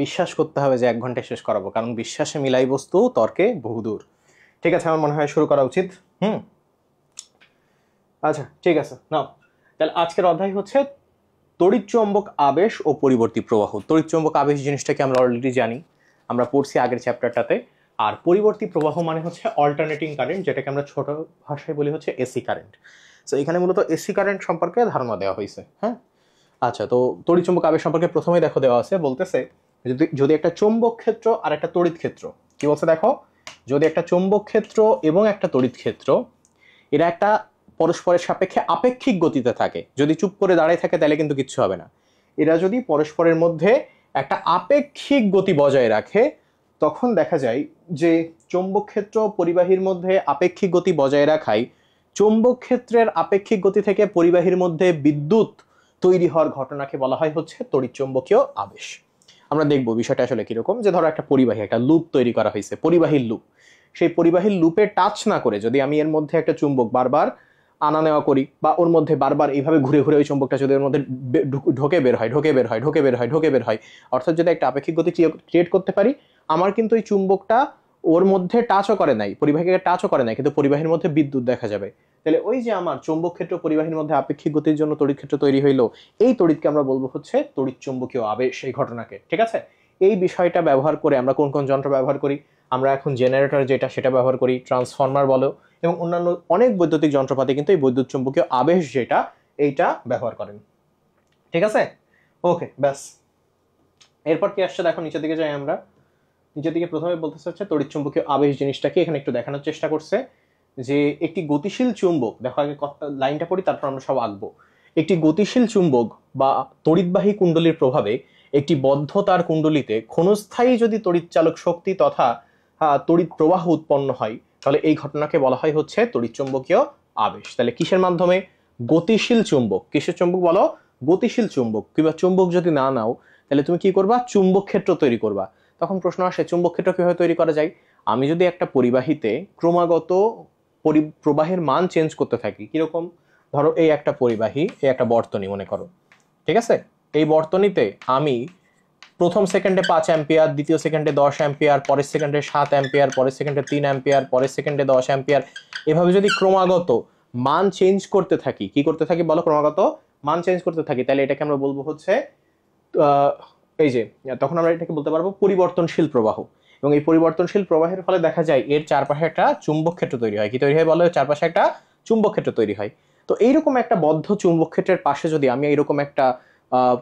বিশ্বাস করতে হবে যে 1 ঘন্টায় শেষ করাবো, কারণ বিশ্বাসে মিলাই বস্তু তর্কে বহুদূর। ঠিক আছে, আমার মনে হয় শুরু করা উচিত। আচ্ছা ঠিক আছে, নাও তাহলে আজকের অধ্যায় হচ্ছে তড়িৎচুম্বক আবেশ ও পরিবর্তী প্রবাহ। তড়িৎচুম্বক আবেশ জিনিসটাকে আমরা অলরেডি জানি, আমরা পড়ছি আগের চ্যাপ্টারটাতে। আর পরিবর্তী প্রবাহ মানে হচ্ছে অল্টারনেটিং কারেন্ট, যেটাকে আমরা ছোট ভাষায় বলি হচ্ছে এসি কারেন্ট। সো এখানে মূলত এসি কারেন্ট সম্পর্কে ধারণা দেওয়া হয়েছে। হ্যাঁ, আচ্ছা, তো তড়িৎচুম্বক আবেশ সম্পর্কে প্রথমেই দেখো দেওয়া আছে, বলতেছে যদি একটা চৌম্বক ক্ষেত্র আর একটা তড়িৎ ক্ষেত্র, কি বলছে দেখো, যদি একটা চৌম্বক ক্ষেত্র এবং একটা তড়িৎ ক্ষেত্র এরা একটা পরস্পরের সাপেক্ষে আপেক্ষিক গতিতে থাকে, যদি চুপ করে দাঁড়ায় থাকে তাহলে কিন্তু কিচ্ছু হবে না। এরা যদি পরস্পরের মধ্যে একটা আপেক্ষিক গতি বজায় রাখে, তখন দেখা যায় যে চৌম্বক ক্ষেত্র পরিবাহীর মধ্যে আপেক্ষিক গতি বজায় রাখায় চৌম্বক ক্ষেত্রের আপেক্ষিক গতি থেকে পরিবাহীর মধ্যে বিদ্যুৎ তৈরি হওয়ার ঘটনাকে বলা হয় হচ্ছে তড়িৎচুম্বকীয় আবেশ। আমরা দেখবো বিষয়টা আসলে কিরকম, যে ধরো একটা পরিবাহী, একটা লুপ তৈরি করা হয়েছে, পরিবাহীর লুপ। সেই পরিবাহীর লুপে টাচ না করে যদি আমি এর মধ্যে একটা চুম্বক বারবার আনা নেওয়া করি, বা ওর মধ্যে বারবার এইভাবে ঘুরে ঘুরে ওই চুম্বকটা যদি ওর মধ্যে ঢোকে বের হয়, ঢোকে বের হয়, ঢোকে বের হয়, ঢোকে বের হয়, অর্থাৎ যদি একটা আপেক্ষিক গতি ক্রিয়েট করতে পারি, আমার কিন্তু ওই চুম্বকটা ওর মধ্যে টাচও করে নাই, পরিবাহীকে টাচও করে নাই, কিন্তু পরিবাহীর মধ্যে বিদ্যুৎ দেখা যাবে। তাহলে ওই যে আমার চৌম্বক ক্ষেত্র পরিবাহীর মধ্যে আপেক্ষিক গতির জন্য তড়িৎ ক্ষেত্র তৈরি হইলো, এই তড়িৎকে আমরা বলবো হচ্ছে তড়িৎচুম্বকীয় আবেশ, এই ঘটনাকে। ঠিক আছে, এই বিষয়টা ব্যবহার করে আমরা কোন কোন যন্ত্র ব্যবহার করি? আমরা এখন জেনারেটর যেটা সেটা ব্যবহার করি, ট্রান্সফরমার বলো, এবং অন্যান্য অনেক বৈদ্যুতিক যন্ত্রপাতি কিন্তু এই বৈদ্যুৎ চুম্বকীয় আবেশ যেটা, এইটা ব্যবহার করেন। ঠিক আছে, ওকে, ব্যাস। এরপর কি আসছে দেখো, নিচের দিকে যাই আমরা। নিচের দিকে প্রথমে বলতেছে হচ্ছে তড়িৎচুম্বকীয় আবেশ জিনিসটাকে এখানে একটু দেখানোর চেষ্টা করছে, যে একটি গতিশীল চুম্বক, দেখো আগে লাইনটা পড়ি তারপর আমরা সব আঁকবো। একটি গতিশীল চুম্বক বা তড়িৎবাহী কুণ্ডলীর প্রভাবে একটি বদ্ধ তার কুণ্ডলীতে ক্ষণস্থায়ী যদি তড়িৎচালক শক্তি তথা তড়িৎ প্রবাহ উৎপন্ন হয়, তাহলে এই ঘটনাকে বলা হয় হচ্ছে তড়িৎচুম্বকীয় আবেশ। তাহলে কিসের মাধ্যমে? গতিশীল চুম্বক। কিসের চুম্বক বলো? গতিশীল চুম্বক। কিংবা চুম্বক যদি না নাও, তাহলে তুমি কি করবা? চুম্বক ক্ষেত্র তৈরি করবা। তখন প্রশ্ন আসে, চুম্বক ক্ষেত্র কিভাবে তৈরি করা যায়? আমি যদি একটা পরিবাহীতে ক্রমাগত প্রবাহের মান চেঞ্জ করতে থাকি, কিরকম? ধরো এই একটা পরিবাহী, এই একটা বর্তনী মনে করো, ঠিক আছে? এই বর্তনীতে আমি প্রথম সেকেন্ডে 5 অ্যাম্পিয়ার, দ্বিতীয় সেকেন্ডে 10 অ্যাম্পিয়ার, পরের সেকেন্ডে 7 অ্যাম্পিয়ার, পরের সেকেন্ডে 3 অ্যাম্পিয়ার, পরের সেকেন্ডে 10 অ্যাম্পিয়ার, এভাবে যদি ক্রমাগত মান চেঞ্জ করতে থাকি, কি করতে থাকি বলো? ক্রমাগত মান চেঞ্জ করতে থাকি, তাহলে এটাকে আমরা বলবো হচ্ছে এই যে, তখন আমরা এটাকে বলতে পারবো পরিবর্তনশীল প্রবাহ। এবং এই পরিবর্তনশীল প্রবাহের ফলে দেখা যায় এর চারপাশে একটা চুম্বক ক্ষেত্র তৈরি হয়। কি তৈরি হয় বলো? চারপাশে একটা চুম্বক ক্ষেত্র তৈরি হয়। তো এইরকম একটা বদ্ধ চুম্বক ক্ষেত্রের পাশে যদি আমি এইরকম একটা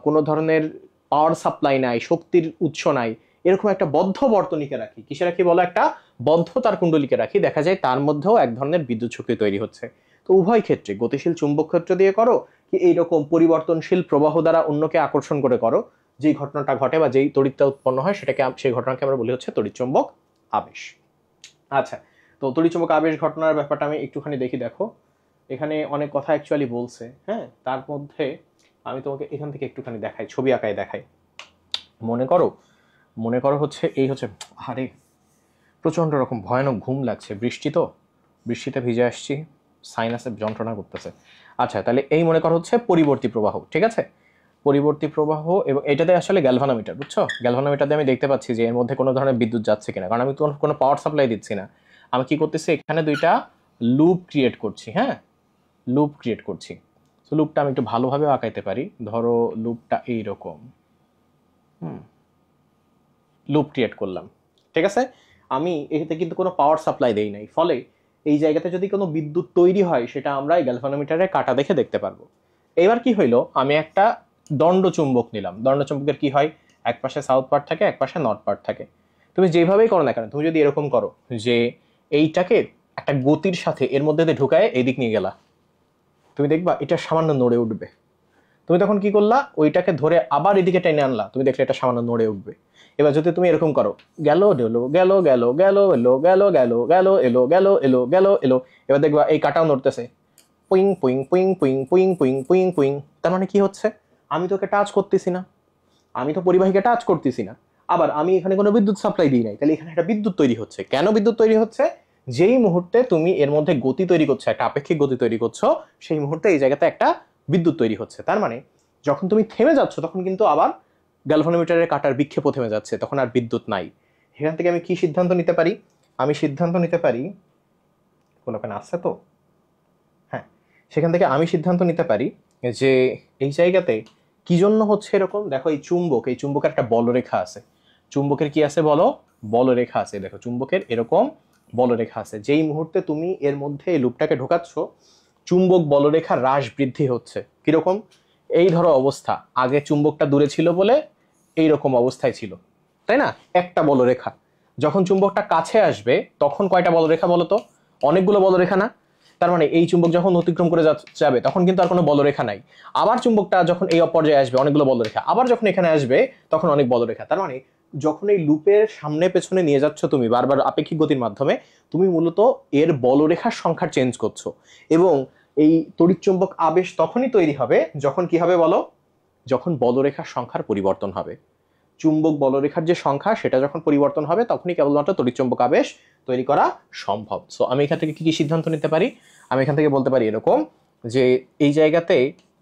কোনো ধরনের পাওয়ার সাপ্লাই নাই, শক্তির উৎস নাই, এরকম একটা বদ্ধ বর্তনীকে রাখি, কিসে রাখি বলো? একটা বদ্ধ তার কুণ্ডলীকে রাখি, দেখা যায় তার মধ্যেও এক ধরনের বিদ্যুৎ শক্তি তৈরি হচ্ছে। তো উভয় ক্ষেত্রে, গতিশীল চুম্বক ক্ষেত্র দিয়ে করো কি এইরকম পরিবর্তনশীল প্রবাহ দ্বারা অন্যকে আকর্ষণ করে করো, যেই ঘটনাটা ঘটে বা যেই তড়িৎটা উৎপন্ন হয় সেটাকে, সেই ঘটনাকে আমরা বলি হচ্ছে তড়িৎচুম্বক আবেশ। আচ্ছা, তো তড়িৎচুম্বক আবেশ ঘটনার ব্যাপারটা আমি একটুখানি দেখি। দেখো এখানে অনেক কথা অ্যাকচুয়ালি বলছে, হ্যাঁ, তার মধ্যে আমি তোমাকে এখান থেকে একটুখানি দেখাই, ছবি আঁকায় দেখাই। মনে করো হচ্ছে এই হচ্ছে, আরে প্রচন্ড রকম ভয়ানক ঘুম লাগছে, বৃষ্টি তো, বৃষ্টিতে ভিজে আসছি, সাইনাসে যন্ত্রণা করতেছে। আচ্ছা, তাহলে এই মনে করো হচ্ছে পরিবর্তী প্রবাহ, ঠিক আছে? পরিবর্তী প্রবাহ, এবং এটাতে আসলে গ্যালভানোমিটার, বুঝছো? গ্যালভানোমিটার দিয়ে আমি দেখতে পাচ্ছি যে এর মধ্যে কোনো ধরনের বিদ্যুৎ যাচ্ছে কিনা, কারণ আমি কোনো পাওয়ার সাপ্লাই দিচ্ছি না। আমি কি করতেছি? এখানে দুইটা লুপ ক্রিয়েট করছি, হ্যাঁ, লুপ ক্রিয়েট করছি। তো লুপটা আমি একটু ভালোভাবে আঁকাইতে পারি। ধরো লুপটা এইরকম, লুপ ক্রিয়েট করলাম, ঠিক আছে? আমি এতে কিন্তু কোনো পাওয়ার সাপ্লাই দেই নাই, ফলে এই জায়গাতে যদি কোনো বিদ্যুৎ তৈরি হয় সেটা আমরা এই গ্যালভানোমিটারে কাটা দেখে দেখতে পারবো। এবার কি হইলো, আমি একটা দণ্ড চুম্বক নিলাম। দণ্ড চুম্বকের কি হয়? এক পাশে সাউথ পার্ট থাকে, এক পাশে নর্থ পার্ট থাকে। তুমি যেভাবেই করো না কেন, তুমি যদি এরকম করো যে এইটাকে একটা গতির সাথে এর মধ্যে ঢুকায় এইদিক নিয়ে গেলা, তুমি দেখবা এটা সামান্য নড়ে উঠবে। তুমি তখন কি করলা? ওইটাকে ধরে আবার এদিকে টেনে আনলা, তুমি দেখলে এটা সামান্য নড়ে উঠবে। এবার যদি তুমি এরকম করো, গেল এলো, গেল গেল, গেল এলো, গেল গেল, গেল এলো, গেল এলো, গেল এলো, এবার দেখবা এই কাটাও নড়তেছে, পুইং পুইং পুইং পুইং পুইং পুইং পুইং পুইং। তার মানে কি হচ্ছে? আমি তোকে টাচ করতেছি না, আমি তো পরিবাহীকে টাচ করতেছি না, আবার আমি এখানে কোনো বিদ্যুৎ সাপ্লাই দিই নাই, তাহলে এখানে একটা বিদ্যুৎ তৈরি হচ্ছে। কেন বিদ্যুৎ তৈরি হচ্ছে? যেই মুহূর্তে তুমি এর মধ্যে গতি তৈরি করছো, একটা আপেক্ষিক গতি তৈরি করছো, সেই মুহূর্তে এই জায়গাতে একটা বিদ্যুৎ তৈরি হচ্ছে। তার মানে যখন তুমি থেমে যাচ্ছ তখন কিন্তু আবার গ্যালভানোমিটারের কাঁটার বিক্ষেপও থেমে যাচ্ছে, তখন আর বিদ্যুৎ নাই। এখান থেকে আমি কি সিদ্ধান্ত নিতে পারি? আমি সিদ্ধান্ত নিতে পারি, কোনো ওখানে আসছে তো, হ্যাঁ, সেখান থেকে আমি সিদ্ধান্ত নিতে পারি যে এই জায়গাতে কি জন্য হচ্ছে এরকম। দেখো এই চুম্বকের একটা বলরেখা আছে। চুম্বকের কি আছে বলো? বলরেখা আছে। দেখো চুম্বকের এরকম বলরেখা আছে। যেই মুহূর্তে তুমি এর মধ্যে এই লুপটাকে ঢোকাচ্ছ, চুম্বক বলরেখা হ্রাস বৃদ্ধি হচ্ছে। কিরকম? এই ধরো অবস্থা, আগে চুম্বকটা দূরে ছিল বলে এইরকম অবস্থায় ছিল, তাই না? একটা বলরেখা। যখন চুম্বকটা কাছে আসবে তখন কয়টা বলরেখা বলো তো? অনেকগুলো বলরেখা না? তার মানে এই চুম্বক যখন অতিক্রম করে যাবে তখন কিন্তু আর কোনো বলরেখা নাই। আবার চুম্বকটা যখন এই পর্যায়ে আসবে অনেকগুলো বলরেখা, আবার যখন এখানে আসবে তখন অনেক বলরেখা। তার মানে যখন এই লুপের সামনে পেছনে নিয়ে যাচ্ছ তুমি বারবার আপেক্ষিক গতির মাধ্যমে, তুমি মূলত এর বলরেখার সংখ্যা চেঞ্জ করছো। এবং এই তড়িৎচুম্বক আবেশ তখনই তৈরি হবে যখন কি হবে বলো? যখন বলরেখার সংখ্যার পরিবর্তন হবে। চুম্বক বলরেখার যে সংখ্যা সেটা যখন পরিবর্তন হবে তখনই কেবলমাত্র তড়িৎচুম্বক আবেশ তৈরি করা সম্ভব। সো আমি এখান থেকে কি সিদ্ধান্ত নিতে পারি? আমি এখান থেকে বলতে পারি এরকম যে এই জায়গাতে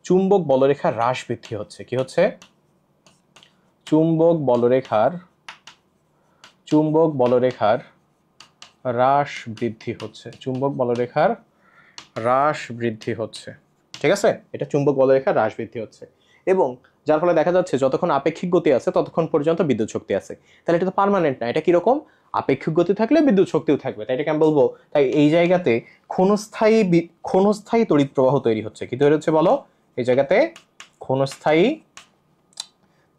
চুম্বক বলরেখার হ্রাস বৃদ্ধি হচ্ছে। কি হচ্ছে? চুম্বক বলরেখার হ্রাস বৃদ্ধি হচ্ছে। চুম্বক বলরেখার হ্রাস বৃদ্ধি হচ্ছে, ঠিক আছে? এটা চুম্বক বলরেখার হ্রাস বৃদ্ধি হচ্ছে। এবং যার ফলে দেখা যাচ্ছে যতক্ষণ আপেক্ষিক গতি আছে ততক্ষণ পর্যন্ত বিদ্যুৎ শক্তি আছে। তাহলে এটা তো পার্মানেন্ট না। এটা কিরকম? আপেক্ষিক গতি থাকলে বিদ্যুৎ শক্তিও থাকবে, তাই এটাকে আমি বলবো। তাই এই জায়গাতে ক্ষণস্থায়ী তড়িৎ প্রবাহ তৈরি হচ্ছে। কি তৈরি হচ্ছে বলো? এই জায়গাতে ক্ষণস্থায়ী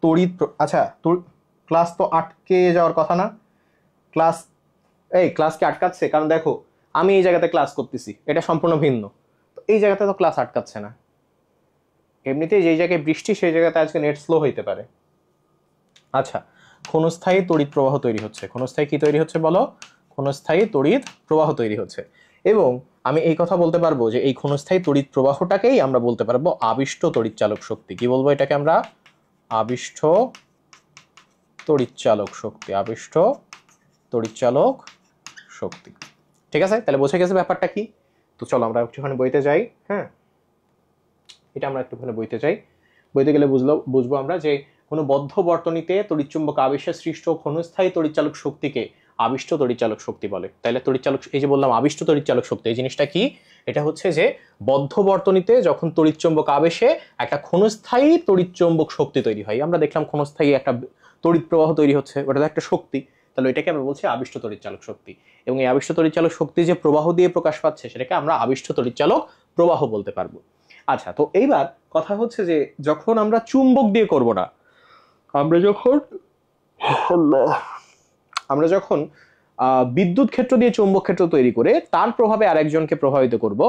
তড়িৎ। আচ্ছা, ক্লাস তো আটকে যাওয়ার কথা না? ক্লাস কি আটকাচ্ছে? কারণ দেখো আমি এই জায়গাতে ক্লাস করতেছি, এটা সম্পূর্ণ ভিন্ন। তো এই জায়গাতে তো ক্লাস আটকাচ্ছে না। এমনিতেই যেই জায়গায় বৃষ্টি সেই জায়গাতে আজকে নেট স্লো হইতে পারে। আচ্ছা, ক্ষণস্থায়ী তড়িৎ প্রবাহ তৈরি হচ্ছে। ক্ষণস্থায়ী কি তৈরি হচ্ছে বলো? ক্ষণস্থায়ী তড়িৎ প্রবাহ তৈরি হচ্ছে। এবং আমি এই কথা বলতে পারবো যে এই ক্ষণস্থায়ী তড়িৎ প্রবাহটাকেই আমরা বলতে পারবো আবিষ্ট তড়িৎচালক শক্তি। কি বলবো এটাকে আমরা? আবিষ্ট তড়িৎচালক শক্তি। আবিষ্ট তড়িৎচালক শক্তি। ঠিক আছে? তাহলে বোঝা গেছে ব্যাপারটা কি? তো চলো আমরা একটুখানি বইতে যাই। হ্যাঁ, এটা আমরা একটুখানি বইতে যাই। বইতে গেলে বুঝবো আমরা যে কোনো বদ্ধ বর্তনীতে তড়িৎচুম্বক আবেশে সৃষ্ট ক্ষণস্থায়ী তড়িৎচালক শক্তিকে আবিষ্ট তড়িৎচালক শক্তি বলে। তাহলে তড়িৎচালক, এই যে বললাম আবিষ্ট তড়িৎচালক শক্তি, এই জিনিসটা কি? এটা হচ্ছে যে বদ্ধ বর্তনীতে যখন তড়িৎচুম্বক আবেশে একটা ক্ষণস্থায়ী তড়িৎচুম্বক শক্তি তৈরি হয়। আমরা দেখলাম ক্ষণস্থায়ী একটা তড়িৎ প্রবাহ তৈরি হচ্ছে, ওটা তো একটা শক্তি। তাহলে এটাকে আমরা বলছি আবিষ্ট তড়িৎচালক শক্তি। এবং এই আবিষ্ট তড়িৎচালক শক্তি যে প্রবাহ দিয়ে প্রকাশ পাচ্ছে সেটাকে আমরা আবিষ্ট তড়িৎচালক প্রবাহ বলতে পারবো। আচ্ছা, তো এইবার কথা হচ্ছে যে যখন আমরা চুম্বক দিয়ে করব না, আমরা যখন বিদ্যুৎ ক্ষেত্র দিয়ে চৌম্বক ক্ষেত্র তৈরি করে তার প্রভাবে আরেকজনকে প্রভাবিত করব,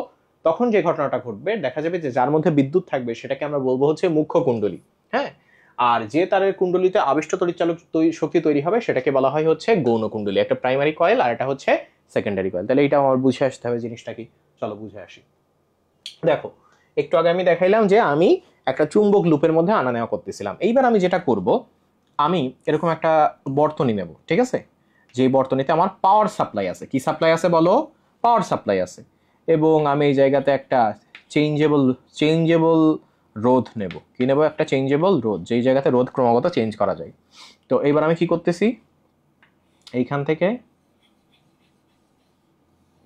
তখন যে ঘটনাটা ঘটবে দেখা যাবে যে যার মধ্যে বিদ্যুৎ থাকবে সেটাকে আমরা বলবো হচ্ছে মুখ্য কুণ্ডলী। হ্যাঁ, আর যে তারের কুণ্ডলিতে আবিষ্ট তড়িৎচালক শক্তি তৈরি হবে সেটাকে বলা হয় হচ্ছে গৌণ কুণ্ডলী। একটা প্রাইমারি কয়েল আর এটা হচ্ছে সেকেন্ডারি কয়েল। তাহলে এটা আমার বুঝে আসতে হবে জিনিসটা কি। চলো বুঝে আসি। দেখো, একটু আগে আমি দেখাইলাম যে আমি একটা চুম্বক লুপের মধ্যে আনা নেওয়া করতেছিলাম। এইবার আমি যেটা করব, আমি এরকম একটা বর্তনী নেব, ঠিক আছে? যে বর্তনীতে আমার পাওয়ার সাপ্লাই আছে। কি সাপ্লাই আছে বলো? পাওয়ার সাপ্লাই আছে। এবং আমি এই জায়গাতে একটা চেঞ্জেবল রোধ নেব। কি নেব? একটা চেঞ্জেবল রোধ, যেই জায়গাতে রোধ ক্রমাগত চেঞ্জ করা যায়। তো এইবার আমি কি করতেছি, এইখান থেকে,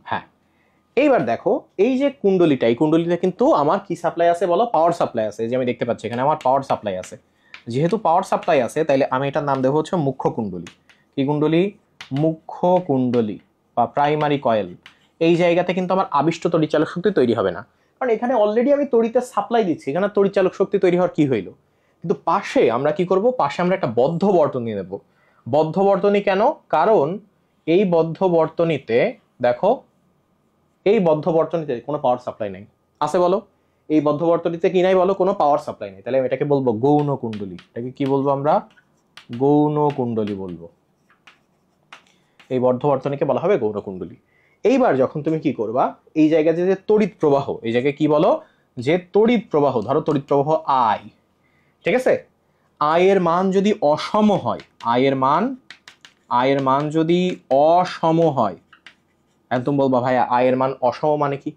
হ্যাঁ, এইবার দেখো এই যে কুণ্ডলীটা, এই কুণ্ডলীতে কিন্তু আমার কি সাপ্লাই আছে বলো? পাওয়ার সাপ্লাই আছে। এই যে আমি দেখতে পাচ্ছি এখানে আমার পাওয়ার সাপ্লাই আছে। যেহেতু পাওয়ার সাপ্লাই আছে তাইলে আমি এটার নাম দেবো হচ্ছে মুখ্য কুণ্ডলী। কি কুণ্ডলী? মুখ্য কুণ্ডলী বা প্রাইমারি কয়েল। এই জায়গাতে কিন্তু আমার আবিষ্ট তড়িৎচালক শক্তি তৈরি হবে না, কারণ এখানে অলরেডি আমি তড়িতের সাপ্লাই দিচ্ছি। এখানে তড়িৎচালক শক্তি তৈরি হওয়ার কি হইলো? কিন্তু পাশে আমরা কি করব? পাশে আমরা একটা বদ্ধ বর্তনী নেব। বদ্ধ বর্তনী কেন? কারণ এই বদ্ধ বর্তনীতে দেখো, এই বদ্ধ বর্তনীতে কোনো পাওয়ার সাপ্লাই নাই। আছে বলো? এই বদ্ধ বর্তনীতে কি নাই বলো? কোনো পাওয়ার সাপ্লাই নেই। তাহলে আমি এটাকে বলবো গৌণ কুণ্ডলী। এটাকে কি বলবো আমরা? গৌণ কুণ্ডলী বলবো। এই বদ্ধ বর্তনীকে বলা হবে গৌণ কুণ্ডলী। এইবার যখন তুমি কি করবা, এই জায়গাতে যে তড়িৎ প্রবাহ, এই জায়গায় কি বলো? যে তড়িৎ প্রবাহ, ধরো তড়িৎ প্রবাহ আই, ঠিক আছে? আই এর মান যদি অসম হয়, আই এর মান যদি অসম হয়, একদম বলবা ভাই আই এর মান অসম মানে কি?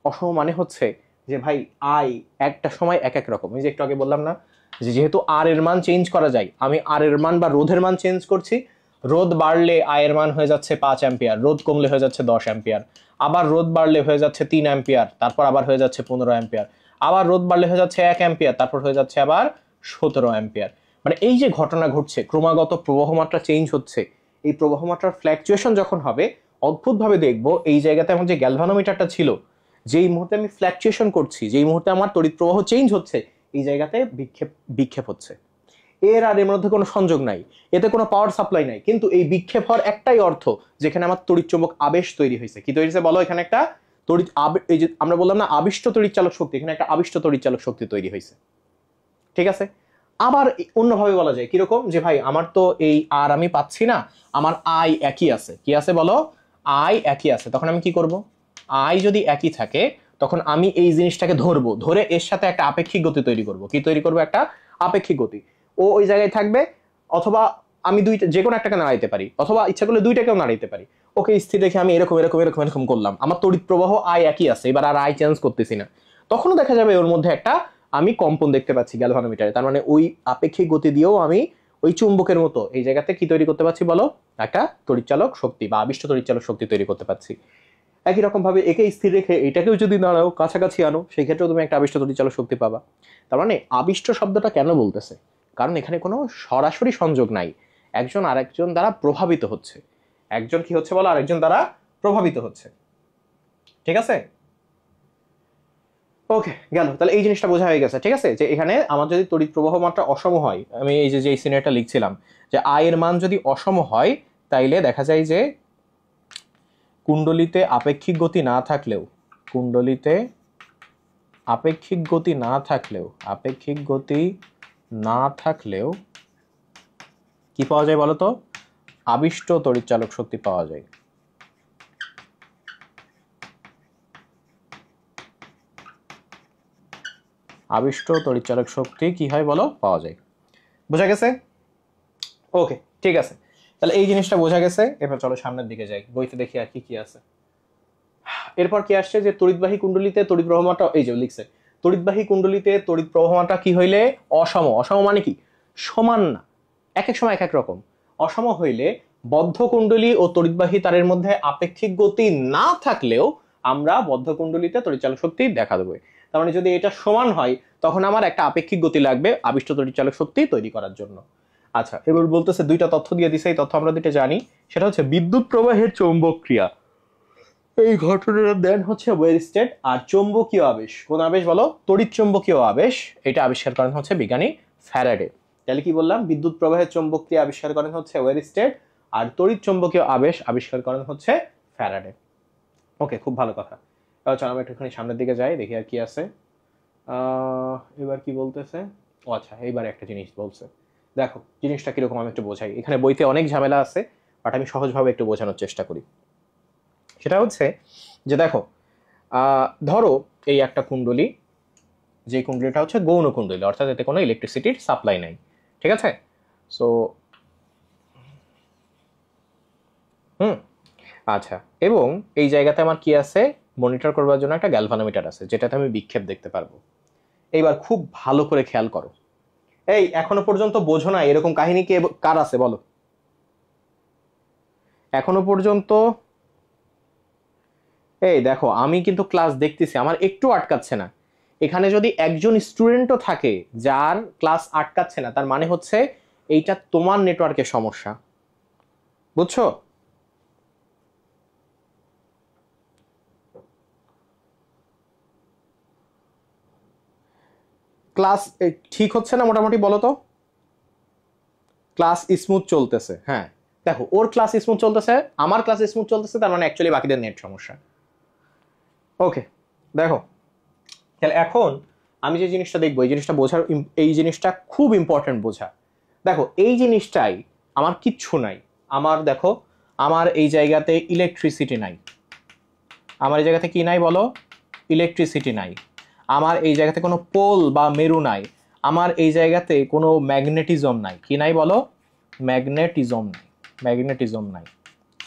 অসম মানে হচ্ছে যে ভাই আই একটা সময় এক এক রকম। এই যে একটু আগে বললাম না যেহেতু আর এর মান চেঞ্জ করা যায়, আমি আর এর মান বা রোধের মান চেঞ্জ করছি। রোধ বাড়লে আয়ের মান হয়ে যাচ্ছে 5 অ্যাম্পিয়ার, রোধ কমলে হয়ে যাচ্ছে 10 অ্যাম্পিয়ার, আবার রোধ বাড়লে হয়ে যাচ্ছে 3 অ্যাম্পিয়ার, তারপর আবার হয়ে যাচ্ছে 15 অ্যাম্পিয়ার, আবার রোধ বাড়লে হয়ে যাচ্ছে 1 অ্যাম্পিয়ার, তারপর হয়ে যাচ্ছে আবার 17 অ্যাম্পিয়ার। মানে এই যে ঘটনা ঘটছে, ক্রমাগত প্রবাহ মাত্রা চেঞ্জ হচ্ছে, এই প্রবাহ মাত্রার ফ্ল্যাকচুয়েশন যখন হবে, অদ্ভুতভাবে দেখবো এই জায়গাতে আমার যে গ্যালভানোমিটারটা ছিল, যেই মুহূর্তে আমি ফ্ল্যাকচুয়েশন করছি, যেই মুহূর্তে আমার তড়িৎ প্রবাহ চেঞ্জ হচ্ছে, এই জায়গাতে বিক্ষেপ হচ্ছে। এর আর এর মধ্যে কোনো সংযোগ নাই, এতে কোনো পাওয়ার সাপ্লাই নাই, কিন্তু এই বিক্ষেপ হওয়ার একটাই অর্থ, যেখানে আমার তড়িৎচুম্বক আবেশ তৈরি হয়েছে। কি তৈরি হয়েছে বলো? এখানে একটা তড়িৎ এই যে আমরা বললাম না আবিষ্ট তড়িৎচালক শক্তি, এখানে একটা আবিষ্ট তড়িৎচালক শক্তি তৈরি হয়েছে। ঠিক আছে? আবার অন্যভাবে বলা যায় কিরকম, যে ভাই আমার তো এই আর আমি পাচ্ছি না, আমার আই একই আছে। কি আছে বলো? আই একই আছে। তখন আমি কি করব? আই যদি একই থাকে, তখন আমি এই জিনিসটাকে ধরবো, ধরে এর সাথে একটা আপেক্ষিক গতি তৈরি করব। কি তৈরি করব? একটা আপেক্ষিক গতি। ও ওই জায়গায় থাকবে, অথবা আমি দুইটা যে কোনো একটাকে নাড়াইতে পারি, অথবা ইচ্ছা করলে দুইটাকেও নাড়াইতে পারি। ওকে, স্থির রেখে আমি এরকম এরকম এরকম এরকম করলাম, আমার তড়িৎ প্রবাহ আই একই আছে, এবার আর আই চেঞ্জ করতেছি না। তখনও দেখা যাবে ওর মধ্যে একটা আমি কম্পন দেখতে পাচ্ছি গ্যালভানোমিটারে। তার মানে ওই আপেক্ষিক গতি দিয়েও আমি ওই চুম্বকের মতো এই জায়গাতে কি তৈরি করতে পারছি বলো? একটা তড়িৎচালক শক্তি বা আবিষ্ট তড়িৎচালক শক্তি তৈরি করতে পারছি। একই রকম ভাবে একে স্থির রেখে এটাকেও যদি নাড়াও, কাছাকাছি আনো, সেই ক্ষেত্রেও তুমি একটা আবিষ্ট তড়িৎচালক শক্তি পাবা। তার মানে আবিষ্ট শব্দটা কেন বলতেছে? কারণ এখানে কোনো সরাসরি সংযোগ নাই, একজন আরেকজন দ্বারা প্রভাবিত হচ্ছে। একজন কি হচ্ছে বলো? আরেকজন দ্বারা প্রভাবিত হচ্ছে। ঠিক আছে? ওকে, গেল। তাহলে এই জিনিসটা বোঝা হয়ে গেছে। ঠিক আছে, যে এখানে আমার যদি তড়িৎ প্রবাহ মাত্রা অসম হয়, আমি এই যে সিনারিটা লিখছিলাম, যে আয়ের মান যদি অসম হয়, তাইলে দেখা যায় যে কুণ্ডলিতে আপেক্ষিক গতি না থাকলেও, কুণ্ডলিতে আপেক্ষিক গতি না থাকলেও, আপেক্ষিক গতি না থাকলেও কি পাওয়া যায় বলো তো? আবিষ্ট তড়িৎচালক শক্তি পাওয়া যায়। আবিষ্ট তড়িৎচালক শক্তি কি হয় বলো? পাওয়া যায়। বোঝা গেছে? ওকে, ঠিক আছে। তাহলে এই জিনিসটা বোঝা গেছে। এবার চলো সামনের দিকে যাই, বইতে দেখি আর কি কি আছে। এরপর কি আসছে, যে তড়িৎবাহী কুণ্ডলিতে তড়িৎ প্রবাহ মাত্রা, এই যে লিখছে তড়িৎবাহী কুণ্ডলিতে তড়িৎ প্রবাহ মাত্রা কি হইলে অসম। অসম মানে কি? সমান না, এক এক সময় এক এক রকম। অসম হইলে বদ্ধ কুণ্ডলী ও তড়িৎবাহী তারের মধ্যে আপেক্ষিক গতি না থাকলেও আমরা বদ্ধ কুণ্ডলিতে তড়িৎচালক শক্তি দেখা দেবো। তার মানে যদি এটা সমান হয়, তখন আমার একটা আপেক্ষিক গতি লাগবে আবিষ্ট তড়িৎচালক শক্তি তৈরি করার জন্য। আচ্ছা, এবার বলতেছে দুইটা তথ্য দিয়ে দিছে, এই তথ্য আমরা দুইটা জানি। সেটা হচ্ছে বিদ্যুৎ প্রবাহের চৌম্বক ক্রিয়া, এই ঘটনার দেন হচ্ছে ওয়ের স্টেট। আর চৌম্বকীয় আবেশ, কোন আবেশ বলো? তড়িৎ চৌম্বকীয় আবেশ। এটা আবিষ্কার করেন হচ্ছে বিজ্ঞানী ফ্যারাডে। তাহলে কি বললাম? বিদ্যুৎ প্রবাহের চৌম্বক ক্রিয়া আবিষ্কার করেন হচ্ছে ওয়ের স্টেট, আর তড়িৎ চৌম্বকীয় আবেশ আবিষ্কার করেন হচ্ছে ফ্যারাডে। ওকে, খুব ভালো কথা। এবার চলো আমরা একটুখানি সামনের দিকে যাই, দেখি আর কি আছে। এবার কি বলতেছে? ও আচ্ছা, এইবার একটা জিনিস বলছে, দেখো জিনিসটা কিরকম আমি একটু বোঝাই। এখানে বইতে অনেক ঝামেলা আছে, বাট আমি সহজভাবে একটু বোঝানোর চেষ্টা করি। সেটা হচ্ছে যে দেখো, ধরো এই একটা কুণ্ডলী, যে কুণ্ডলীটা হচ্ছে গৌণ কুণ্ডলী, অর্থাৎ এতে কোনো ইলেকট্রিসিটির সাপ্লাই নাই। ঠিক আছে? সো আচ্ছা, এবং এই জায়গাতে আমার কি আছে? মনিটর করবার জন্য একটা গ্যালভানোমিটার আছে, যেটাতে আমি বিক্ষেপ দেখতে পারবো। এইবার খুব ভালো করে খেয়াল করো, এই এখনো পর্যন্ত বোঝো না এরকম কাহিনী কি কার আছে বলো? এখনো পর্যন্ত এই দেখো, আমি কিন্তু ক্লাস দেখতেছি, আমার একটু আটকাচ্ছে না। এখানে যদি একজন স্টুডেন্টও থাকে যার ক্লাস আটকাচ্ছে না, তার মানে হচ্ছে এইটা তোমার নেটওয়ার্কের সমস্যা। বুঝছো? ক্লাস ঠিক হচ্ছে না মোটামুটি, বলো তো? ক্লাস স্মুথ চলতেছে, হ্যাঁ। দেখো, ওর ক্লাস স্মুথ চলতেছে, আমার ক্লাস স্মুথ চলতেছে, তার মানে অ্যাকচুয়ালি বাকিদের নেট সমস্যা। ওকে, দেখো তাহলে এখন আমি যে জিনিসটা দেখবো, এই জিনিসটা বোঝার, এই জিনিসটা খুব ইম্পর্টেন্ট বোঝা। দেখো এই জিনিসটাই আমার কিচ্ছু নাই। আমার দেখো, আমার এই জায়গাতে ইলেকট্রিসিটি নাই। আমার এই জায়গাতে কি নাই বলো? ইলেকট্রিসিটি নাই। আমার এই জায়গাতে কোনো পোল বা মেরু নাই। আমার এই জায়গাতে কোনো ম্যাগনেটিজম নাই। কি নাই বলো? ম্যাগনেটিজম নাই। ম্যাগনেটিজম নাই।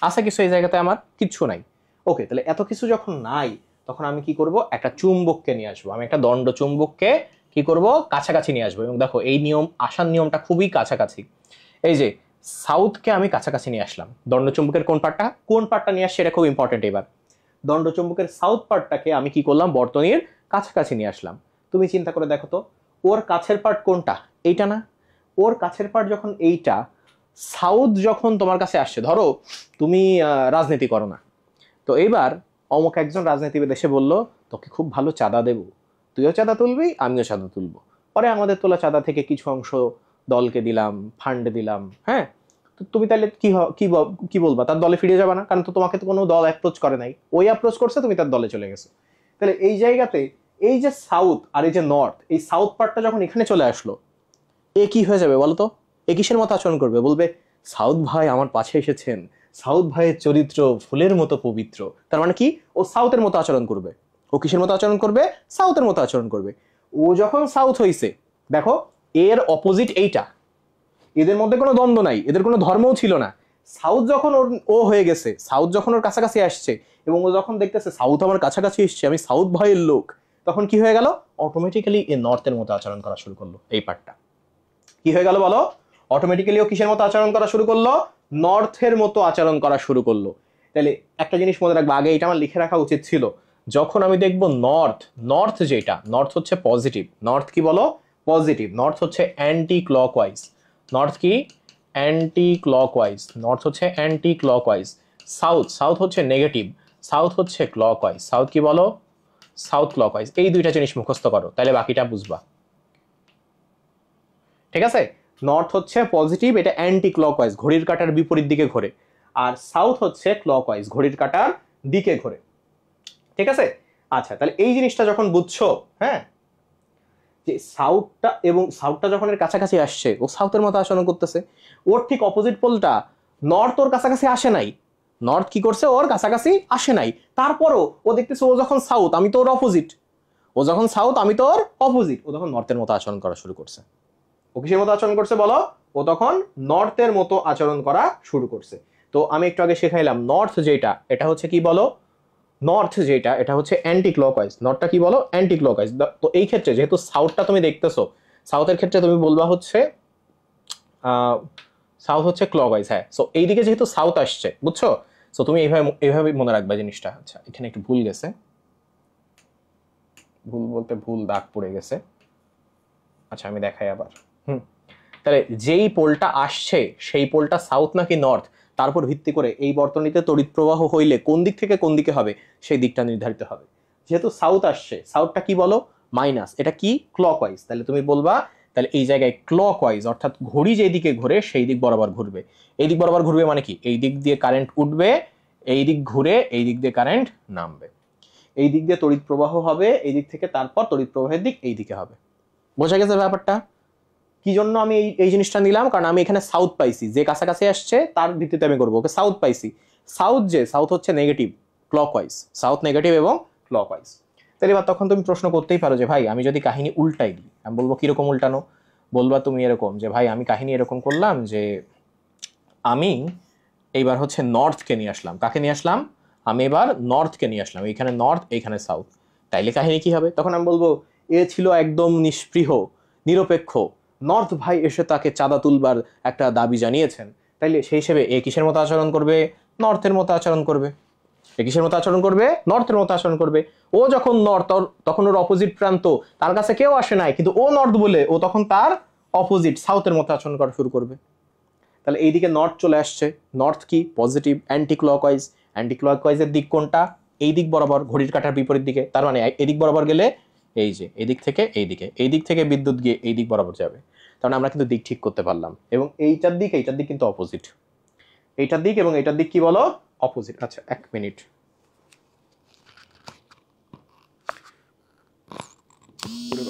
আছে কিছু এই জায়গাতে? আমার কিচ্ছু নাই। ওকে, তাহলে এত কিছু যখন নাই, তখন আমি কি করব? একটা চুম্বককে নিয়ে আসবো। আমি একটা দণ্ড চুম্বককে কি করব, কাছাকাছি নিয়ে আসবো। এবং দেখো এই নিয়ম, আসার নিয়মটা খুবই কাছাকাছি। এই যে সাউথকে আমি কাছাকাছি নিয়ে আসলাম, দণ্ডচুম্বকের কোন পার্টটা নিয়ে আসছে এটা খুব ইম্পর্টেন্ট। এবার দণ্ডচুম্বকের সাউথ পার্টটাকে আমি কি করলাম, বর্তনীর কাছাকাছি নিয়ে আসলাম। তুমি চিন্তা করে দেখো তো, ওর কাছের পার্ট কোনটা, এইটা না? ওর কাছের পার্ট যখন এইটা, সাউথ যখন তোমার কাছে আসছে, ধরো তুমি রাজনীতি করো না, তো এইবার অমুক একজন রাজনীতিবিদ এসে বলল তোকে খুব ভালো চাঁদা দেব, তুইও চাঁদা তুলবি আমিও চাঁদা তুলবো। পরে আমাদের তোলা চাঁদা থেকে কিছু অংশ দলকে দিলাম, ফান্ডে দিলাম, হ্যাঁ। তো তুমি তাহলে কি বলবা, তার দলে ফিরে যাবে না? কারণ তো তোমাকে তো কোনো দল অ্যাপ্রোচ করে নাই, ওই অ্যাপ্রোচ করছে, তুমি তার দলে চলে গেছো। তাহলে এই জায়গাতে এই যে সাউথ আর এই যে নর্থ, এই সাউথ পার্টটা যখন এখানে চলে আসলো, এ কি হয়ে যাবে বলতো? এ কিসের মতো আচরণ করবে? বলবে সাউথ ভাই আমার পাশে এসেছেন, সাউথ ভাইয়ের চরিত্র ফুলের মতো পবিত্র। তার মানে কি, ও সাউথের মতো আচরণ করবে। ও কিসের মতো আচরণ করবে? সাউথের মতো আচরণ করবে। ও যখন সাউথ হইছে, দেখো এর অপোজিট এইটা, এদের মধ্যে কোনো দ্বন্দ্ব নাই, এদের কোনো ধর্মও ছিল না। সাউথ যখন ও হয়ে গেছে, সাউথ যখন ওর কাছাকাছি আসছে, এবং ও যখন দেখতেছে সাউথ আমার কাছাকাছি এসছে, আমি সাউথ ভাইয়ের লোক, তখন কি হয়ে গেল, অটোমেটিক্যালি এ নর্থের মতো আচরণ করা শুরু করলো। এই পার্টটা কি হয়ে গেল বলো? অটোমেটিক্যালি ও কিসের মতো আচরণ করা শুরু করলো? নর্থের মতো আচরণ করা শুরু করলো। তাহলে একটা জিনিস মনে রাখবো, আগে এটা আমার লিখে রাখা উচিত ছিল। যখন আমি দেখবো নর্থ যেটা, নর্থ হচ্ছে পজিটিভ, নর্থ কি বলো, পজিটিভ, নর্থ হচ্ছে অ্যান্টি ক্লকওয়াইজ, নর্থ কি, অ্যান্টি ক্লকওয়াইজ, নর্থ হচ্ছে অ্যান্টি ক্লকওয়াইজ। সাউথ হচ্ছে নেগেটিভ, সাউথ হচ্ছে ক্লকওয়াইজ। সাউথ কি বলো, সাউথ ক্লকওয়াইজ। এই দুইটা জিনিস মুখস্থ করো, তাহলে বাকিটা বুঝবা। ঠিক আছে? নর্থ হচ্ছে পজিটিভ, এটা অ্যান্টি ক্লকওয়াইজ, ঘড়ির কাঁটার বিপরীত দিকে ঘোরে। আর সাউথ হচ্ছে ক্লকওয়াইজ, ঘড়ির কাঁটার দিকে ঘোরে। ঠিক আছে? আচ্ছা, তাহলে এই জিনিসটা যখন বুঝছো, হ্যাঁ, যে সাউথটা যখন এর কাছাকাছি আসছে, ও সাউথের মতো আচরণ করতেছে। ওর ঠিক অপোজিট পোলটা নর্থ ওর কাছাকাছি আসে নাই। নর্থ কি করছে, ওর কাছাকাছি আসে নাই, তারপরও ও দেখতেছে ও যখন সাউথ আমি তো ওর অপোজিট, ও যখন সাউথ আমি তো ওর অপোজিট, ও তখন নর্থের মতো আচরণ করা শুরু করছে। ও কিসের মতো আচরণ করছে বলো? ও তখন নর্থের মতো আচরণ করা শুরু করছে। তো আমি একটু আগে শেখাইলাম, নর্থ যেটা, এটা হচ্ছে কি বলো, নর্থ যেটা এটা হচ্ছে অ্যান্টি ক্লকওয়াইজ। নর্থটা কি বলো, অ্যান্টি ক্লকওয়াইজ। তো এই ক্ষেত্রে যেহেতু সাউথটা তুমি দেখতেছো, সাউথের ক্ষেত্রে তুমি বলবা হচ্ছে সাউথ হচ্ছে ক্লকওয়াইজ, হ্যাঁ। সো এইদিকে যেহেতু সাউথ আসছে, বুঝছো? সো তুমি এইভাবে মনে রাখবা জিনিসটা। আচ্ছা, এখানে একটু ভুল গেছে, ভুল বলতে ভুল দাগ পড়ে গেছে। আচ্ছা আমি দেখাই আবার। তাহলে যেই পোলটা আসছে সেই পোলটা সাউথ নাকি নর্থ, তারপর ভিত্তি করে এই বর্তনীতে তড়িৎ প্রবাহ হইলে কোন দিক থেকে কোন দিকে হবে সেই দিকটা নির্ধারিত হবে। যেহেতু সাউথ আসছে, সাউথটা কি বলো, মাইনাস, এটা কি, ক্লকওয়াইজ। তাহলে তুমি বলবা, তাহলে এই জায়গায় ক্লকওয়াইজ অর্থাৎ ঘড়ি যেই দিকে ঘুরে সেই দিক বরাবর ঘুরবে। এই দিক বরাবর ঘুরবে মানে কি, এই দিক দিয়ে কারেন্ট উঠবে, এই দিক ঘুরে এই দিক দিয়ে কারেন্ট নামবে। এই দিক দিয়ে তড়িৎ প্রবাহ হবে, এই দিক থেকে তারপর তড়িৎ প্রবাহের দিক এই দিকে হবে। বোঝা গেছে ব্যাপারটা? কি জন্য আমি এই জিনিসটা নিলাম, কারণ আমি এখানে সাউথ পাইছি, যে কাছাকাছি আসছে তার ভিত্তিতে আমি করবো। ওকে সাউথ পাইছি, সাউথ হচ্ছে নেগেটিভ, ক্লকওয়াইজ, সাউথ নেগেটিভ এবং ক্লকওয়াইজ। তাহলে এবার তখন তুমি প্রশ্ন করতেই পারো যে ভাই আমি যদি কাহিনী উল্টাই দিই, আমি বলবো কিরকম উল্টানো? বলবা তুমি এরকম যে ভাই আমি কাহিনী এরকম করলাম যে আমি এইবার হচ্ছে নর্থকে নিয়ে আসলাম। কাকে নিয়ে আসলাম? আমি এবার নর্থকে নিয়ে আসলাম, এইখানে নর্থ এইখানে সাউথ। তাইলে কাহিনী কি হবে? তখন আমি বলবো এ ছিল একদম নিষ্পৃহ, নিরপেক্ষ, নর্থ ভাই এসে তাকে চাঁদা তুলবার একটা দাবি জানিয়েছেন, তাইলে সেই হিসেবে এ কিসের মতো আচরণ করবে? নর্থের মতো আচরণ করবে। এ কিসের মতো আচরণ করবে? নর্থের মতো আচরণ করবে। ও যখন নর্থ, তখন ওর অপোজিট প্রান্ত, তার কাছে কেউ আসে নাই, কিন্তু ও নর্থ বলে ও তখন তার অপোজিট সাউথের মতো আচরণ করা শুরু করবে। তাহলে এইদিকে নর্থ চলে আসছে, নর্থ কি, পজিটিভ, অ্যান্টি ক্লকওয়াইজ। অ্যান্টি ক্লকওয়াইজের দিক কোনটা? এই দিক বরাবর, ঘড়ির কাঁটার বিপরীত দিকে। তার মানে এদিক বরাবর গেলে এই যে এদিক থেকে এইদিকে, এই দিক থেকে বিদ্যুৎ গিয়ে এই দিক বরাবর যাবে। কারণ আমরা কিন্তু দিক ঠিক করতে পারলাম। এবং এইটার দিক কিন্তু অপোজিট, এইটার দিক এবং এইটার দিক কি বলো, অপোজিট। আচ্ছা এক মিনিট,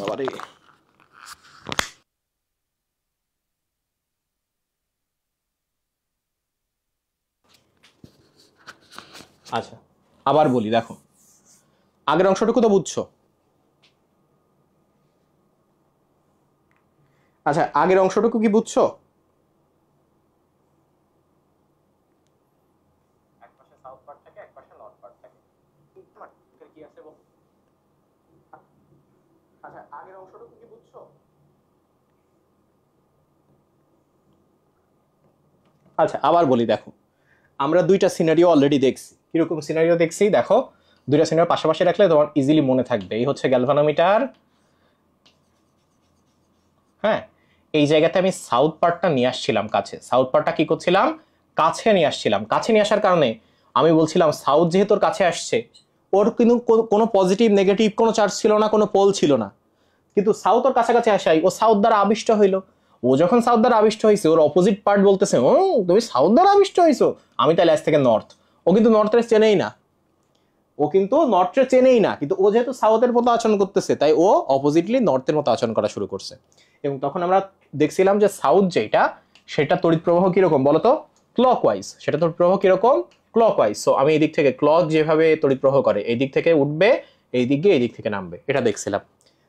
বাবারে। আচ্ছা আবার বলি, দেখো আগের অংশটুকু তো বুঝছো? আচ্ছা আগের অংশটুকু কি বুঝছো? একপাশে সাউথ পার্ট থাকে, একপাশে নর্থ পার্ট থাকে। কি আছে বল? আচ্ছা আগের অংশটুকু কি বুঝছো? আচ্ছা আবার বলি, দেখো আমরা দুইটা সিনারিও অলরেডি দেখছি। কিরকম সিনারিও দেখছি দেখো, দুইটা সিনারিও পাশাপাশি রাখলে তোমার ইজিলি মনে থাকবে। এই হচ্ছে গ্যালভানোমিটার, হ্যাঁ এই জায়গাতে আমি সাউথ পার্টটা নিয়ে আসছিলাম কাছে। সাউথ পার্টটা কি করছিলাম, কাছে নিয়ে আসছিলাম। কাছে নিয়ে আসার কারণে আমি বলছিলাম সাউথ যেহেতু ওর কাছে আসছে, ওর কিন্তু কোনো পজিটিভ নেগেটিভ কোনো চার্জ ছিল না, কোনো পোল ছিল না। কিন্তু সাউথ ওর কাছাকাছি আসাই ও সাউথ দ্বারা আবিষ্ট হইলো। ও যখন সাউথ দ্বারা আবিষ্ট হয়েছে, ওর অপোজিট পার্ট বলতেছে ও তুমি সাউথ দ্বারা আবিষ্ট হয়েছো, আমি তাহলে আজ থেকে নর্থ। ও কিন্তু নর্থের চেনেই না, ও কিন্তু নর্থের চেনেই না, কিন্তু ও যেহেতু সাউথের মতো আচরণ করতেছে তাই ও অপোজিটলি নর্থের মতো আচরণ করা শুরু করছে। এবং তখন আমরা দেখছিলাম যে সাউথ যেটা, সেটা তড়িৎ প্রবাহ কিরকম বলতো, ক্লকওয়াইজ। সেটা তড়িৎ প্রবাহ কিরকম, ক্লকওয়াইজ। সো আমি এই দিক থেকে ক্লক যেভাবে তড়িৎ প্রবাহ করে, এই দিক থেকে উঠবে, এই দিকে এই দিক থেকে নামবে, এটা দেখছিলাম।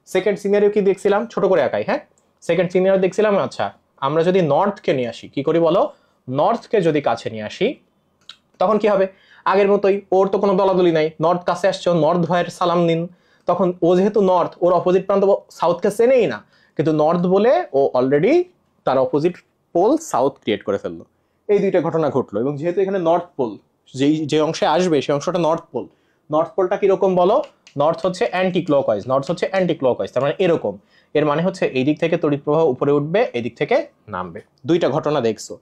সেকেন্ড সিনারিও কি দেখছিলাম, ছোট করে একাই, হ্যাঁ সেকেন্ড সিনারিও দেখছিলাম। আচ্ছা আমরা যদি নর্থকে নিয়ে আসি, কি করি বলো, নর্থকে যদি কাছে নিয়ে আসি তখন কি হবে, আগের মতোই, ওর তো কোনো দলাদলি নাই, নর্থ কাছে আসছে, নর্থ ভাইয়ের সালাম নিন। তখন ও যেহেতু নর্থ, ওর অপোজিট প্রান্ত সাউথকে চেনেই না, কিন্তু নর্থ বলে ও অলরেডি তার অপোজিট পোল সাউথ ক্রিয়েট করে ফেললো। এই দুইটা ঘটনা ঘটলো। এবং যেহেতু এখানে নর্থ পোল যে অংশে আসবে সেই অংশটা নর্থ পোল, নর্থ পোলটা কিরকম বলো, নর্থ হচ্ছে অ্যান্টি ক্লকওয়াইজ, নর্থ হচ্ছে অ্যান্টি ক্লকওয়াইজ, তার মানে এরকম। এর মানে হচ্ছে এই দিক থেকে তড়িৎ প্রবাহ উপরে উঠবে, এই দিক থেকে নামবে। দুইটা ঘটনা দেখছো।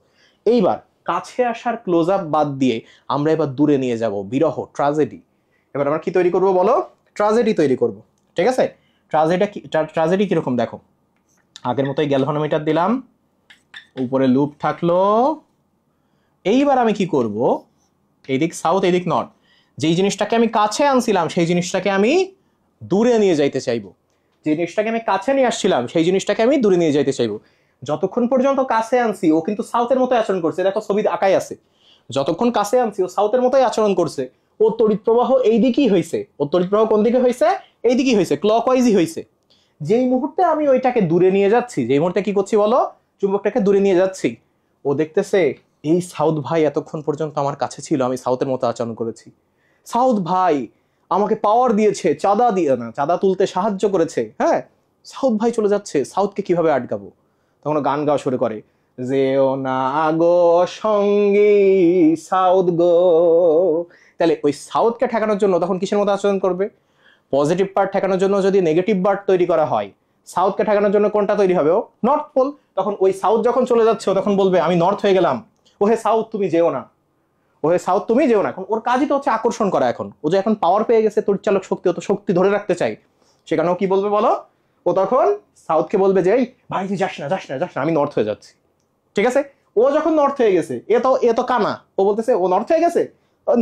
এইবার কাছে আসার ক্লোজ আপ বাদ দিয়ে আমরা এবার দূরে নিয়ে যাব, বিরহ, ট্রাজেডি। এবার আমরা কি তৈরি করব বলো, ট্রাজেডি তৈরি করব। ঠিক আছে, ট্রাজেডি কিরকম দেখো, আগের মতোই গ্যালভানোমিটার দিলাম, উপরে লুপ থাকলো। এইবার আমি কি করব, এইদিক সাউথ এইদিক নর্থ, যেই জিনিসটাকে আমি কাছে আনছিলাম সেই জিনিসটাকে আমি দূরে নিয়ে যাইতে চাইবো। যে জিনিসটাকে আমি কাছে নিয়ে আসছিলাম সেই জিনিসটাকে আমি দূরে নিয়ে যাইতে চাইবো। যতক্ষণ পর্যন্ত কাছে আনছি ও কিন্তু সাউথের মতোই আচরণ করছে, দেখো ছবি আঁকাই আছে। যতক্ষণ কাছে আনছি ও সাউথের মতোই আচরণ করছে। ও তড়িৎ প্রবাহ এই দিকেই হয়েছে, ও তড়িৎ প্রবাহ কোন দিকে হয়েছে, এই দিকেই হয়েছে, ক্লকওয়াইজই হয়েছে। যেই মুহূর্তে আমি ওইটাকে দূরে নিয়ে যাচ্ছি, যেই মুহূর্তে কি করছি বলো, চুম্বকটাকে দূরে নিয়ে যাচ্ছি, ও দেখতেছে এই সাউথ ভাই এতক্ষণ পর্যন্ত আমার কাছে ছিল, আমি সাউথের মতো আচরণ করেছি, সাউথ ভাই আমাকে পাওয়ার দিয়েছে, চাঁদা দিয়ে না চাঁদা তুলতে সাহায্য করেছে, হ্যাঁ সাউথ ভাই চলে যাচ্ছে, সাউথকে কিভাবে আটকাবো। তখন গান গাওয়া শুরু করে, যেও না গো সঙ্গী সাউথ গো। তাহলে ওই সাউথকে ঠেকানোর জন্য তখন কিসের মতো আচরণ করবে, পজিটিভ পার্ট ঠেকানোর জন্য যদি নেগেটিভ পার্ট তৈরি করা হয়, সাউথকে ঠেকানোর জন্য কোনটা তৈরি হবে, নর্থ পোল। তখন ওই সাউথ যখন চলে যাচ্ছে তখন বলবে আমি নর্থ হয়ে গেলাম, ওহে সাউথ তুমি যেও না, ওহে সাউথ তুমি যেও না। এখন ওর কাজই তো হচ্ছে আকর্ষণ করা। এখন ও যে এখন পাওয়ার পেয়ে গেছে, তড়িৎচালক শক্তি, ও তো শক্তি ধরে রাখতে চাই, সেখানেও কি বলবে বলো, ও তখন সাউথকে বলবে যে এই ভাই তুই যাস না যাস না যাস না, আমি নর্থ হয়ে যাচ্ছি। ঠিক আছে, ও যখন নর্থ হয়ে গেছে, এ তো কানা, ও বলতেছে ও নর্থ হয়ে গেছে,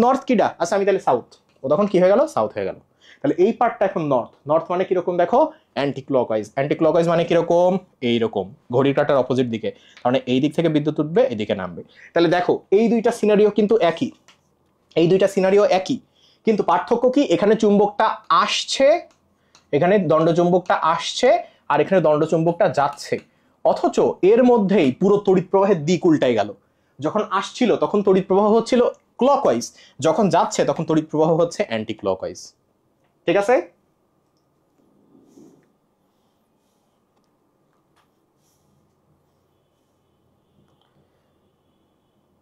নর্থ কিডা, আচ্ছা আমি তাহলে সাউথ। ও তখন কি হয়ে গেল, সাউথ হয়ে গেল। তাহলে এই পার্টটা এখন নর্থ। নর্থ মানে কিরকম দেখো, অ্যান্টি ক্লকওয়াইজ। অ্যান্টি ক্লকওয়াইজ মানে কিরকম, এইরকম ঘড়ির কাঁটার অপোজিট দিকে, মানে এই দিক থেকে বিদ্যুৎ উঠবে, এদিকে নামবে। তাহলে দেখো এই দুইটা সিনারিও কিন্তু একই, এই দুইটা সিনারিও একই, কিন্তু পার্থক্য কি, এখানে চুম্বকটা আসছে, এখানে দণ্ডচুম্বকটা আসছে, আর এখানে দণ্ডচুম্বকটা যাচ্ছে। অথচ এর মধ্যেই পুরো তড়িৎ প্রবাহের দিক উল্টাই গেল। যখন আসছিল তখন তড়িৎ প্রবাহ হচ্ছিল ক্লকওয়াইজ, যখন যাচ্ছে তখন তড়িৎ প্রবাহ হচ্ছে অ্যান্টি ক্লকওয়াইজ। ঠিক আছে,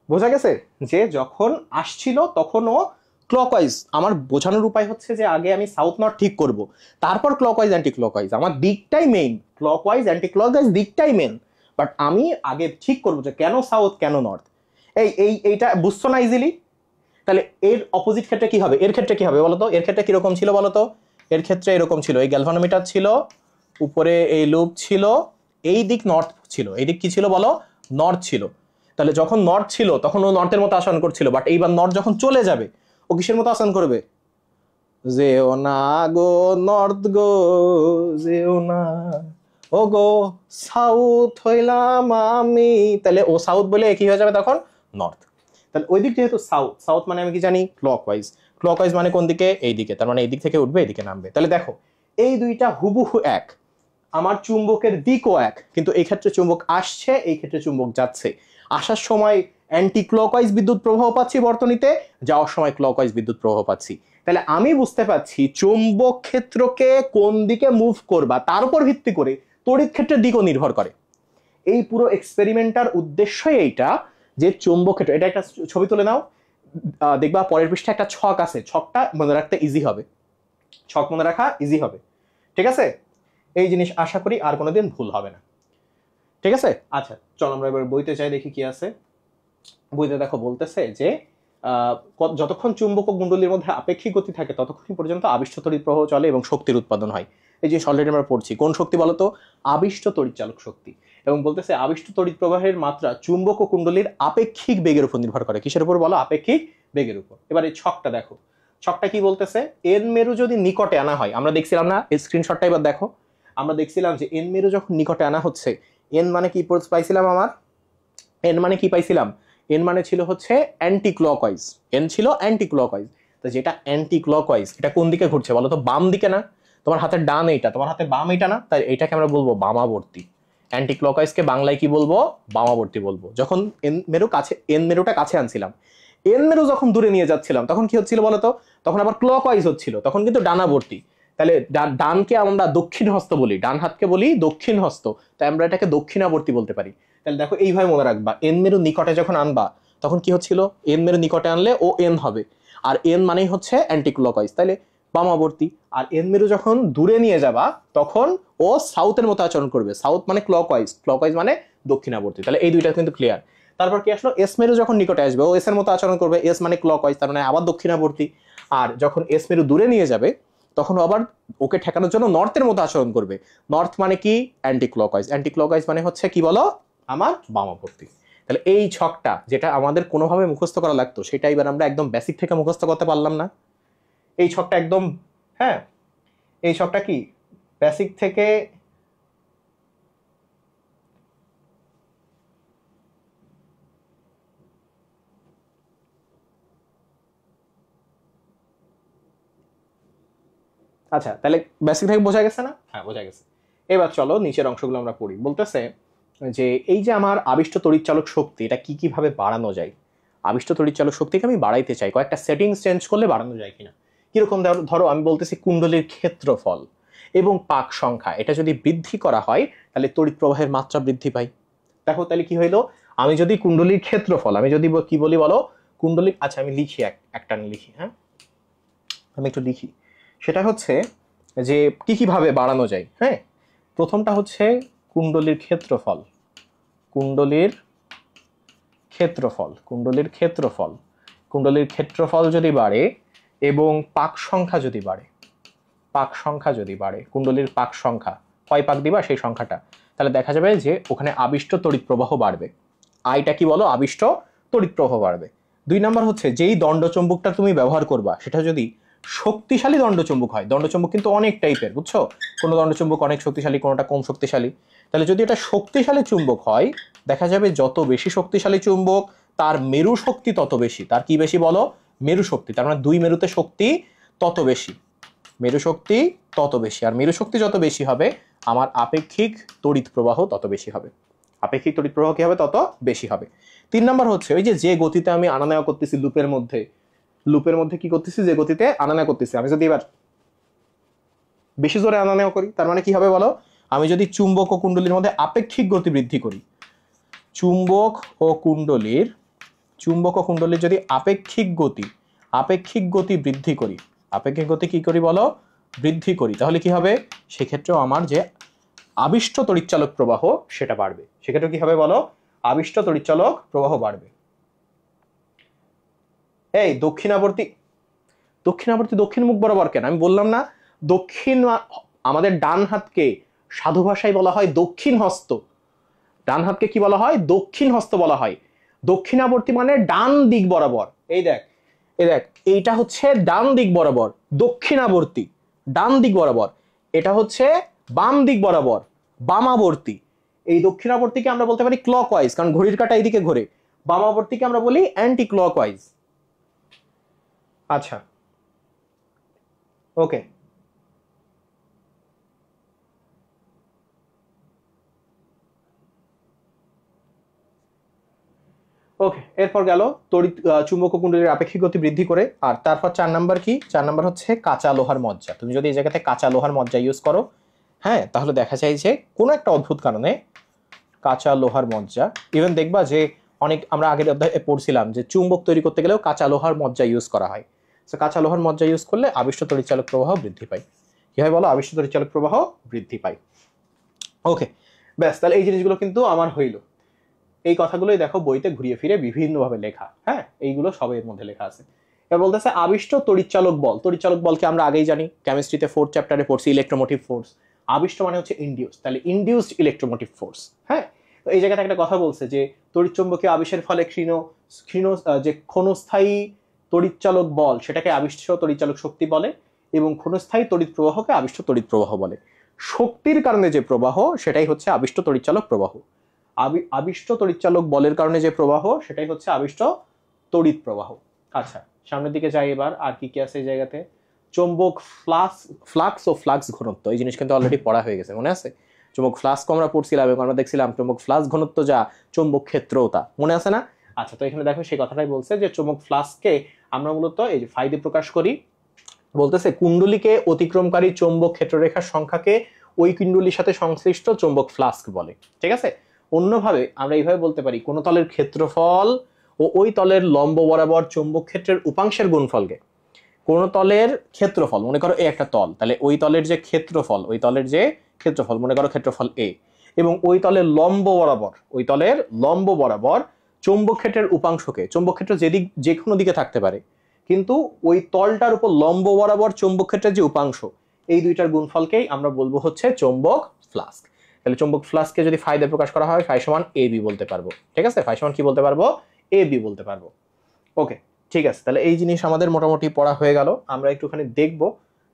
বোঝা গেছে যে যখন আসছিল তখনও ক্লকওয়াইজ। আমার বোঝানোর উপায় হচ্ছে যে আগে আমি সাউথ নর্থ ঠিক করব, তারপর ক্লকওয়াইজ অ্যান্টি ক্লকওয়াইজ, আমার দিকটাই মেইন, ক্লকওয়াইজ অ্যান্টি ক্লকওয়াইজ দিকটাই মেইন। বাট আমি আগে ঠিক করবো যে কেন সাউথ কেন নর্থ। এইটা বুঝছো না ইজিলি। তাহলে এর অপোজিট ক্ষেত্রে কি হবে, এর ক্ষেত্রে কি হবে বলতো, এর ক্ষেত্রে কিরকম ছিল বলতো, এর ক্ষেত্রে এরকম ছিল, এই গ্যালভানোমিটার ছিল, উপরে এই লুপ ছিল, এই দিক নর্থ ছিল, এই দিক কি ছিল বলো, নর্থ ছিল। তাহলে যখন নর্থ ছিল তখন ও নর্থের মতো আচরণ করছিল, বাট এইবার নর্থ যখন চলে যাবে ও কিসের মতো আচরণ করবে, যেও না গো নর্থ গো, যেও না ও গো সাউথ হইলাম আমি। তাহলে ও সাউথ বলে কি হয়ে যাবে তখন, নর্থ। তাহলে ওই দিক যেহেতু সাউথ, সাউথ মানে আমি কি জানি ক্লকওয়াইজ, ক্লকওয়াইজ মানে কোন দিকে, এই দিকে, তার মানে এই দিক থেকে উঠবে এদিকে নামবে। তাহলে দেখো এই দুইটা হুবহু এক, আমার চুম্বকের দিকও এক, কিন্তু এই ক্ষেত্রে চুম্বক আসছে, এই ক্ষেত্রে চুম্বক যাচ্ছে। আসার সময় অ্যান্টি ক্লকওয়াইজ বিদ্যুৎ প্রবাহ পাচ্ছি বর্তনীতে, যাওয়ার সময় ক্লকওয়াইজ বিদ্যুৎ প্রবাহ পাচ্ছি। তাহলে আমি বুঝতে পারছি চৌম্বক ক্ষেত্রকে কোন দিকে মুভ করবা তার উপর ভিত্তি করে তড়িৎ ক্ষেত্রের দিকও নির্ভর করে। এই পুরো এক্সপেরিমেন্টার উদ্দেশ্যই এইটা যে চৌম্বক ক্ষেত্র, এটা একটা ছবি তুলে নাও, দেখবা পরের পৃষ্ঠে একটা ছক আছে, ছকটা মনে রাখতে ইজি হবে, ছক মনে রাখা ইজি হবে, ঠিক আছে? এই জিনিস আশা করি আর কোনোদিন ভুল হবে না, ঠিক আছে? আচ্ছা চল আমরা এবার বইতে চাই, দেখি কি আছে। বইতে দেখো বলতেছে যে যতক্ষণ চুম্বক ও কুণ্ডলীর মধ্যে আপেক্ষিক গতি থাকে ততক্ষণ পর্যন্ত আবিষ্ট তড়িৎ প্রবাহ চলে এবং শক্তির উৎপাদন হয়। এই যে অলরেডি আমরা পড়ছি, কোন শক্তি বলতো? আবিষ্ট তড়িৎচালক শক্তি। এবং বলতেছে আবিষ্ট তড়িৎ প্রবাহের মাত্রা চুম্বক ও কুণ্ডলীর আপেক্ষিক বেগের উপর নির্ভর করে। কিসের উপর বলো? আপেক্ষিক বেগের উপর। এবার এই ছকটা দেখো, ছকটা কি বলতেছে? এন মেরু যদি নিকটে আনা হয়, আমরা দেখছিলাম না এই স্ক্রিনশটটা, এবার দেখো আমরা দেখছিলাম যে এন মেরু যখন নিকটে আনা হচ্ছে, এন মানে কি পাইছিলাম আমার? এন মানে কি পাইছিলাম? এন মানে ছিল হচ্ছে অ্যান্টি ক্লকওয়াইজ, এন ছিল অ্যান্টি ক্লকওয়াইজ। তো যেটা অ্যান্টি ক্লকওয়াইজ এটা কোন দিকে ঘুরছে বলো তো? বাম দিকে না? তোমার হাতের ডান এইটা, তোমার হাতে বাম এইটা না? তাই এটাকে আমরা বলবো বামাবর্তী। অ্যান্টি ক্লকওয়াইজকে বাংলায় কি বলবো? বামাবর্তী বলবো। যখন এন মেরুটা কাছে আনছিলাম, এন মেরু যখন দূরে নিয়ে যাচ্ছিলাম তখন কি হচ্ছিল বলতো? তখন আবার ক্লকওয়াইজ হচ্ছিল, তখন কিন্তু ডানাবর্তী। তাহলে ডানকে আমরা দক্ষিণ হস্ত বলি, ডান হাতকে বলি দক্ষিণ হস্ত, তাই আমরা এটাকে দক্ষিণাবর্তী বলতে পারি। তাহলে দেখো এইভাবে মনে রাখবা, এন মেরু নিকটে যখন আনবা তখন কি হচ্ছিল? এন মেরু নিকটে আনলে ও এন হবে, আর এন মানেই হচ্ছে অ্যান্টি ক্লকওয়াইজ, তাহলে বামাবর্তী। আর এন মেরু যখন দূরে নিয়ে যাবা তখন ও সাউথের মতো আচরণ করবে, সাউথ মানে ক্লকওয়াইজ, ক্লকওয়াইজ মানে দক্ষিণাবর্তী। তাহলে এই দুইটা কিন্তু ক্লিয়ার। তারপর কি আসলো? এস মেরু যখন নিকটে আসবে ও এস এর মতো আচরণ করবে, এস মানে ক্লকওয়াইজ, তার মানে আবার দক্ষিণাবর্তী। আর যখন এস মেরু দূরে নিয়ে যাবে তখন আবার ওকে ঠেকানোর জন্য নর্থের মতো আচরণ করবে। নর্থ মানে কি? Anti clockwise. অ্যান্টি ক্লকওয়াইজ মানে হচ্ছে কি বলো? আমার বামাবর্তী। তাহলে এই ছকটা যেটা আমাদের কোনোভাবে মুখস্থ করা লাগতো সেটা এবার আমরা একদম বেসিক থেকে মুখস্থ করতে পারলাম না। এই ছকটা একদম, হ্যাঁ এই ছকটা কি বেসিক থেকে আচ্ছা তাহলে বেসিক থেকে বোঝা গেছে না? হ্যাঁ বোঝা গেছে। এবার চলো নিচের অংশগুলো আমরা পড়ি। বলতেছে যে এই যে আমার আবিষ্ট তড়িৎচালক শক্তি, এটা কি কিভাবে বাড়ানো যায়? আবিষ্ট তড়িৎচালক শক্তিকে আমি বাড়াইতে চাই, কয়েকটা সেটিংস চেঞ্জ করলে বাড়ানো যায় কিনা। কিরকম? ধরো আমি বলতেছি কুণ্ডলীর ক্ষেত্রফল এবং পাক সংখ্যা এটা যদি বৃদ্ধি করা হয় তাহলে তড়িৎ প্রবাহের মাত্রা বৃদ্ধি পায়। দেখো তাহলে কি হইলো? আমি যদি কুণ্ডলীর ক্ষেত্রফল, আমি যদি কি বলি বলো? কুণ্ডলী, আচ্ছা আমি লিখি একটা লিখি, হ্যাঁ আমি একটু লিখি। সেটা হচ্ছে যে কি কিভাবে বাড়ানো যায়। হ্যাঁ প্রথমটা হচ্ছে কুণ্ডলীর ক্ষেত্রফল, কুণ্ডলীর ক্ষেত্রফল, কুণ্ডলীর ক্ষেত্রফল, কুণ্ডলীর ক্ষেত্রফল যদি বাড়ে এবং পাক সংখ্যা যদি বাড়ে, পাক সংখ্যা যদি বাড়ে, কুণ্ডলীর পাক সংখ্যা, কয় পাক দিবা সেই সংখ্যাটা, তাহলে দেখা যাবে যে ওখানে আবিষ্ট তড়িৎ প্রবাহ বাড়বে। আইটা কি বলো? আবিষ্ট তড়িৎ প্রবাহ বাড়বে। 2 নম্বর হচ্ছে যেই দণ্ডচুম্বকটা তুমি ব্যবহার করবা সেটা যদি শক্তিশালী দণ্ডচুম্বক হয়, দণ্ডচুম্বক কিন্তু অনেক টাইপের, বুঝছো? কোনো দণ্ডচুম্বক অনেক শক্তিশালী, কোনোটা কম শক্তিশালী। তাহলে যদি এটা শক্তিশালী চুম্বক হয় দেখা যাবে যত বেশি শক্তিশালী চুম্বক তার মেরু শক্তি তত বেশি। তার কি বেশি বলো? মেরু শক্তি। তার মানে 2 মেরুতে শক্তি তত বেশি, মেরু শক্তি তত বেশি। আর মেরু শক্তি যত বেশি হবে আমার আপেক্ষিক তড়িৎ প্রবাহ তত বেশি হবে, আপেক্ষিক তড়িৎ প্রবাহ কি হবে? তত বেশি হবে। 3 নম্বর হচ্ছে ওই যে গতিতে আমি আনা নেওয়া করতেছি লুপের মধ্যে, লুপের মধ্যে কি করতেছি? যে গতিতে আনা নেওয়া করতেছি, আমি যদি এবার বেশি জোরে আনা নেওয়া করি তার মানে কি হবে বলো? আমি যদি চুম্বক ও কুণ্ডলীর মধ্যে আপেক্ষিক গতি বৃদ্ধি করি, চুম্বক ও কুণ্ডলীর, চুম্বক ও কুণ্ডলীর যদি আপেক্ষিক গতি বৃদ্ধি করি, আপেক্ষিক গতি কি করি বলো? বৃদ্ধি করি, তাহলে কি হবে? সেক্ষেত্রেও আমার যে আবিষ্ট তড়িৎচালক প্রবাহ সেটা বাড়বে। সেক্ষেত্রে কি হবে বলো? আবিষ্ট তড়িৎচালক প্রবাহ বাড়বে। এই দক্ষিণাবর্তী, দক্ষিণাবর্তী দক্ষিণ মুখ বরাবর কেন? আমি বললাম না দক্ষিণ, আমাদের ডান হাতকে সাধু ভাষায় বলা হয় দক্ষিণ হস্ত, ডান হাতকে কি বলা হয়? দক্ষিণ হস্ত বলা হয়। দক্ষিণাবর্তী মানে ডান দিক বরাবর। এই দেখ, এই দেখ, এইটা হচ্ছে ডান দিক বরাবর, দক্ষিণাবর্তী ডান দিক বরাবর, এটা হচ্ছে বাম দিক বরাবর, বামাবর্তী। এই দক্ষিণাবর্তীকে আমরা বলতে পারি ক্লকওয়াইজ, কারণ ঘড়ির কাঁটা এইদিকে ঘোরে। বামাবর্তীকে আমরা বলি অ্যান্টি ক্লকওয়াইজ। আচ্ছা ওকে, ওকে, এরপর গেল তড়িৎ চুম্বকীয় কুণ্ডলীর আপেক্ষিক গতি বৃদ্ধি করে। আর তারপর 4 নাম্বার কি, 4 নাম্বার হচ্ছে কাঁচা লোহার মজ্জা। তুমি যদি এই জায়গাতে কাঁচা লোহার মজ্জা ইউজ করো, হ্যাঁ, তাহলে দেখা যায় যে কোনো একটা অদ্ভুত কারণে কাঁচা লোহার মজ্জা, ইভেন দেখবা যে অনেক আমরা আগের অধ্যায়ে পড়ছিলাম যে চুম্বক তৈরি করতে গেলেও কাঁচা লোহার মজ্জা ইউজ করা হয়। তো কাঁচা লোহার মজ্জা ইউজ করলে আবিষ্ট তড়িৎচালক প্রবাহ বৃদ্ধি পায়। কি হয় বলো? আবিষ্ট তড়িৎচালক প্রবাহ বৃদ্ধি পায়। ওকে, ব্যাস, তাহলে এই জিনিসগুলো কিন্তু আমার হইল। এই কথাগুলোই দেখো বইতে ঘুরিয়ে ফিরে বিভিন্নভাবে লেখা, হ্যাঁ, এইগুলো সবের মধ্যে লেখা আছে। এবার বলতেছে আবিষ্ট তড়িৎচালক বল। তড়িৎচালক বলকে আমরা আগেই জানি, কেমিস্ট্রিতে 4th চ্যাপ্টারে পড়ছি, ইলেকট্রোমোটিভ ফোর্স। আবিষ্ট মানে হচ্ছে ইনডিউস, তাহলে ইনডিউসড ইলেকট্রোমোটিভ ফোর্স। হ্যাঁ, তো এই জায়গাতে একটা কথা বলছে যে তড়িৎচুম্বকীয় আবেশের ফলে যে ক্ষণস্থায়ী তড়িৎচালক বল সেটাকে আবিষ্ট তড়িৎচালক শক্তি বলে, এবং ক্ষণস্থায়ী তড়িৎ প্রবাহকে আবিষ্ট তড়িৎ প্রবাহ বলে। শক্তির কারণে যে প্রবাহ সেটাই হচ্ছে আবিষ্ট তড়িৎচালক প্রবাহ। আবিষ্ট তড়িৎচালক বলের কারণে যে প্রবাহ সেটাই হচ্ছে আবিষ্ট তড়িৎ প্রবাহ। আচ্ছা, সামনের দিকে যাই এবার। আর কি কি আছে এই জায়গাতে? চৌম্বক ফ্লাক্স ও ফ্লাক্স ঘনত্ব, এই জিনিস কিন্তু অলরেডি পড়া হয়ে গেছে, মনে আছে? চৌম্বক ফ্লাক্স আমরা পড়ছিলাম এবং আমরা দেখছিলাম চৌম্বক ফ্লাক্স ঘনত্ব যা, চৌম্বক ক্ষেত্রও তা, মনে আছে না? আচ্ছা, তো এখানে দেখো সেই কথাটাই বলছে যে চৌম্বক ফ্লাক্সকে আমরা মূলত এই যে ফাই দিয়ে প্রকাশ করি। বলতেছে কুণ্ডলীকে অতিক্রমকারী চৌম্বক ক্ষেত্ররেখার সংখ্যাকে ওই কুণ্ডলীর সাথে সংশ্লিষ্ট চৌম্বক ফ্লাক্স বলে। ঠিক আছে? অন্যভাবে আমরা এইভাবে বলতে পারি, কোন তলের ক্ষেত্রফল ও ওই তলের লম্ব বরাবর চৌম্বক ক্ষেত্রের উপাংশের গুণফলকে, কোন তলের ক্ষেত্রফল, মনে করো এ একটা তল, তাহলে ওই তলের যে ক্ষেত্রফল, ওই তলের যে ক্ষেত্রফল, মনে করো ক্ষেত্রফল এ, এবং ওই তলের লম্ব বরাবর, ওই তলের লম্ব বরাবর চৌম্বক ক্ষেত্রের উপাংশকে, চৌম্বক ক্ষেত্র যে কোনো দিকে থাকতে পারে, কিন্তু ওই তলটার উপর লম্ব বরাবর চৌম্বক ক্ষেত্রের যে উপাংশ, এই দুইটার গুণফলকেই আমরা বলবো হচ্ছে চৌম্বক ফ্লাক্স। তাহলে চৌম্বক ফ্লাক্সকে যদি ফাই দিয়ে প্রকাশ করা হয়, ফাই সমান এ বি বলতে পারবো। ঠিক আছে? ফাই সমান কি বলতে পারবো? এ বি বলতে পারবো। ওকে, ঠিক আছে, তাহলে এই জিনিস আমাদের মোটামুটি পড়া হয়ে গেল। আমরা একটুখানি দেখবো,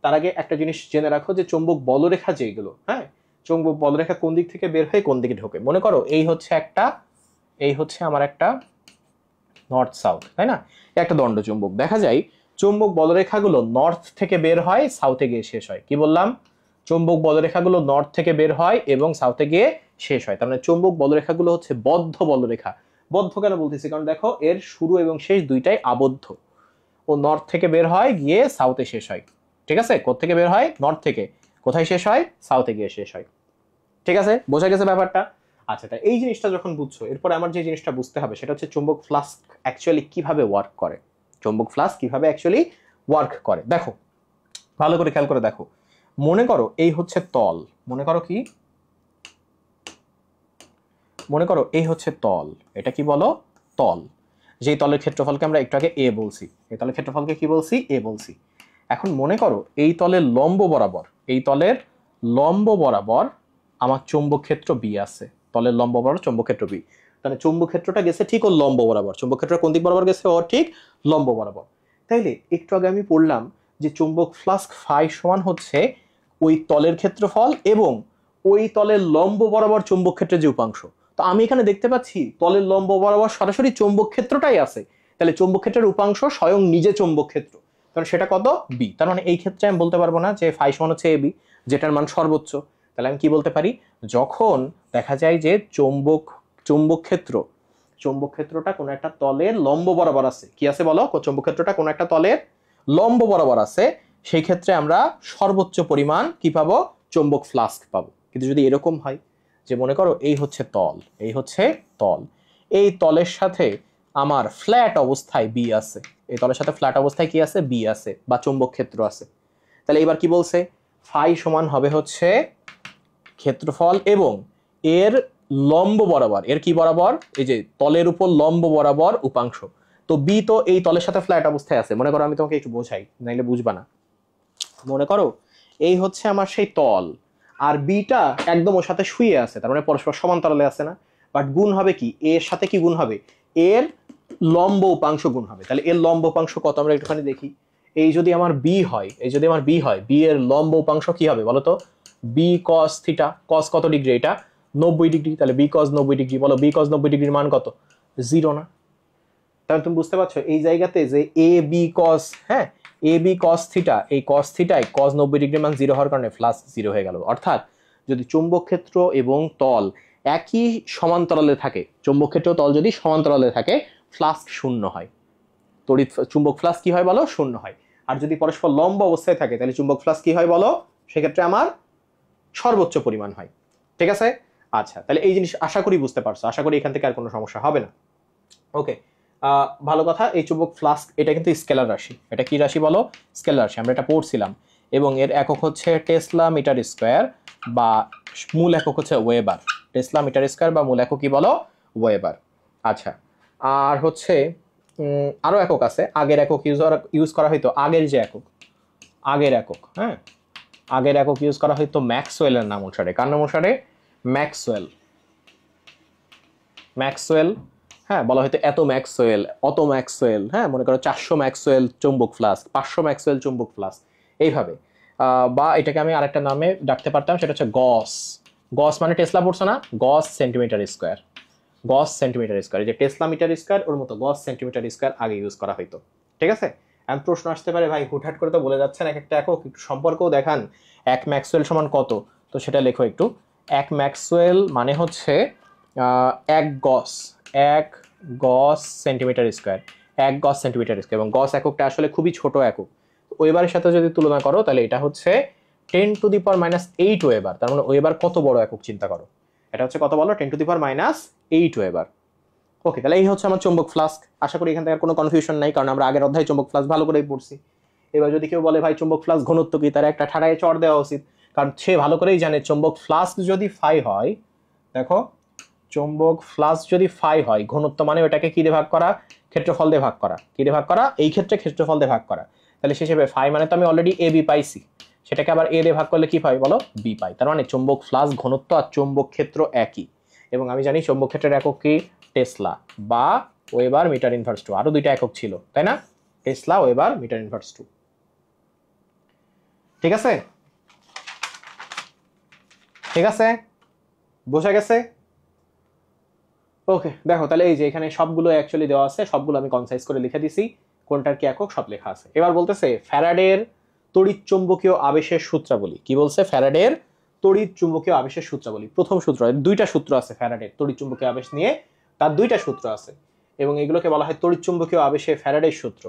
তার আগে একটা জিনিস জেনে রাখো যে চৌম্বক বলরেখা যেগুলো, হ্যাঁ, চৌম্বক বলরেখা কোন দিক থেকে বের হয়ে কোন দিকে ঢোকে। মনে করো এই হচ্ছে আমার একটা নর্থ সাউথ, তাই না? একটা দণ্ড চুম্বক, দেখা যায় চৌম্বক বলরেখাগুলো নর্থ থেকে বের হয়, সাউথে গিয়ে শেষ হয়। কি বললাম? চৌম্বক বলরেখাগুলো নর্থ থেকে বের হয় এবং সাউথে গিয়ে শেষ হয়। তার মানে চৌম্বক বলরেখাগুলো হচ্ছে বদ্ধ বলরেখা। বদ্ধ কেন বলতেছি? কারণ দেখো এর শুরু এবং শেষ দুইটাই আবদ্ধ। ও নর্থ থেকে বের হয়, গিয়ে সাউথে শেষ হয়। ঠিক আছে? কোত্থেকে বের হয়? নর্থ থেকে। কোথায় শেষ হয়? সাউথে গিয়ে শেষ হয়। ঠিক আছে? বোঝা গেছে ব্যাপারটা? আচ্ছা, তাই এই জিনিসটা যখন বুঝছো, এরপরে আমার যে জিনিসটা বুঝতে হবে সেটা হচ্ছে চৌম্বক ফ্লাস্ক অ্যাকচুয়ালি কিভাবে ওয়ার্ক করে। চৌম্বক ফ্লাস্ক কিভাবে অ্যাকচুয়ালি ওয়ার্ক করে দেখো, ভালো করে খেয়াল করে দেখো। মনে করো এই হচ্ছে তল, মনে করো কি, মনে করো এই হচ্ছে তল, এটা কি বলো? তল। যেই তলের ক্ষেত্রফলকে আমরা একটু আগে এ বলছি, এই তলের ক্ষেত্রফলকে কি বলছি? এ বলছি। এখন মনে করো এই তলের লম্ব বরাবর, এই তলের লম্ব বরাবর আমার চৌম্বক ক্ষেত্র বি আছে। তলের লম্ব বরাবর চৌম্বক ক্ষেত্র বি, তাহলে চৌম্বক ক্ষেত্রটা গেছে ঠিক ও লম্ব বরাবর। চৌম্বক ক্ষেত্র কোন দিক বরাবর গেছে? ও ঠিক লম্ব বরাবর। তাইলে একটু আগে আমি পড়লাম যে চৌম্বক ফ্লাস্ক ফাই সমান হচ্ছে ওই তলের ক্ষেত্রফল এবং ওই তলের লম্ব বরাবর চৌম্বক ক্ষেত্রের যে উপাংশ। তো আমি এখানে দেখতে পাচ্ছি তলের লম্ব বরাবর সরাসরি চৌম্বক ক্ষেত্রটাই আছে, তাহলে চৌম্বক ক্ষেত্রের উপাংশ স্বয়ং নিজে চৌম্বক ক্ষেত্র, তাহলে সেটা কত? বি। তার মানে এই ক্ষেত্রে আমি বলতে পারবো না যে ফাই সমান হচ্ছে এ বি, যেটার মান সর্বোচ্চ। তাহলে আমি কি বলতে পারি? যখন দেখা যায় যে চৌম্বক ক্ষেত্রটা কোনো একটা তলের লম্ব বরাবর আছে, কি আছে বলো? চৌম্বক ক্ষেত্রটা কোনো একটা তলের লম্ব বরাবর আছে, সেই ক্ষেত্রে আমরা সর্বোচ্চ পরিমাণ কি পাবো? চৌম্বক ফ্লাস্ক পাবো। কিন্তু যদি এরকম হয় যে মনে করো এই হচ্ছে তল, এই হচ্ছে তল, এই তলের সাথে আমার ফ্ল্যাট অবস্থায় বি আছে, এই তলের সাথে ফ্ল্যাট অবস্থায় কি আছে? বি আছে, বা চৌম্বক ক্ষেত্র আছে। তাহলে এবার কি বলছে? ফাই সমান হবে হচ্ছে ক্ষেত্রফল এবং এর লম্ব বরাবর, এর কি বরাবর? এই যে তলের উপর লম্ব বরাবর উপাংশ। তো বি তো এই তলের সাথে ফ্ল্যাট অবস্থায় আছে। মনে করো আমি তোমাকে একটু বোঝাই, নাইলে বুঝবা না। মনে করো এই হচ্ছে আমার সেই তল, আর বিটা একদম ওর সাথে শুয়ে আছে, তার মানে পরস্পর সমান্তরালে আছে না? বাট গুণ হবে কি? এর সাথে কি গুণ হবে? এর লম্ব উপাংশ গুণ হবে। তাহলে এর লম্ব উপাংশ কত আমরা একটুখানি দেখি। এই যদি আমার বি হয়, বি এর লম্ব উপাংশ কি হবে বলো তো? B cos theta. কস কত ডিগ্রি? এটা 90 ডিগ্রি। তাহলে বি কস 90 ডিগ্রি, বলো বি কস 90 ডিগ্রির মান কত? 0 না? তাহলে তুমি বুঝতে পারছো এই জায়গাতে যে এ বি কস, হ্যাঁ, এ বি কস থিটা, এই কস থিটায় কস 90 ডিগ্রির মান 0 হওয়ার কারণে ফ্লাক্স 0 হয়ে গেল। অর্থাৎ যদি চৌম্বক ক্ষেত্র এবং তল একই সমান্তরালে থাকে, চৌম্বক ক্ষেত্র তল যদি সমান্তরালে থাকে, ফ্লাস্ক শূন্য হয়। তড়িৎ চুম্বক ফ্লাস্ক কি হয় বলো? শূন্য হয়। আর যদি পরস্পর লম্ব অবস্থায় থাকে তাহলে চুম্বক ফ্লাস্ক কি হয় বলো? সেক্ষেত্রে আমার সর্বোচ্চ পরিমাণ হয়। ঠিক আছে? আচ্ছা, তাহলে এই জিনিস আশা করি বুঝতে পারছো, আশা করি এখান থেকে আর কোনো সমস্যা হবে না। ওকে, ভালো কথা। এই চুম্বক ফ্লাস্ক এটা কিন্তু স্কেলার রাশি। এটা কি রাশি বলো? স্কেলার রাশি, আমরা এটা পড়ছিলাম। এবং এর একক হচ্ছে টেসলা মিটার স্কোয়ার, বা মূল একক হচ্ছে ওয়েবার। টেসলা মিটার স্কোয়ার বা মূল একক কি বলো? ওয়েবার। আচ্ছা, আর হচ্ছে আরো একক আছে। আগের একক ইউজ করা হইতো, আগের যে একক, আগের একক, হ্যাঁ, আগের একক ইউজ করা হইতো ম্যাক্সওয়েলের নাম অনুসারে। কার নাম অনুসারে? ম্যাক্সওয়েল। ম্যাক্সওয়েল, হ্যাঁ, বলা হয়তো এত ম্যাক্সওয়েল, অত ম্যাক্সওয়েল, হ্যাঁ, মনে করো 400 ম্যাক্সওয়েল চুম্বক ফ্লাস্ক, 500 ম্যাক্সওয়েল চুম্বক ফ্লাস্ক, এইভাবে। বা এটাকে আমি আরেকটা নামে ডাকতে পারতাম, সেটা হচ্ছে গস। গস মানে টেসলা পড়ছো না? গস সেন্টিমিটার স্কোয়ার। গস সেন্টিমিটার স্কোয়ার, এই যে টেসলা মিটার স্কোয়ার, ওর মতো গস সেন্টিমিটার স্কোয়ার আগে ইউজ করা হইতো। ঠিক আছে? এখন প্রশ্ন আসতে পারে, ভাই হুটহাট করে তো বলে যাচ্ছেন এক একটা একক, একটু সম্পর্কও দেখান। 1 ম্যাক্সওয়েল সমান কত? তো সেটা লেখো একটু। 1 ম্যাক্সওয়েল মানে হচ্ছে 1 গস, 1 গস সেন্টিমিটার স্কোয়ার, 1 গস সেন্টিমিটার স্কোয়ার। এবং গস এককটা আসলে খুবই ছোট একক। ওয়েবারের সাথে যদি তুলনা করো তাহলে এটা হচ্ছে 10⁻⁸ ওয়েবার। তার মানে ওয়েবার কত বড় একক চিন্তা করো। এটা হচ্ছে কত বলো? 10⁻⁸ ওয়েবার। ওকে, তাহলে এই হচ্ছে আমার চুম্বক ফ্লাস্ক। আশা করি এখান থেকে কোনো কনফিউশন নাই, কারণ আমরা আগের অধ্যায়ে চুম্বক ফ্লাস্ক ভালো করেই পড়ছি। এবার যদি কেউ বলে ভাই চুম্বক ফ্লাস্ক ঘনত্ব কি, তার একটা ঠাড়ায় চড় দেওয়া উচিত, কারণ সে ভালো করেই জানে চুম্বক ফ্লাস্ক যদি ফাই হয়, দেখো চুম্বক ফ্লাস্ক যদি ফাই হয়, ঘনত্ব মানে ওটাকে কি দিয়ে ভাগ করা? ক্ষেত্রফল দিয়ে ভাগ করা। কি দিয়ে ভাগ করা? এই ক্ষেত্রে ক্ষেত্রফল দিয়ে ভাগ করা। তাহলে সে হিসেবে ফাই মানে তো আমি অলরেডি এ বি পাইছি, সেটাকে আবার এ দিয়ে ভাগ করলে কি পাই বলো? বি পাই। তার মানে চুম্বক ফ্লাস্ক ঘনত্ব আর চুম্বক ক্ষেত্র একই। এবং আমি জানি চুম্বক ক্ষেত্রের একক কি? টেসলা বা ওয়েবার মিটার ইনভার্স 2। আরো দুইটা একক ছিল, তাই না? Tesla, weber, meter inverse 2। ঠিক আছে? ঠিক আছে, বোঝা গেছে? ওকে, দেখো তাহলে এই যে এখানে সবগুলো অ্যাকচুয়ালি দেওয়া আছে, সবগুলো আমি কনসাইজ করে লিখে দিছি, কোনটার কি একক সব লেখা আছে। এবার বলতেছে ফ্যারাডের তড়িৎ চুম্বকীয় আবেশের সূত্রাবলী। কি বলছে? ফ্যারাডের তড়িৎ চুম্বকীয় আবেশের সূত্রাবলী। প্রথম সূত্র, দুইটা সূত্র আছে ফ্যারাডের তড়িৎ চুম্বকীয় আবেশ নিয়ে, তার দুইটা সূত্র আছে, এবং এগুলোকে বলা হয় তড়িৎ চুম্বকীয় আবেশে ফ্যারাডের সূত্র।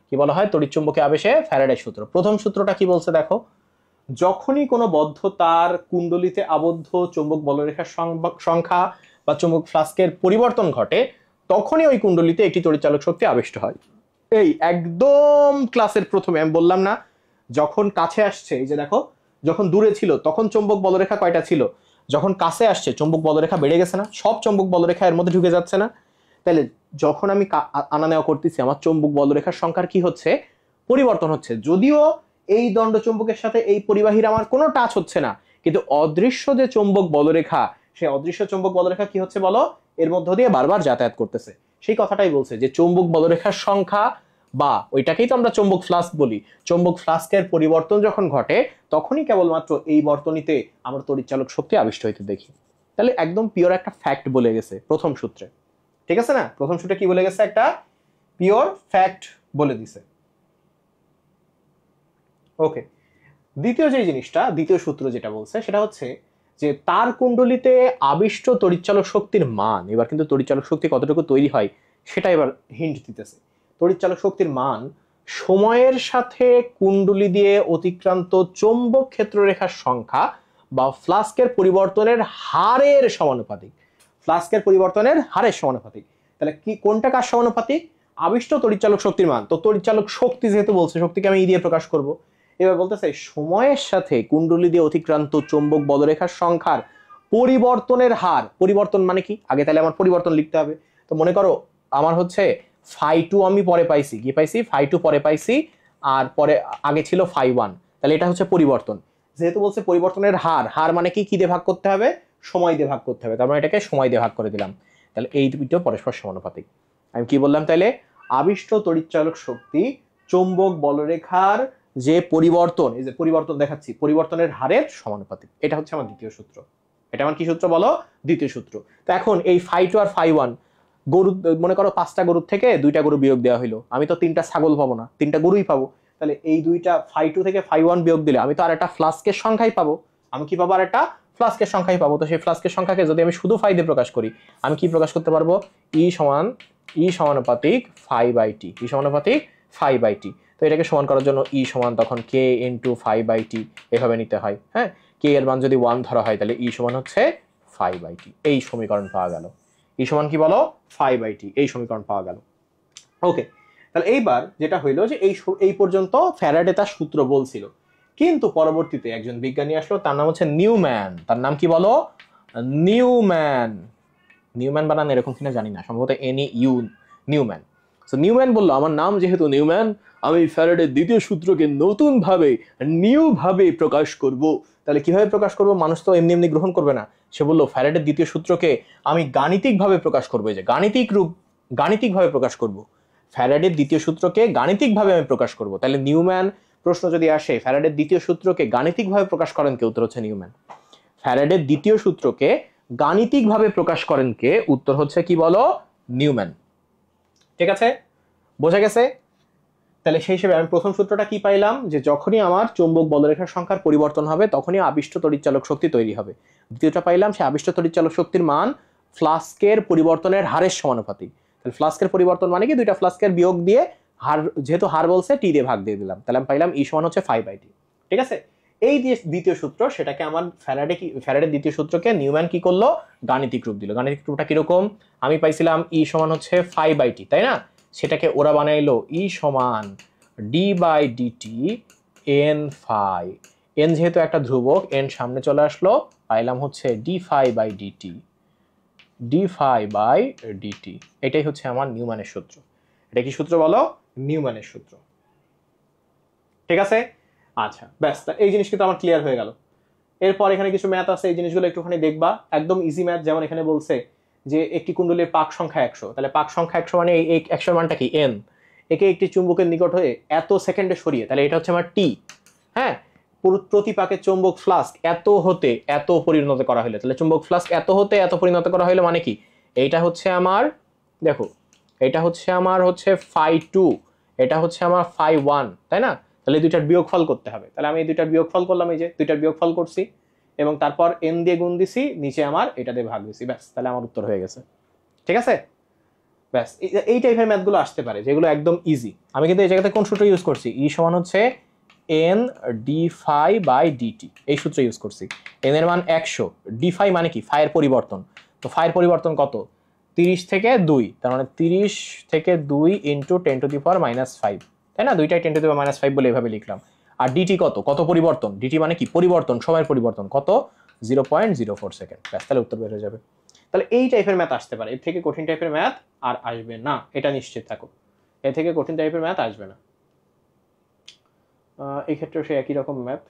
কি বলা হয়? তড়িৎ চুম্বকীয় আবেশে ফ্যারাডের সূত্র। প্রথম সূত্রটা কি বলছে দেখো, যখনই কোনো বদ্ধ তার কুণ্ডলিতে আবদ্ধ চুম্বক বলরেখার সংখ্যা বা চুম্বক ফ্লাস্কের পরিবর্তন ঘটে, তখনই ওই কুণ্ডলিতে একটি তড়িৎচালক শক্তি আবিষ্ট হয়। এই একদম ক্লাসের প্রথমে আমি বললাম না, যখন কাছে আসছে, এই যে দেখো, যখন দূরে ছিল তখন চুম্বক বলরেখা কয়টা ছিল, যখন কাছে আসছে চুম্বক বলরেখা বেড়ে গেছে না? সব চুম্বক বলরেখা এর মধ্যে ঢুকে যাচ্ছে না? তাহলে যখন আমি আনা নেওয়া করতেছি, আমার চুম্বক বলরেখার সংখ্যার কি হচ্ছে? পরিবর্তন হচ্ছে। যদিও এই দণ্ড চুম্বকের সাথে এই পরিবাহীর আমার কোনো টাচ হচ্ছে না, কিন্তু অদৃশ্য যে চুম্বক বলরেখা, সেই অদৃশ্য চুম্বক বলরেখা কি হচ্ছে বলো? এর মধ্য দিয়ে বারবার যাতায়াত করতেছে। সেই কথাটাই বলছে যে চুম্বক বলরেখার সংখ্যা, বা ওইটাকেই তো আমরা চুম্বক ফ্লাস্ক বলি, চুম্বক ফ্লাস্কের পরিবর্তন যখন ঘটে তখনই কেবলমাত্র এই বর্তনীতে আমরা তড়িৎচালক শক্তি আবিষ্ট হইতে দেখি। তাহলে একদম পিওর একটা ফ্যাক্ট বলে গেছে প্রথম সূত্রে। ঠিক আছে না? প্রথম সূত্রে কি বলে গেছে? একটা পিওর ফ্যাক্ট বলে দিছে। ওকে, দ্বিতীয় যে জিনিসটা, দ্বিতীয় সূত্র যেটা বলছে সেটা হচ্ছে যে তার কুণ্ডলিতে আবিষ্ট তড়িৎচালক শক্তির মান। এবার কিন্তু তড়িৎচালক শক্তি কতটুকু তৈরি হয় সেটা এবার হিন্ট দিতেছে। তড়িৎচালক শক্তির মান সময়ের সাথে কুণ্ডলী দিয়ে অতিক্রান্ত চৌম্বক ক্ষেত্ররেখার সংখ্যা বা ফ্লাস্কের পরিবর্তনের হারের সমানুপাতিক। ফ্লাস্কের পরিবর্তনের হারের সমানুপাতিক। তাহলে কি, কোনটা কার সমানুপাতিক? আবিষ্ট তড়িৎচালক শক্তির মান। তো তড়িৎচালক শক্তি যেহেতু বলছে, শক্তিকে আমি ই দিয়ে প্রকাশ করব। এবার বলতেছে সময়ের সাথে কুণ্ডলী দিয়ে অতিক্রান্ত চৌম্বক বলরেখার সংখ্যার পরিবর্তনের হার। পরিবর্তন মানে কি? আগে তাহলে আমার পরিবর্তন লিখতে হবে। তো মনে করো আমার হচ্ছে φ2 আমি পরে পাইছি, কি পাইছি? φ2 পরে পাইছি, আর পরে আগে ছিল φ1। তাহলে এটা হচ্ছে পরিবর্তন। যেহেতু বলছে পরিবর্তনের হার, হার মানে কি? কি দিয়ে ভাগ করতে হবে? সময় দিয়ে ভাগ করতে হবে। তার মানে এটাকে সময় দিয়ে ভাগ করে দিলাম। তাহলে এই দুটো পরস্পর সমানুপাতিক। আমি কি বললাম তাহলে? আবিষ্ট তড়িৎচালক শক্তি চৌম্বক বলরেখার যে পরিবর্তন, এই যে পরিবর্তন দেখাচ্ছি, পরিবর্তনের হারের সমানুপাতিক। এটা হচ্ছে আমার দ্বিতীয় সূত্র। এটা আমার কি সূত্র বলো? দ্বিতীয় সূত্র। তো এখন এই φ2 আর φ1, গরু, মনে করো 5টা গরুর থেকে 2টা গরু বিয়োগ দেওয়া হলো, আমি তো 3টা ছাগল পাবো না, 3টা গরুই পাবো। তাহলে এই দুইটা φ2 থেকে φ1 বিয়োগ দিলে আমি তো আর একটা ফ্লাস্কের সংখ্যাই পাবো। আমি কি পাবো? আর একটা ফ্লাস্কের সংখ্যাই পাবো। তো সেই ফ্লাস্কের সংখ্যাকে যদি আমি শুধু φ দিয়ে প্রকাশ করি, আমি কি প্রকাশ করতে পারবো? ই সমান ই সমানুপাতিক ফাই বাই টি, ই সমানুপাতিক ফাই বাই টি। তো এটাকে সমান করার জন্য ই সমান তখন কে ইন্টু ফাই বাই টি এভাবে নিতে হয়। হ্যাঁ, কে এর মান যদি 1 ধরা হয় তাহলে ই সমান হচ্ছে ফাই বাই টি। এই সমীকরণ পাওয়া গেল। ই সমান কি বলো? Phi by T. এই সমীকরণ পাওয়া গেল। ওকে, তাহলে এইবার যেটা হইলো যে এই পর্যন্ত ফ্যারাডে তার সূত্র বলছিল, কিন্তু পরবর্তীতে একজন বিজ্ঞানী আসলো, তার নাম হচ্ছে নিউম্যান। তার নাম কি বলো? নিউম্যান। নিউম্যান বানান এরকম কিনা জানি না, সম্ভবত NEU, নিউম্যান। সো নিউম্যান বললো আমার নাম যেহেতু নিউম্যান, আমি ফ্যারাডের দ্বিতীয় সূত্রকে নতুন ভাবে নিউ ভাবে প্রকাশ করব। তাহলে কিভাবে প্রকাশ করব? মানুষ তো এমনি এমনি গ্রহণ করবে না। সে বললো ফ্যারাডের দ্বিতীয় সূত্রকে আমি গাণিতিক ভাবে প্রকাশ করবো, যে গাণিতিক ভাবে প্রকাশ করব। ফ্যারাডের দ্বিতীয় সূত্রকে গাণিতিক ভাবে আমি প্রকাশ করব। তাহলে নিউম্যান, প্রশ্ন যদি আসে ফ্যারাডের দ্বিতীয় সূত্রকে গাণিতিক ভাবে প্রকাশ করেন কে? উত্তর হচ্ছে নিউম্যান। ফ্যারাডের দ্বিতীয় সূত্রকে গাণিতিক ভাবে প্রকাশ করেন কে? উত্তর হচ্ছে কি বলো? নিউম্যান। ঠিক আছে, বোঝা গেছে? তাহলে সেই হিসেবে আমি প্রথম সূত্রটা কি পাইলাম, যে যখনই আমার চৌম্বক বলরেখার সংখ্যার পরিবর্তন হবে তখনই আবিষ্ট তড়িৎচালক শক্তি তৈরি হবে। দ্বিতীয়টা পাইলাম সে আবিষ্ট তড়িৎচালক শক্তির মান ফ্লাস্কের পরিবর্তনের হারের সমানুপাতিক। তাহলে ফ্লাস্কের পরিবর্তন মানে কি? দুইটা ফ্লাস্কের বিয়োগ দিয়ে হার, যেহেতু হার বলছে টি দিয়ে ভাগ দিয়ে দিলাম, তাহলে আমি পাইলাম ই সমান হচ্ছে ফাই বাই টি। ঠিক আছে, এই যে দ্বিতীয় সূত্র সেটাকে আমার ফ্যারাডের দ্বিতীয় সূত্রকে নিউম্যান কি করলো? গাণিতিক রূপ দিল। গাণিতিক রূপটা কিরকম? আমি পাইছিলাম ই সমান হচ্ছে ফাই বাই টি, তাই না? সেটাকে ওরা বানাইলো ই সমান d by dt N phi. N যেহেতু একটা ধ্রুবক, এন সামনে চলে আসলো, পাইলাম হচ্ছে d phi by dt, d phi by dt. এটাই হচ্ছে আমার নিউম্যানের সূত্র। এটা কি সূত্র বলো? নিউম্যানের সূত্র। ঠিক আছে, আচ্ছা ব্যাস, এই জিনিস কিন্তু আমার ক্লিয়ার হয়ে গেল। এরপর এখানে কিছু ম্যাথ আছে, এই জিনিসগুলো একটুখানি দেখবা, একদম ইজি ম্যাথ। যেমন এখানে বলছে যে একটি কুণ্ডলীর পাক সংখ্যা 100, তাহলে পাক সংখ্যা 100 মানে এই 100 মানটা কি? এন। একে একটি চুম্বকের নিকট হয়ে এত সেকেন্ডে সরিয়ে, তাহলে এটা হচ্ছে আমার টি। হ্যাঁ, প্রতি পাকের চুম্বক ফ্লাস্ক এত হতে এত পরিণত করা হলে, তাহলে চুম্বক ফ্লাস্ক এত হতে এত পরিণত করা হলে মানে কি? এইটা হচ্ছে আমার, দেখো এটা হচ্ছে আমার হচ্ছে ফাই 2, এটা হচ্ছে আমার ফাই 1, তাই না? তাহলে দুইটার বিয়োগফল করতে হবে। তাহলে আমি এই দুইটার বিয়োগফল করলাম, এই যে দুইটার বিয়োগফল করছি এবং তারপর এন দিয়ে গুণ দিছি, নিচে আমার এটা দিয়ে ভাগ দিছি, ব্যাস তাহলে আমার উত্তর হয়ে গেছে। ঠিক আছে, ব্যাস এই টাইপের ম্যাথগুলো আসতে পারে যেগুলো একদম ইজি। আমি কিন্তু এই জায়গাতে কোন সূত্র ইউজ করছি? ই সমান হচ্ছে N D phi by dt, এই সূত্র ইউজ করছি। এন এর মান 100, ডি ফাই মানে কি? ফাইয়ের পরিবর্তন। তো ফাইয়ের পরিবর্তন কত? 30 থেকে 2, তার মানে 30 থেকে 2 ইন্টু 10 টু দি পাওয়ার -5, তাই না? দুইটাই 10 টু দি পাওয়ার -5 বলে এভাবে লিখলাম। আর ডিটি কত? কত পরিবর্তন? ডিটি মানে কি? পরিবর্তন, সময়ের পরিবর্তন। কত? 0.04 সেকেন্ড। ব্যাস, তাহলে উত্তর বের হয়ে যাবে। তাহলে এই টাইপের ম্যাথ আসতে পারে, এর থেকে কঠিন টাইপের ম্যাথ আর আসবে না, এটা নিশ্চিত থাকো। এর থেকে কঠিন টাইপের ম্যাথ আসবে না। এই ক্ষেত্রে সে একই রকম ম্যাথ,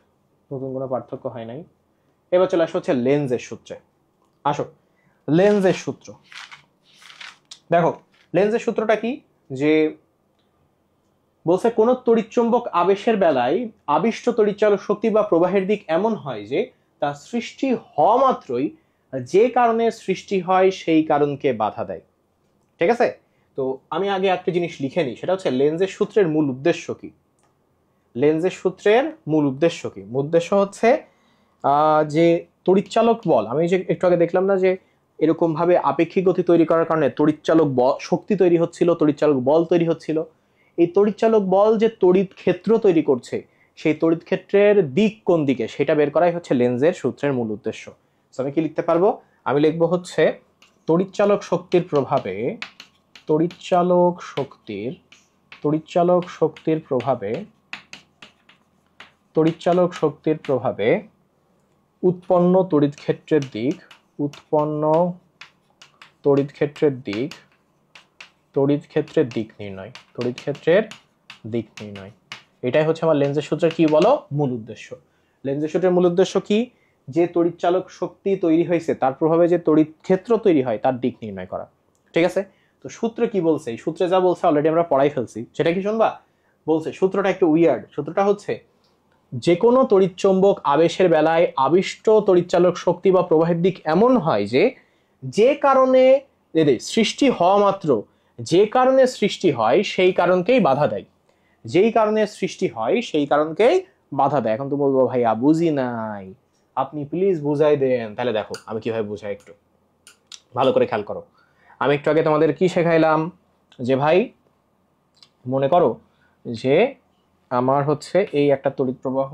নতুন কোনো পার্থক্য হয় নাই। এবার চলে আসো হচ্ছে লেন্সের সূত্রে। আসো লেন্সের সূত্র দেখো। লেন্সের সূত্রটা কি? যে বলছে কোন তড়িৎচুম্বক আবেশের বেলায় আবিষ্ট তড়িৎচালক শক্তি বা প্রবাহের দিক এমন হয় যে তা সৃষ্টি হওয়া মাত্রই যে কারণে সৃষ্টি হয় সেই কারণকে বাধা দেয়। ঠিক আছে, তো আমি আগে একটা জিনিস লিখে নিই, সেটা হচ্ছে লেন্সের সূত্রের মূল উদ্দেশ্য কি। লেন্সের সূত্রের মূল উদ্দেশ্য কি? মূল উদ্দেশ্য হচ্ছে যে তড়িৎচালক বল, আমি যে একটু আগে দেখলাম না যে এরকম ভাবে আপেক্ষিক গতি তৈরি করার কারণে তড়িৎচালক শক্তি তৈরি হচ্ছিল, তড়িৎচালক বল তৈরি হচ্ছিল। এই তড়িৎচালক বল যে তড়িৎ ক্ষেত্র তৈরি করছে, সেই তড়িৎ ক্ষেত্রের দিক কোন দিকে সেটা বের করাই হচ্ছে লেন্সের সূত্রের মূল উদ্দেশ্য। আমি কি লিখতে পারবো? আমি লিখবো হচ্ছে তড়িৎচালক শক্তির প্রভাবে, তড়িৎচালক শক্তির প্রভাবে উৎপন্ন তড়িৎ ক্ষেত্রের দিক নির্ণয়, এটাই হচ্ছে আমার লেন্সের সূত্রের কি বলো? মূল উদ্দেশ্য। লেন্সের সূত্রের মূল উদ্দেশ্য কি? যে তড়িৎচালক শক্তি তৈরি হয়েছে তার প্রভাবে যে তড়িৎ ক্ষেত্র তৈরি হয় তার দিক নির্ণয় করা। ঠিক আছে, তো সূত্র কি বলছে? এই সূত্রে যা বলছে অলরেডি আমরা পড়াই ফেলছি, সেটা কি শুনবা? বলছে সূত্রটা একটু উইয়ার্ড। সূত্রটা হচ্ছে যে কোনো তড়িৎচুম্বক আবেশের বেলায় আবিষ্ট তড়িৎচালক শক্তি বা প্রবাহের দিক এমন হয় যে কারণে সৃষ্টি হওয়া মাত্র যে কারণে সৃষ্টি হয় সেই কারণকেই বাধা দেয়। যেই কারণে সৃষ্টি হয় সেই কারণকেই বাধা দেয়। এখন তো বলবো ভাইয়া বুঝি নাই, আপনি প্লিজ বুঝাই দেন। তাহলে দেখো আমি কিভাবে বুঝাই, একটু ভালো করে খেয়াল করো। আমি একটু আগে তোমাদের কি শেখাইলাম? যে ভাই মনে করো যে আমার হচ্ছে এই একটা তড়িৎ প্রবাহ,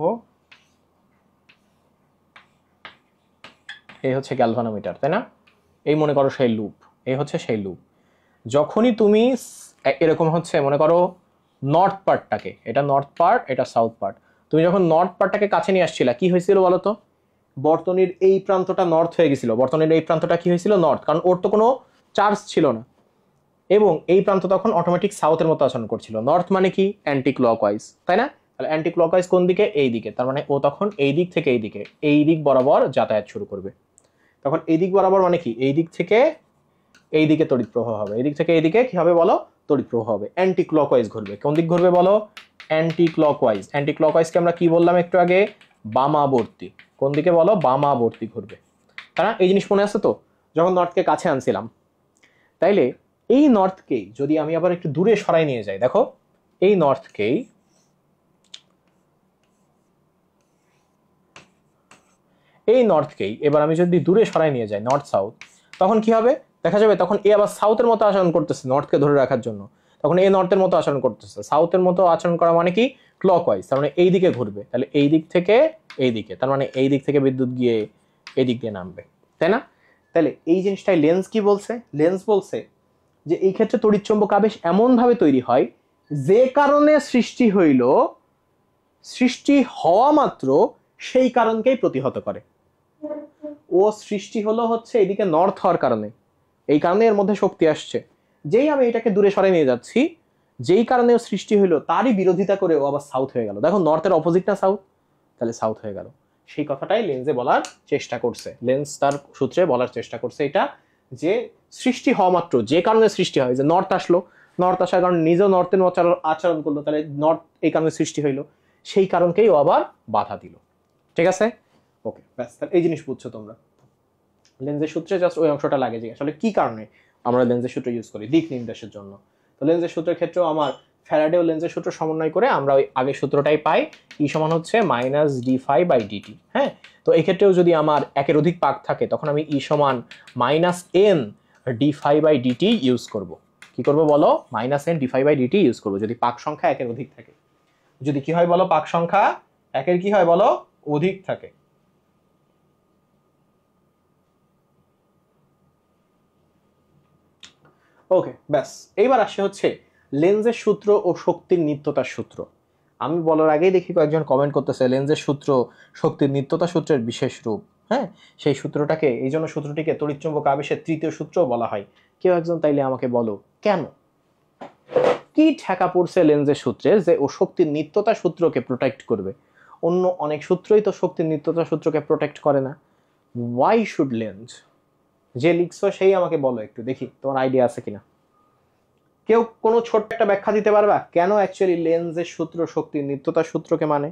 এই হচ্ছে গ্যালভানোমিটার, তাই না? এই মনে করো সেই লুপ, এই হচ্ছে সেই লুপ। যখনই তুমি এরকম হচ্ছে মনে করো নর্থ পার্টটাকে, এটা নর্থ পার্ট, এটা সাউথ পার্ট, তুমি যখন নর্থ পার্টটাকে কাছে নিয়ে আসছিলা কি হয়েছিল বলো তো? বর্তনীর এই প্রান্তটা নর্থ হয়ে গেছিল, বর্তনীর এই প্রান্তটা কি হয়েছিল? নর্থ, কারণ ওর তো কোনো চার্জ ছিল না, এবং এই প্রান্ত তখন অটোমেটিক সাউথের মতো আচরণ করছিল। নর্থ মানে কি? অ্যান্টি ক্লকওয়াইজ, তাই না? তাহলে অ্যান্টি ক্লকওয়াইজ কোন দিকে? এই দিকে, তার মানে ও তখন এই দিক থেকে এই দিকে, এই দিক বরাবর যাতায়াত শুরু করবে। তখন এই দিক বরাবর মানে কি? এই দিক থেকে এই দিকে তড়িৎ প্রবাহ হবে, এই দিক থেকে এই দিকে কি হবে বলো? তড়িৎ প্রবাহ হবে। অ্যান্টি ক্লকওয়াইজ ঘুরবে। কোন দিক ঘুরবে বলো? Anti clockwise. অ্যান্টি ক্লকওয়াইজকে আমরা কি বললাম একটু আগে? বামাবর্তী। কোন দিকে বলো? বামাবর্তী ঘুরবে। তাই না? এই জিনিস মনে আছে তো যখন নর্থকে কাছে আনছিলাম? তাইলে এই নর্থকেই যদি আমি আবার একটু দূরে সরাই নিয়ে যাই, দেখো এই নর্থকেই এবার আমি যদি দূরে সরাই নিয়ে যাই, নর্থ সাউথ, তখন কি হবে? দেখা যাবে তখন এ আবার সাউথের মতো আচরণ করতেছে নর্থকে ধরে রাখার জন্য। তখন এ নর্থের মতো আচরণ করতেছে। সাউথের মতো আচরণ করা মানে কি? ক্লকওয়াইজ, তার মানে এই দিকে ঘুরবে। তাহলে এই দিক থেকে এই দিকে, তার মানে এই দিক থেকে বিদ্যুৎ গিয়ে এই দিক দিয়ে নামবে, তাই না? তাহলে এই জিনিসটাই লেন্স কি বলছে? লেন্স বলছে যে এই ক্ষেত্রে তড়িৎচুম্বক আবেশ এমন ভাবে তৈরি হয় যে কারণে সৃষ্টি হইল, সৃষ্টি হওয়া মাত্র সেই কারণকেই প্রতিহত করে। ও সৃষ্টি হলো হচ্ছে এদিকে নর্থ হওয়ার কারণে, এই কারণে এর মধ্যে শক্তি আসছে। যেই আমি এটাকে দূরে সরে নিয়ে যাচ্ছি, যেই কারণে ও সৃষ্টি হইলো তারই বিরোধিতা করে ও আবার সাউথ হয়ে গেল। দেখো নর্থের অপোজিট না সাউথ? তাহলে সাউথ হয়ে গেল। সেই কথাটাই লেন্সে বলার চেষ্টা করছে। লেন্স তার সূত্রে বলার চেষ্টা করছে এটা, যে সৃষ্টি হওয়া মাত্র যে কারণে সৃষ্টি হয়, যে নর্থ আসলো, নর্থ আসার কারণে নিজেও নর্থের আচরণ করলো, তাহলে নর্থ এই কারণে সৃষ্টি হইলো, সেই কারণকেই ও আবার বাধা দিল। ঠিক আছে? ওকে, ব্যাস, তাহলে এই জিনিস বুঝছো তোমরা। লেন্সের সূত্রে জাস্ট ওই অংশটা লাগে যে আসলে কি কারণে আমরা লেন্সের সূত্র ইউজ করি দিক নির্দেশের জন্য। তো লেন্সের সূত্রের ক্ষেত্রেও আমার ফ্যারাডে ও লেন্সের সূত্র সমন্বয় করে আমরা ওই আগের সূত্রটাই পাই, ই সমান হচ্ছে minus D phi by dt. হ্যাঁ, তো এই ক্ষেত্রেও যদি আমার একের অধিক পাক থাকে তখন আমি ই সমান minus N D phi by DT use করব। কি করব বলো? Minus N D phi by DT use করবো যদি পাক সংখ্যা একের অধিক থাকে। যদি কি হয় বলো? পাক সংখ্যা একের কি হয় বলো? অধিক থাকে। ওকে, ব্যাস, এইবার আসে হচ্ছে লেন্সের সূত্র ও শক্তির নিত্যতার সূত্র। আমি বলার আগেই দেখি কয়েকজন কমেন্ট করতেছে লেন্সের সূত্র শক্তির নিত্যতা সূত্রের বিশেষ রূপ। হ্যাঁ, সেই সূত্রটাকে, এই জন্য সূত্রটিকে তড়িৎচুম্বক আবেশের তৃতীয় সূত্র বলা হয়। কেউ একজন তাইলে আমাকে বলো কেন, কি ঠেকা পড়ছে লেন্সের সূত্রে যে ও শক্তির নিত্যতা সূত্রকে প্রোটেক্ট করবে? অন্য অনেক সূত্রই তো শক্তির নিত্যতা সূত্রকে প্রোটেক্ট করে না। Why should lens? যে লিখছো সেই আমাকে বলো একটু, দেখি তোমার আইডিয়া আছে কিনা। কেউ কোনো ছোট্ট একটা ব্যাখ্যা দিতে পারবা কেন অ্যাকচুয়ালি লেন্সের সূত্র শক্তির নিত্যতার সূত্রকে মানে?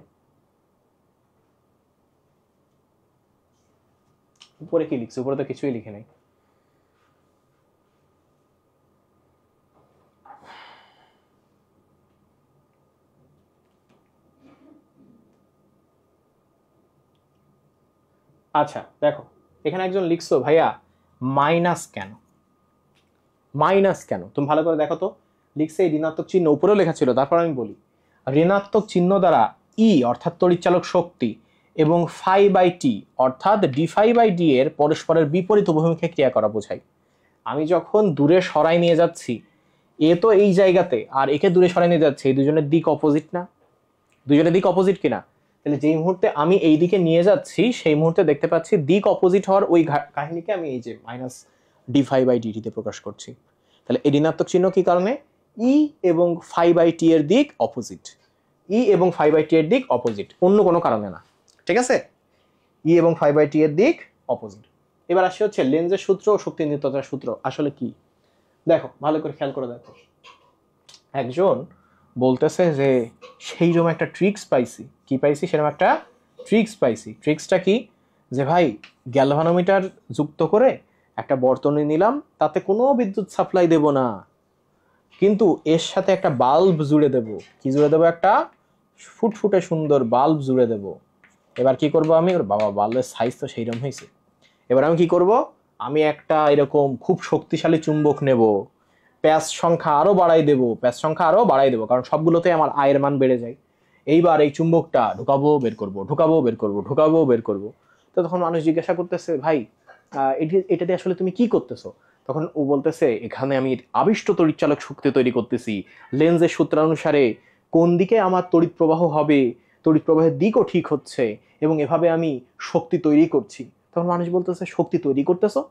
উপরে কি লিখছে? উপরে তো কিছুই লিখে নাই। আচ্ছা দেখো, এখানে একজন লিখছো ভাইয়া মাইনাস কেন? মাইনাস কেন তুমি ভালো করে দেখো তো। লিখছে এই ঋণাত্মক চিহ্ন, উপরেও লেখা ছিল, তারপর আমি বলি। ঋণাত্মক চিহ্ন দ্বারা ই অর্থাৎ তড়িৎচালক শক্তি এবং ফাই বাই টি অর্থাৎ ডি ফাই বাই ডি এর পরস্পরের বিপরীত অভিমুখে ক্রিয়া করা বোঝায়। আমি যখন দূরে সরাই নিয়ে যাচ্ছি, এ তো এই জায়গাতে আর একে দূরে সরাই নিয়ে যাচ্ছে, এই দুজনের দিক অপোজিট না? দুজনের দিক অপোজিট কিনা? তাহলে যেই মুহূর্তে আমি এই দিকে নিয়ে যাচ্ছি সেই মুহূর্তে দেখতে পাচ্ছি দিক অপোজিট হওয়ার ওই কাহিনীকে আমি এই যে মাইনাস ডি ফাই বাই ডিটিতে প্রকাশ করছি। তাহলে এই ঋণাত্মক চিহ্ন কি কারণে? ই এবং ফাই বাই টি এর দিক অপোজিট। ই এবং ফাই বাই টি এর দিক অপোজিট, অন্য কোনো কারণে না। ঠিক আছে? ই এবং ফাই বাই টি এর দিক অপোজিট। এবার আসে হচ্ছে লেন্সের সূত্র ও শক্তি নিত্যতার সূত্র আসলে কি। দেখো ভালো করে খেয়াল করে দেখো। একজন বলতেছে যে সেই রকম একটা ট্রিক্স পাইছি। কি পাইছি? সেরকম একটা ট্রিক্স পাইছি। ট্রিক্সটা কি? যে ভাই গ্যালভানোমিটার যুক্ত করে একটা বর্তনী নিলাম, তাতে কোনো বিদ্যুৎ সাপ্লাই দেব না, কিন্তু এর সাথে একটা বাল্ব জুড়ে দেব। কি জুড়ে দেবো? একটা ফুটফুটে সুন্দর বাল্ব জুড়ে দেব। এবার কি করব আমি? ওর বাবা, বাল্বের সাইজ তো সেইরকম হয়েছে। এবার আমি কি করব? আমি একটা এরকম খুব শক্তিশালী চুম্বক নেব, প্যাচ সংখ্যা আরো বাড়াই দেবো, প্যাচ সংখ্যা আরো বাড়াই দেবো, কারণ সবগুলোতে আমার আয়ের মান বেড়ে যায়। এইবার এই চুম্বকটা ঢুকাবো বের করবো, ঢুকাবো বের করবো, ঢুকাবো বের করবো। তো তখন মানুষ জিজ্ঞাসা করতেছে, ভাই এটা দিয়ে আসলে তুমি কি করতেছো? তখন ও বলতেছে, এখানে আমি আবিষ্ট তড়িৎচালক শক্তি তৈরি করতেছি, লেন্সের সূত্রানুসারে কোন দিকে আমার তড়িৎ প্রবাহ হবে, তড়িৎ প্রবাহের দিকও ঠিক হচ্ছে, এবং এভাবে আমি শক্তি তৈরি করছি। তখন মানুষ বলতেছে, শক্তি তৈরি করতেছো?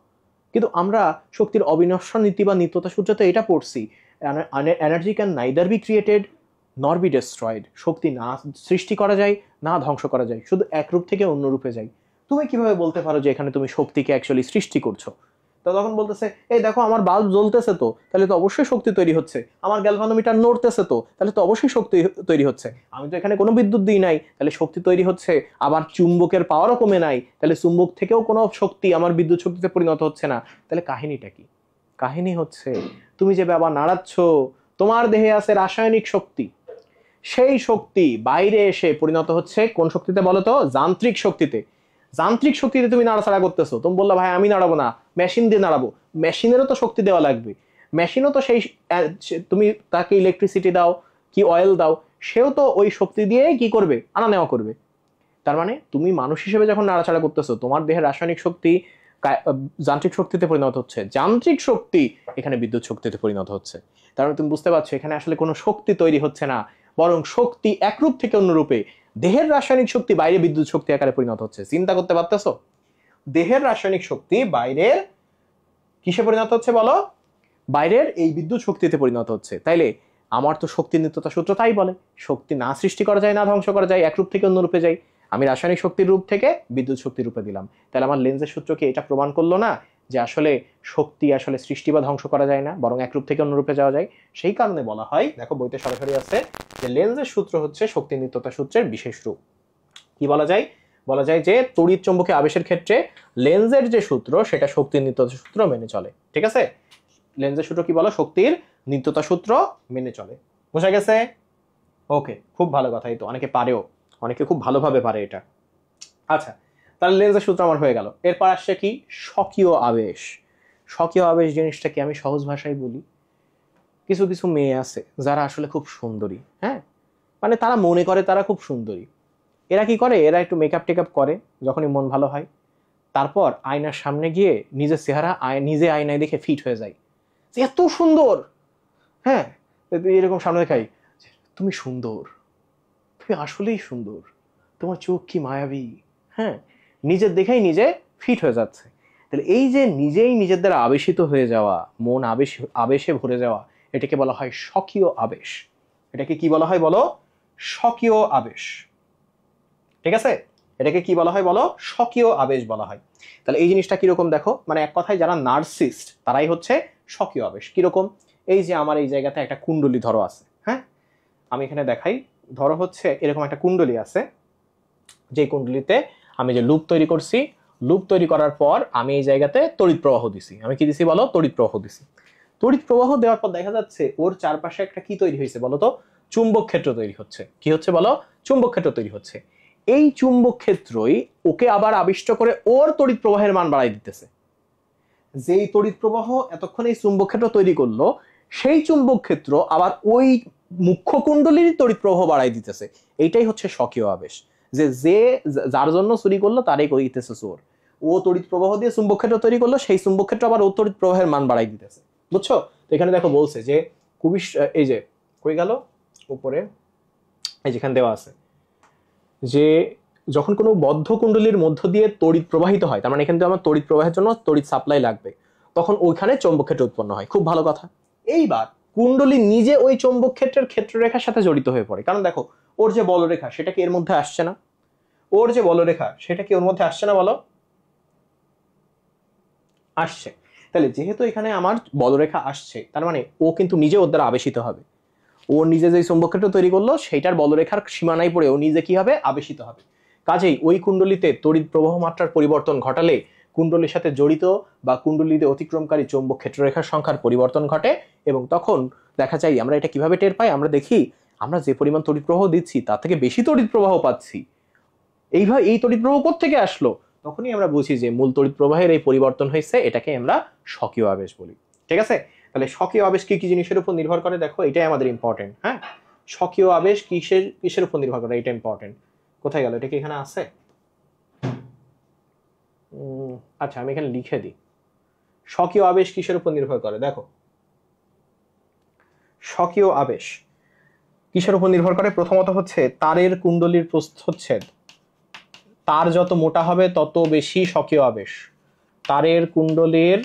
কিন্তু আমরা শক্তির অবিনশ্বর নীতি বা নিত্যতা সূত্রে তো এটা পড়ছি, energy can neither be created nor be destroyed. শক্তি না সৃষ্টি করা যায় না ধ্বংস করা যায়, শুধু এক রূপ থেকে অন্য রূপে যায়। তুমি কিভাবে বলতে পারো যে এখানে তুমি শক্তিকে অ্যাকচুয়ালি সৃষ্টি করছো? তো তখন বলতেছে, এই দেখো আমার বাল্ব জ্বলতেছে, তো তাহলে তো অবশ্যই শক্তি তৈরি হচ্ছে। আমার গ্যালভানোমিটার নড়তেছে, তো তাহলে তো অবশ্যই শক্তি তৈরি হচ্ছে। আমি তো এখানে কোনো বিদ্যুৎ দিই নাই, তাহলে শক্তি তৈরি হচ্ছে। আবার চুম্বকের পাওয়ারও কমে নাই, তাহলে চুম্বক থেকেও কোনো শক্তি আমার বিদ্যুৎ শক্তিতে পরিণত হচ্ছে না। তাহলে কাহিনীটা কি? কাহিনী হচ্ছে, তুমি যে বাবা নাড়াচ্ছ, তোমার দেহে আছে রাসায়নিক শক্তি, সেই শক্তি বাইরে এসে পরিণত হচ্ছে কোন শক্তিতে বলো তো? যান্ত্রিক শক্তিতে। যান্ত্রিক শক্তিতে তুমি নাড়াচাড়া করতেছো। তুমি বললা, ভাই আমি নাড়াবো না, মেশিন দিয়ে নাড়াবো। মেশিনেরও তো শক্তি দেওয়া লাগবে, মেশিনও তো সেই, তুমি তাকে ইলেকট্রিসিটি দাও কি অয়েল দাও, সেও তো ওই শক্তি দিয়ে কি করবে? আনা নেওয়া করবে। তার মানে তুমি মানুষ হিসেবে যখন নাড়াচাড়া করতেছো, তোমার দেহের রাসায়নিক শক্তি যান্ত্রিক শক্তিতে পরিণত হচ্ছে, যান্ত্রিক শক্তি এখানে বিদ্যুৎ শক্তিতে পরিণত হচ্ছে। তার মানে তুমি বুঝতে পারছো, এখানে আসলে কোনো শক্তি তৈরি হচ্ছে না, বরং শক্তি একরূপ থেকে অন্য রূপে, দেহের রাসায়নিক শক্তি বাইরে বিদ্যুৎ শক্তি আকারে পরিণত হচ্ছে। চিন্তা করতে পারতেছো? দেহের রাসায়নিক শক্তি বাইরের কিসে পরিণত হচ্ছে বলো? বাইরের এই বিদ্যুৎ শক্তিতে পরিণত হচ্ছে। তাইলে আমার তো শক্তির নিত্যতা সূত্র তাই বলে, শক্তি না সৃষ্টি করা যায় না ধ্বংস করা যায়, এক রূপ থেকে অন্য রূপে যায়। আমি রাসায়নিক শক্তির রূপ থেকে বিদ্যুৎ শক্তির রূপে দিলাম। তাহলে আমার লেন্সের সূত্রকে এটা প্রমাণ করলো না যে আসলে শক্তি আসলে সৃষ্টি বা ধ্বংস করা যায় না, বরং এক রূপ থেকে অন্য রূপে যাওয়া যায়? সেই কারণে বলা হয়, দেখো বইতে সরাসরি আছে যে লেন্সের সূত্র হচ্ছে শক্তির নিত্যতা সূত্রের বিশেষ রূপ। কি বলা যায়? বলা যায় যে তড়িৎ চুম্বকীয় আবেশের ক্ষেত্রে লেন্সের যে সূত্র সেটা শক্তির নিত্যতা সূত্র মেনে চলে। ঠিক আছে? লেন্সের সূত্র কি বলো? শক্তির নিত্যতা সূত্র মেনে চলে। বোঝা গেছে? ওকে, খুব ভালো কথা। এই তো অনেকে পারেও, অনেকে খুব ভালোভাবে পারে এটা। আচ্ছা, তাহলে লেন্সের সূত্র আমার হয়ে গেল। এরপর আসছে কি? স্বকীয় আবেশ। স্বকীয় আবেশ জিনিসটা কি আমি সহজ ভাষায় বলি। কিছু কিছু মেয়ে আছে যারা আসলে খুব সুন্দরী, হ্যাঁ, মানে তারা মনে করে তারা খুব সুন্দরী। এরা কি করে? এরা একটু মেকআপ টেকআপ করে যখনই মন ভালো হয়, তারপর আয়নার সামনে গিয়ে নিজের চেহারা নিজে আয়নায় দেখে ফিট হয়ে যায়, এত সুন্দর। হ্যাঁ, এরকম সামনে দেখাই, তুমি সুন্দর, তুমি আসলেই সুন্দর, তোমার চোখ কি মায়াবী। হ্যাঁ, নিজের দেখেই নিজে ফিট হয়ে যাচ্ছে। তাহলে এই যে নিজেই নিজের দ্বারা আবেশিত হয়ে যাওয়া, মন আবেশে ভরে যাওয়া, এটাকে বলা হয় স্বকীয় আবেশ। এটাকে কি বলা হয় বলো? স্বকীয় আবেশ। ঠিক আছে? এটাকে কি বলা হয় বলো? স্বকীয় আবেশ বলা হয়। তাহলে এই জিনিসটা কিরকম দেখো, মানে এক কথায় যারা নার্সিস্ট তারাই হচ্ছে স্বকীয় আবেশ। কিরকম? এই যে আমার এই জায়গাতে একটা কুণ্ডলী ধরো আছে, হ্যাঁ, আমি এখানে দেখাই, ধরো হচ্ছে এরকম একটা কুণ্ডলী আছে, যে কুণ্ডলীতে আমি যে লুপ তৈরি করছি, লুপ তৈরি করার পর আমি এই জায়গাতে তড়িৎ প্রবাহ দিছি। আমি কি দিছি বলো? তড়িৎ প্রবাহ দিছি। তড়িৎ প্রবাহ দেওয়ার পর দেখা যাচ্ছে ওর চারপাশে একটা কি তৈরি হয়েছে বলো তো? চুম্বক ক্ষেত্র তৈরি হচ্ছে। কি হচ্ছে বলো? চুম্বক ক্ষেত্র তৈরি হচ্ছে। এই চুম্বক ক্ষেত্রই ওকে আবার আবিষ্ট করে ওর তড়িৎ প্রবাহের মান বাড়াই দিতেছে। যেই তড়িৎ প্রবাহ এতক্ষণ এই চুম্বক ক্ষেত্র তৈরি করলো, সেই চুম্বক ক্ষেত্র আবার ওই মুখ্য কুণ্ডলীর তড়িৎ প্রবাহ বাড়াই দিতেছে। এইটাই হচ্ছে স্বকীয় আবেশ। যে যার জন্য চুরি করলো তারই করিতেছে চোর। ও তড়িৎ প্রবাহ দিয়ে চুম্বক ক্ষেত্র তৈরি করলো, সেই চুম্বক ক্ষেত্র আবার ও তড়িৎ প্রবাহের মান বাড়াই দিতেছে। বুঝছো? তো এখানে দেখো বলছে যে খুবই, এই যে কই গেল উপরে, এই যেখানে দেওয়া আছে যে যখন কোনো বদ্ধ কুণ্ডলীর মধ্য দিয়ে তড়িৎ প্রবাহিত হয়, তার মানে এখানে আমার তড়িৎ প্রবাহের জন্য তড়িৎ সাপ্লাই লাগবে, তখন ওইখানে চৌম্বক ক্ষেত্র উৎপন্ন হয়। খুব ভালো কথা। এইবার কুণ্ডলী নিজে ওই চৌম্বক ক্ষেত্রের ক্ষেত্ররেখার সাথে জড়িত হয়ে পড়ে। কারণ দেখো ওর যে বলরেখা সেটা কি এর মধ্যে আসছে না? ওর যে বলরেখা সেটা কি ওর মধ্যে আসছে না বলো? আসছে। তাহলে যেহেতু এখানে আমার বলরেখা আসছে, তার মানে ও কিন্তু নিজে ওর দ্বারা আবেশিত হবে। ও নিজে যে চৌম্বক ক্ষেত্র তৈরি করলো সেটার বলরেখার সীমানায় পড়ে ও নিজে কি হবে? আবেশিত হবে। কাজেই ওই কুণ্ডলীতে তড়িৎ প্রবাহ মাত্রার পরিবর্তন ঘটালে কুণ্ডলীর সাথে জড়িত বা কুণ্ডলীতে অতিক্রমকারী চৌম্বক ক্ষেত্ররেখার সংখ্যার পরিবর্তন ঘটে, এবং তখন দেখা যায়, আমরা এটা কিভাবে টের পাই? আমরা দেখি আমরা যে পরিমাণ তড়িৎ প্রবাহ দিচ্ছি তার থেকে বেশি তড়িৎ প্রবাহ পাচ্ছি। এইভাবে এই তড়িৎ প্রবাহ কোত্থেকে আসলো? তখনই আমরা বুঝি যে মূল তড়িৎ প্রবাহের এই পরিবর্তন হয়েছে, এটাকে আমরা স্বকীয় আবেশ বলি। ঠিক আছে? তাহলে স্বকীয় আবেশ কি কি জিনিসের উপর নির্ভর করে দেখো, এটাই আমাদের ইম্পর্টেন্ট। হ্যাঁ, স্বকীয় আবেশ কিসের উপর নির্ভর করে, এটা ইম্পর্টেন্ট। কোথায় গেল, এটা কি এখানে আছে? আচ্ছা, আমি এখানে লিখে দিই। স্বকীয় আবেশ কিসের উপর নির্ভর করে দেখো, স্বকীয় আবেশ কিসের উপর নির্ভর করে? প্রথমত হচ্ছে তারের কুণ্ডলীর প্রস্থচ্ছেদ। তার যত মোটা হবে তত বেশি স্বকীয় আবেশ। তারের কুণ্ডলীর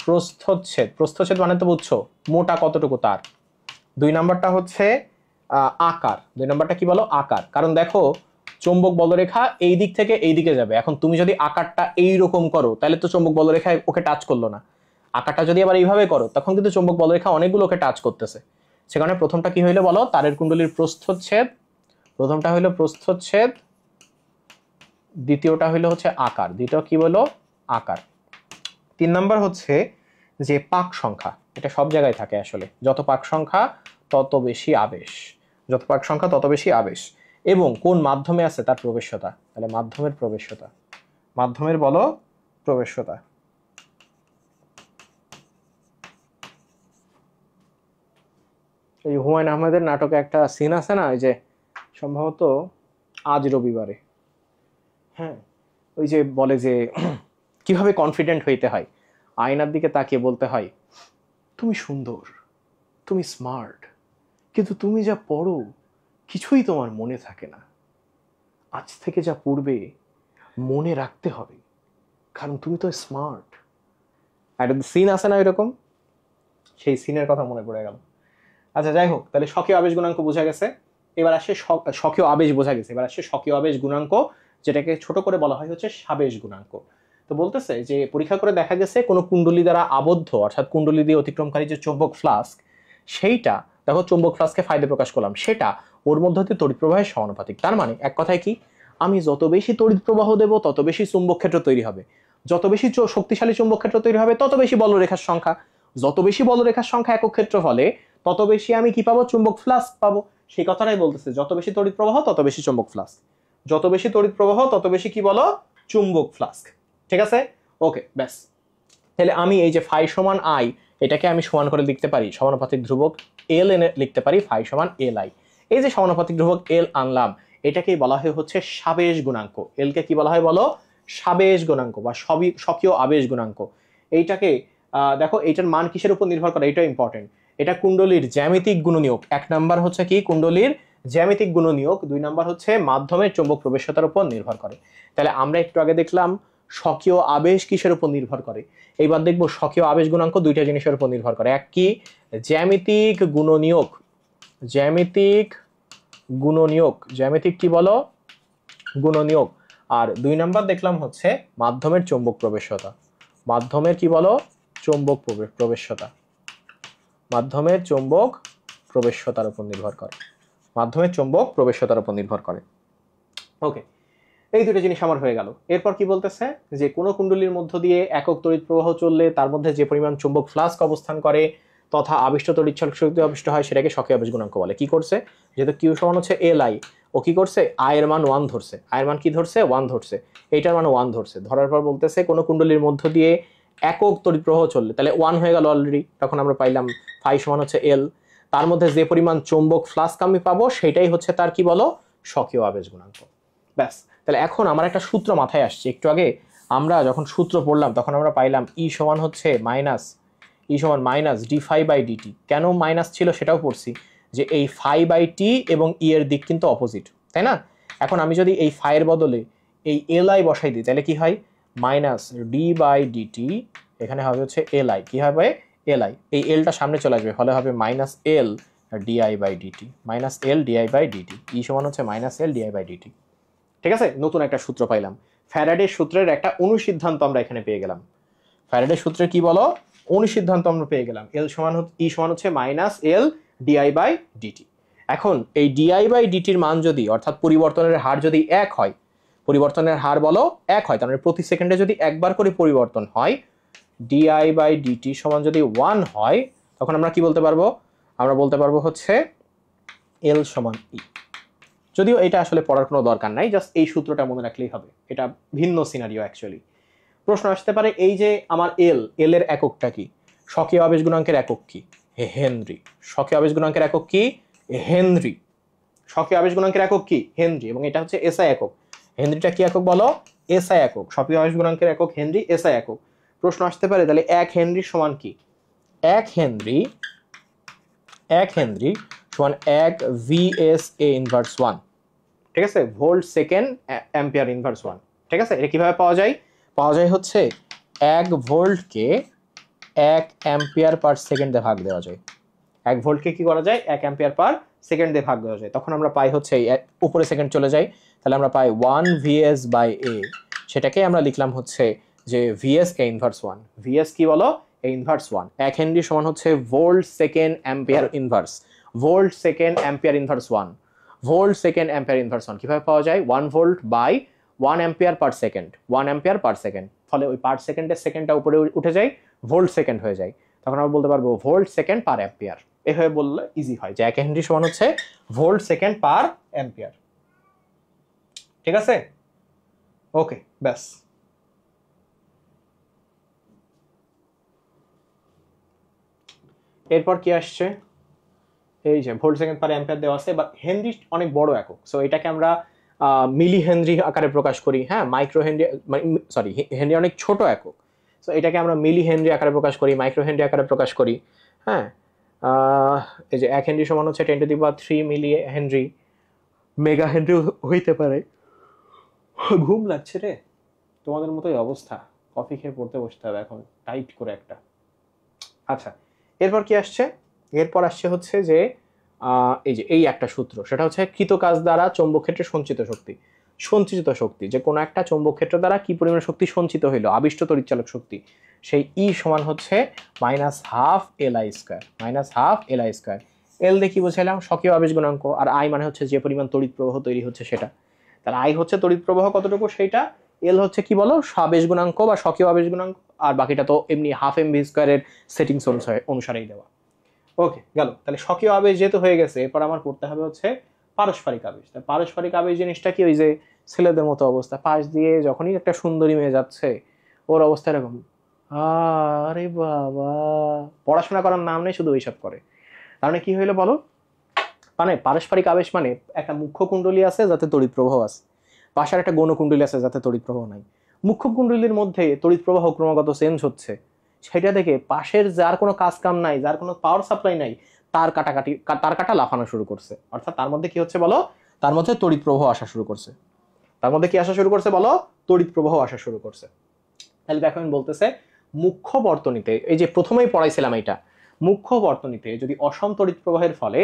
প্রস্থচ্ছেদ, প্রস্থচ্ছেদ মানে তো বুঝছো মোটা কতটুকু তার। 2 নাম্বারটা হচ্ছে আকার। 2 নাম্বারটা কি বলো? আকার। কারণ দেখো চৌম্বক বলরেখা এই দিক থেকে এই দিকে যাবে, এখন তুমি যদি আকারটা এইরকম করো তাহলে তো চৌম্বক বলরেখা ওকে টাচ করলো না। আকারটা যদি আবার এইভাবে করো তখন কিন্তু চৌম্বক বলরেখা অনেকগুলো ওকে টাচ করতেছে। সে কারণে প্রথমটা কি হইলো বলো? তারের কুণ্ডলীর প্রস্থচ্ছেদ। প্রথমটা হইলো প্রস্থচ্ছেদ, দ্বিতীয়টা হইলো হচ্ছে আকার। দ্বিতীয় কি বলো? আকার। 3 নাম্বার হচ্ছে যে পাক সংখ্যা। এটা সব জায়গায় থাকে আসলে, যত পাক সংখ্যা তত বেশি আবেশ, যত পাক সংখ্যা তত বেশি আবেশ। এবং কোন মাধ্যমে আছে তার প্রবেশ্যতা। তাহলে মাধ্যমের প্রবেশ্যতা, মাধ্যমের বলো প্রবেশ্যতা। এই হুমায়ুন আহমেদের নাটকে একটা সিন আছে না, ওই যে সম্ভবত আজ রবিবারে, হ্যাঁ, ওই যে বলে যে কিভাবে কনফিডেন্ট হইতে হয়, আয়নার দিকে তাকিয়ে বলতে হয় তুমি সুন্দর, তুমি স্মার্ট, কিন্তু তুমি যা পড়ো কিছুই তোমার মনে থাকে না। আজ থেকে যা পড়বে মনে রাখতে হবে, কারণ তুমি তো স্মার্ট। একটা সিন আছে না এরকম, সেই সিনের কথা মনে পড়ে গেল। আচ্ছা যাই হোক, তাহলে স্বকীয় আবেশ গুণাঙ্ক বোঝা গেছে। এবার আসে স্বকীয় আবেশ বোঝা গেছে, এবার আসে স্বকীয় আবেশ গুণাঙ্ক, যেটাকে ছোট করে বলা হয় হচ্ছে সাবেশ গুণাঙ্ক। তো বলতেছে যে পরীক্ষা করে দেখা গেছে কোনো কুণ্ডলী দ্বারা আবদ্ধ, অর্থাৎ কুণ্ডলী দিয়ে অতিক্রমকারী যে চৌম্বক ফ্লাস্ক, সেইটা দেখো চৌম্বক ফ্লাস্কে ফায়দা প্রকাশ করলাম, সেটা ওর মধ্যে দিয়ে তড়িৎ প্রবাহের সমানুপাতিক। তার মানে এক কথায় কি, আমি যত বেশি তড়িৎ প্রবাহ দেব তত বেশি চুম্বক ক্ষেত্র তৈরি হবে, যত বেশি শক্তিশালী চুম্বক ক্ষেত্র তৈরি হবে তত বেশি বলরেখার সংখ্যা, যত বেশি বলরেখার সংখ্যা একক ক্ষেত্র ফলে তত বেশি আমি কি পাবো? চুম্বক ফ্লাস্ক পাবো। সেই কথাটাই বলতেছে, যত বেশি তড়িৎ প্রবাহ তত বেশি চুম্বক ফ্লাস্ক, যত বেশি তড়িৎ প্রবাহ তত বেশি কি বলো? চুম্বক ফ্লাস্ক। ঠিক আছে, ওকে, ব্যাস। তাহলে আমি এই যে ফাই সমান আই, এটাকে আমি সমান করে লিখতে পারি সমানুপাতিক ধ্রুবক এল এনে লিখতে পারি ফাই সমান এল আই। এই যে সমানুপাতিক ধ্রুবক এল আনলাম, এটাকেই বলা হয় হচ্ছে সাবেশ গুণাঙ্ক। এল কে কি বলা হয় বলো? সাবেশ গুণাঙ্ক বা স্বকীয় আবেশ গুণাঙ্ক। এইটাকে দেখো, এইটার মান কিসের উপর নির্ভর করে, এটা ইম্পর্টেন্ট। এটা কুণ্ডলীর জ্যামিতিক গুণনীয়ক। 1 নাম্বার হচ্ছে কি? কুণ্ডলীর জ্যামিতিক গুণনীয়ক। 2 নাম্বার হচ্ছে মাধ্যমের চৌম্বক প্রবেশ্যতার উপর নির্ভর করে। তাহলে আমরা একটু আগে দেখলাম স্বকীয় আবেশ কিসের উপর নির্ভর করে, এইবার দেখবো স্বকীয় আবেশ গুণাঙ্ক দুইটা জিনিসের উপর নির্ভর করে। এক কি? জ্যামিতিক গুণনীয়ক। জ্যামিতিক গুণনীয়ক, জ্যামিতিক কি বলো? গুণনীয়ক। আর 2 নাম্বার দেখলাম হচ্ছে মাধ্যমের চৌম্বক প্রবেশ্যতা। মাধ্যমের কি বলো? চৌম্বক প্রবেশ্যতা। মাধ্যমের চৌম্বক প্রবেশ্যতার উপর নির্ভর করে, মাধ্যমের চৌম্বক প্রবেশ্যতার উপর নির্ভর করে। ওকে, এই দুটো জিনিস আমার হয়ে গেল। এরপর কি বলতেছে যে কোনো কুণ্ডলীর মধ্য দিয়ে একক তড়িৎ প্রবাহ চললে তার মধ্যে যে পরিমাণ চুম্বক ফ্লাস্ক অবস্থান করে তথা আবিষ্ট তড়িৎ শক্তি আবিষ্ট হয়, সেটাকে স্বকীয় আবেশ গুণাঙ্ক বলে। কি করছে? যেহেতু কিউ সমান হচ্ছে এল আই, ও কি করছে? আই এর মান 1 ধরছে। আয়ের মান কি ধরছে? 1 ধরছে। এইটার মান 1 ধরছে। ধরার পর বলতেছে কোনো কুণ্ডলীর মধ্য দিয়ে একক তড়িৎ প্রবাহ চললে, তাহলে 1 হয়ে গেল অলরেডি। তখন আমরা পাইলাম ফাই সমান হচ্ছে এল, তার মধ্যে যে পরিমাণ চৌম্বক ফ্লাস্ক আমি পাবো সেটাই হচ্ছে তার কি বলো? স্বকীয় আবেশ গুণাঙ্ক। ব্যাস। তাহলে এখন আমার একটা সূত্র মাথায় আসছে। একটু আগে আমরা যখন সূত্র পড়লাম তখন আমরা পাইলাম ই সমান হচ্ছে minus D phi by DT. কেন মাইনাস ছিল সেটাও পড়ছি, যে এই ফাই বাই টি এবং ই এর দিক কিন্তু অপোজিট, তাই না? এখন আমি যদি এই ফাইয়ের বদলে এই এল আই বসাই দিই তাহলে কি হয়? মাইনাস ডি বাই ডিটি, এখানে হবে হচ্ছে এল আই। কি হবে? L I. এই এলটা সামনে চলে আসবে, ফলে হবে minus L DI by DT. Minus L DI by DT. E সমান হচ্ছে minus L DI by DT. ঠিক আছে, নতুন একটা সূত্র পাইলাম। ফ্যারাডের সূত্রের একটা অনুসিদ্ধান্ত আমরা এখানে পেয়ে গেলাম। ফ্যারাডের সূত্রে কি বলো? অনুসিদ্ধান্ত আমরা পেয়ে গেলাম। এল সমান ই সমান হচ্ছে minus L DI by DT. এখন এই ডিআই বাই ডিটির মান যদি, অর্থাৎ পরিবর্তনের হার যদি 1 হয়, পরিবর্তনের হার বলো 1 হয়, তার মানে প্রতি সেকেন্ডে যদি একবার করে পরিবর্তন হয়, ডিআই বাই ডিটি সমান যদি 1 হয়, তখন আমরা কি বলতে পারবো? আমরা বলতে পারবো হচ্ছে এল সমান ই। যদিও এটা আসলে পড়ার কোনো দরকার নাই, জাস্ট এই সূত্রটা মনে রাখলেই হবে। এটা ভিন্ন সিনারিও অ্যাকচুয়ালি। প্রশ্ন আসতে পারে এই যে আমার এল এর এককটা কি? স্বকীয় আবেশ গুণাঙ্কের একক কি? হেনরি। স্বকীয় আবেশ গুণাঙ্কের একক কি? হেনরি। স্বকীয় আবেশ গুণাঙ্কের একক কি? হেনরি। এবং এটা হচ্ছে এসআই একক। হেনরিটা কি একক বলো? এসআই একক। স্বকীয় আবেশ গুণাঙ্কের একক হেনরি, এসআই একক। প্রশ্ন আসতে পারে তাহলে 1 হেনরি সমান কি? 1 হেনরি সমান 1 VSA ইনভার্স 1। ঠিক আছে, ভোল্ট সেকেন্ড অ্যাম্পিয়ার ইনভার্স 1। ঠিক আছে, এটা কিভাবে পাওয়া যায়? পাওয়া যায় হচ্ছে 1 ভোল্টকে 1 অ্যাম্পিয়ার পার সেকেন্ড দিয়ে ভাগ দেওয়া যায়। 1 ভোল্টকে কি করা যায়? 1 অ্যাম্পিয়ার পার সেকেন্ড দিয়ে ভাগ দেওয়া যায়। তখন আমরা পাই হচ্ছে উপরে সেকেন্ড চলে যায়, তাহলে আমরা পাই 1 VS বাই A। সেটাকে আমরা লিখলাম হচ্ছে যে VS A ইনভার্স 1। VS কি বলো? A inverse 1। 1 হেনরি সমান হচ্ছে volt second ampere inverse. Volt second ampere inverse 1। Volt second ampere inverse 1 কিভাবে পাওয়া যায়? 1 volt by 1 ampere per second. 1 ampere per second. ফলে ওই পার সেকেন্ডের সেকেন্ডটা উপরে উঠে যায়, ভোল্ট সেকেন্ড হয়ে যায়। তখন আমরা বলতে পারবো ভোল্ট সেকেন্ড পার অ্যাম্পিয়ার। এভাবে বললে ইজি হয় যে 1 হেনরি সমান হচ্ছে ভোল্ট সেকেন্ড পার অ্যাম্পিয়ার। ঠিক আছে, ওকে, ব্যাস। এরপর কি আসছে? এই যে ভোল্ট সেকেন্ড পার অ্যাম্পিয়ার দেওয়া আছে, বাট হেনরি অনেক বড় একক, সো এটাকে আমরা মিলি হেনরি আকারে প্রকাশ করি। হ্যাঁ, মাইক্রো হেনরি, সরি, হেনরি অনেক ছোট একক, সো এটাকে আমরা মিলি হেনরি আকারে প্রকাশ করি, মাইক্রো হেনরি আকারে প্রকাশ করি। হ্যাঁ, এই যে 1 হেনরি সমান হচ্ছে 10⁻³ মিলি হেনরি। মেগা হেনরি হইতে পারে। ঘুম লাগছে রে, তোমাদের মতোই অবস্থা। কফি খেয়ে পড়তে বসতে হবে এখন টাইট করে একটা। আচ্ছা, এরপর কি আসছে? এরপর আসছে হচ্ছে যে এই যে এই একটা সূত্র, সেটা হচ্ছে কৃত কাজ দ্বারা চৌম্বক ক্ষেত্রে সঞ্চিত শক্তি। সঞ্চিত শক্তি, যে কোনো একটা চৌম্বক ক্ষেত্র দ্বারা কি পরিমাণ শক্তি সঞ্চিত হইলো, আবিষ্ট তড়িৎচালক শক্তি, সেই ই সমান হচ্ছে -12 Li²। -12 Li²। এল দিয়ে কি বোঝাইলাম? স্বকীয় আবেশ গুণাঙ্ক। আর আই মানে হচ্ছে যে পরিমাণ তড়িৎ প্রবাহ তৈরি হচ্ছে সেটা। তাহলে আই হচ্ছে তড়িৎ প্রবাহ কতটুকু সেইটা, এল হচ্ছে কি বলো? আবেশ গুণাঙ্ক বা স্বকীয় আবেশ গুণাঙ্ক, আর বাকিটা তো এমনি 1/2 mv² এর সেটিংস অনুসারেই দেওয়া। ওকে, গেল। তাহলে স্বকীয় আবেশ যেহেতু হয়ে গেছে, এরপর আমার পড়তে হবে হচ্ছে পারস্পরিক আবেশ। পারস্পরিক আবেশ জিনিসটা কি? ওই যে ছেলেদের মতো অবস্থা, পাশ দিয়ে যখনই একটা সুন্দরী মেয়ে যাচ্ছে ওর অবস্থা এরকম, আরে বাবা, পড়াশোনা করার নাম নেই, শুধু ওইসব করে। তার মানে কি হইলো বলো? মানে পারস্পরিক আবেশ মানে একটা মুখ্য কুণ্ডলী আছে যাতে তড়িৎ প্রবাহ আছে, পাশের একটা গৌণ কুণ্ডলী আছে যাতে তড়িৎ প্রবাহ নাই। মুখ্য কুণ্ডলীর মধ্যে তড়িৎ প্রবাহ ক্রমাগত চেঞ্জ হচ্ছে, সেটা দেখে পাশের যার কোনো কাজ কাম নাই, যার কোনো পাওয়ার সাপ্লাই নাই, তার কাটা লাফানো শুরু করছে। অর্থাৎ তার মধ্যে কি হচ্ছে বলো? তার মধ্যে তড়িৎ প্রবাহ আসা শুরু করছে। তার মধ্যে কি আসা শুরু করছে বলো? তড়িৎ প্রবাহ আসা শুরু করছে। তাহলে দেখো আমি বলতেছে মুখ্য বর্তনীতে, এই যে প্রথমেই পড়াইছিলাম এটা, মুখ্য বর্তনীতে যদি অসম তড়িৎ প্রবাহের ফলে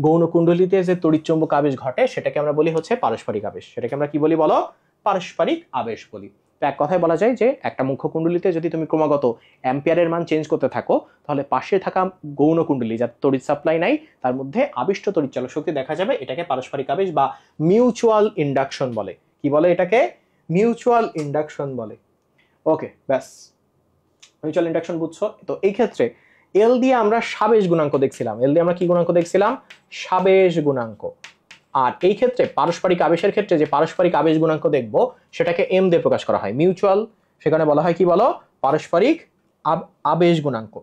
গৌণ কুণ্ডলীতে যে তড়িৎচুম্বক আবেশ ঘটে সেটাকে আমরা বলি হচ্ছে পারস্পরিক আবেশ। সেটাকে আমরা কি বলি বলো? পারস্পরিক আবেশ বলি। তো এক কথায় বলা যায় যে একটা মুখ্য কুণ্ডলীতে যদি তুমি ক্রমাগত অ্যাম্পিয়ারের মান চেঞ্জ করতে থাকো, তাহলে পাশে থাকা গৌণ কুণ্ডলী যার তড়িৎ সাপ্লাই নাই, তার মধ্যে আবিষ্ট তড়িৎচালক শক্তি দেখা যাবে। এটাকে পারস্পরিক আবেশ বা মিউচুয়াল ইন্ডাকশন বলে। কি বলে এটাকে? মিউচুয়াল ইন্ডাকশন বলে। ওকে, ব্যাস, মিউচুয়াল ইন্ডাকশন বুঝছো? তো এই ক্ষেত্রে এল দিয়ে আমরা সাবেশ গুণাঙ্ক দেখছিলাম। এল দিয়ে আমরা কি গুণাঙ্ক দেখছিলাম? সাবেশ গুণাঙ্ক। আর এই ক্ষেত্রে পারস্পরিক আবেশের ক্ষেত্রে যে পারস্পরিক আবেশ গুণাঙ্ক দেখবো সেটাকে এম দিয়ে প্রকাশ করা হয়, মিউচুয়াল। সেখানে বলা হয় কি বলো? পারস্পরিক আবেশ গুণাঙ্ক।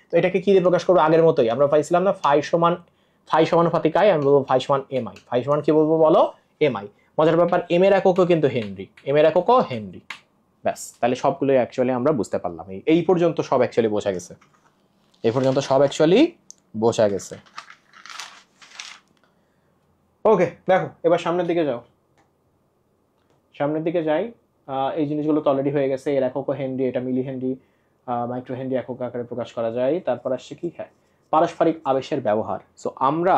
তো এটাকে কি দিয়ে প্রকাশ করবো? আগের মতোই আমরা পাইছিলাম না, ফাই সমানুপাতিক আই, আমি বলবো ফাই সমান এম আই। ফাই সমান কি বলবো বলো? M I. মজার ব্যাপার, এম এর এককও কিন্তু হেনরি, এম এর এককও হেনরি। ব্যাস, তাহলে সবগুলো অ্যাকচুয়ালি আমরা বুঝতে পারলাম। এই পর্যন্ত সব অ্যাকচুয়ালি বোঝা গেছে। এই পর্যন্ত সব অ্যাকচুয়ালি বোঝা গেছে। ওকে, দেখো এবার সামনের দিকে যাও। সামনের দিকে যাই। এই জিনিসগুলো তো অলরেডি হয়ে গেছে। এর এককও হেনরি, এটা মিলি হেনরি, মাইক্রো হেনরি একক আকারে প্রকাশ করা যায়। তারপর আসছে কি? হ্যাঁ, পারস্পরিক আবেশের ব্যবহার। সো আমরা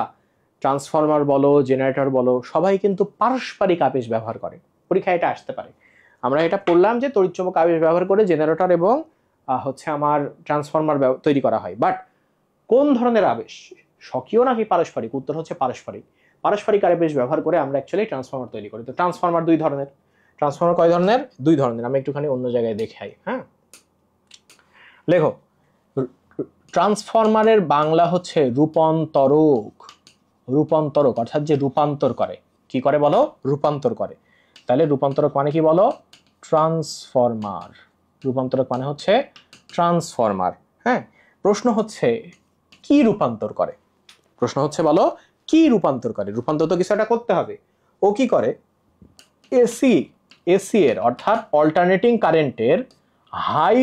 ট্রান্সফরমার বলো, জেনারেটর বলো, সবাই কিন্তু পারস্পরিক আবেশ ব্যবহার করে। পরীক্ষায় এটা আসতে পারে। আমরা এটা পড়লাম যে তড়িৎচুম্বক আবেশ ব্যবহার করে জেনারেটর এবং হচ্ছে আমার ট্রান্সফরমার তৈরি করা হয়। বাট কোন ধরনের আবেশ, স্বকীয় নাকি পারস্পরিক? উত্তর হচ্ছে পারস্পরিক। পারস্পরিক আবেশ ব্যবহার করে আমরা অ্যাকচুয়ালি ট্রান্সফরমার তৈরি করি। তো ট্রান্সফরমার দুই ধরনের। ট্রান্সফরমার কয় ধরনের? দুই ধরনের। আমি একটুখানি অন্য জায়গায় দেখাই। হ্যাঁ, লেখো, ট্রান্সফরমারের বাংলা হচ্ছে রূপান্তরক। রূপান্তরক অর্থাৎ যে রূপান্তর করে। কি করে বলো? রূপান্তর করে। তাহলে রূপান্তরক মানে কি বলো? ট্রান্সফরমার। রূপান্তরক মানে হচ্ছে ট্রান্সফরমার। হ্যাঁ, প্রশ্ন হচ্ছে কি রূপান্তর করে, প্রশ্ন হচ্ছে বলো কি রূপান্তর করে, রূপান্তর তো কিছু একটা করতে হবে। ও কি করে, এসি এর অর্থাৎ অল্টারনেটিং কারেন্টের হাই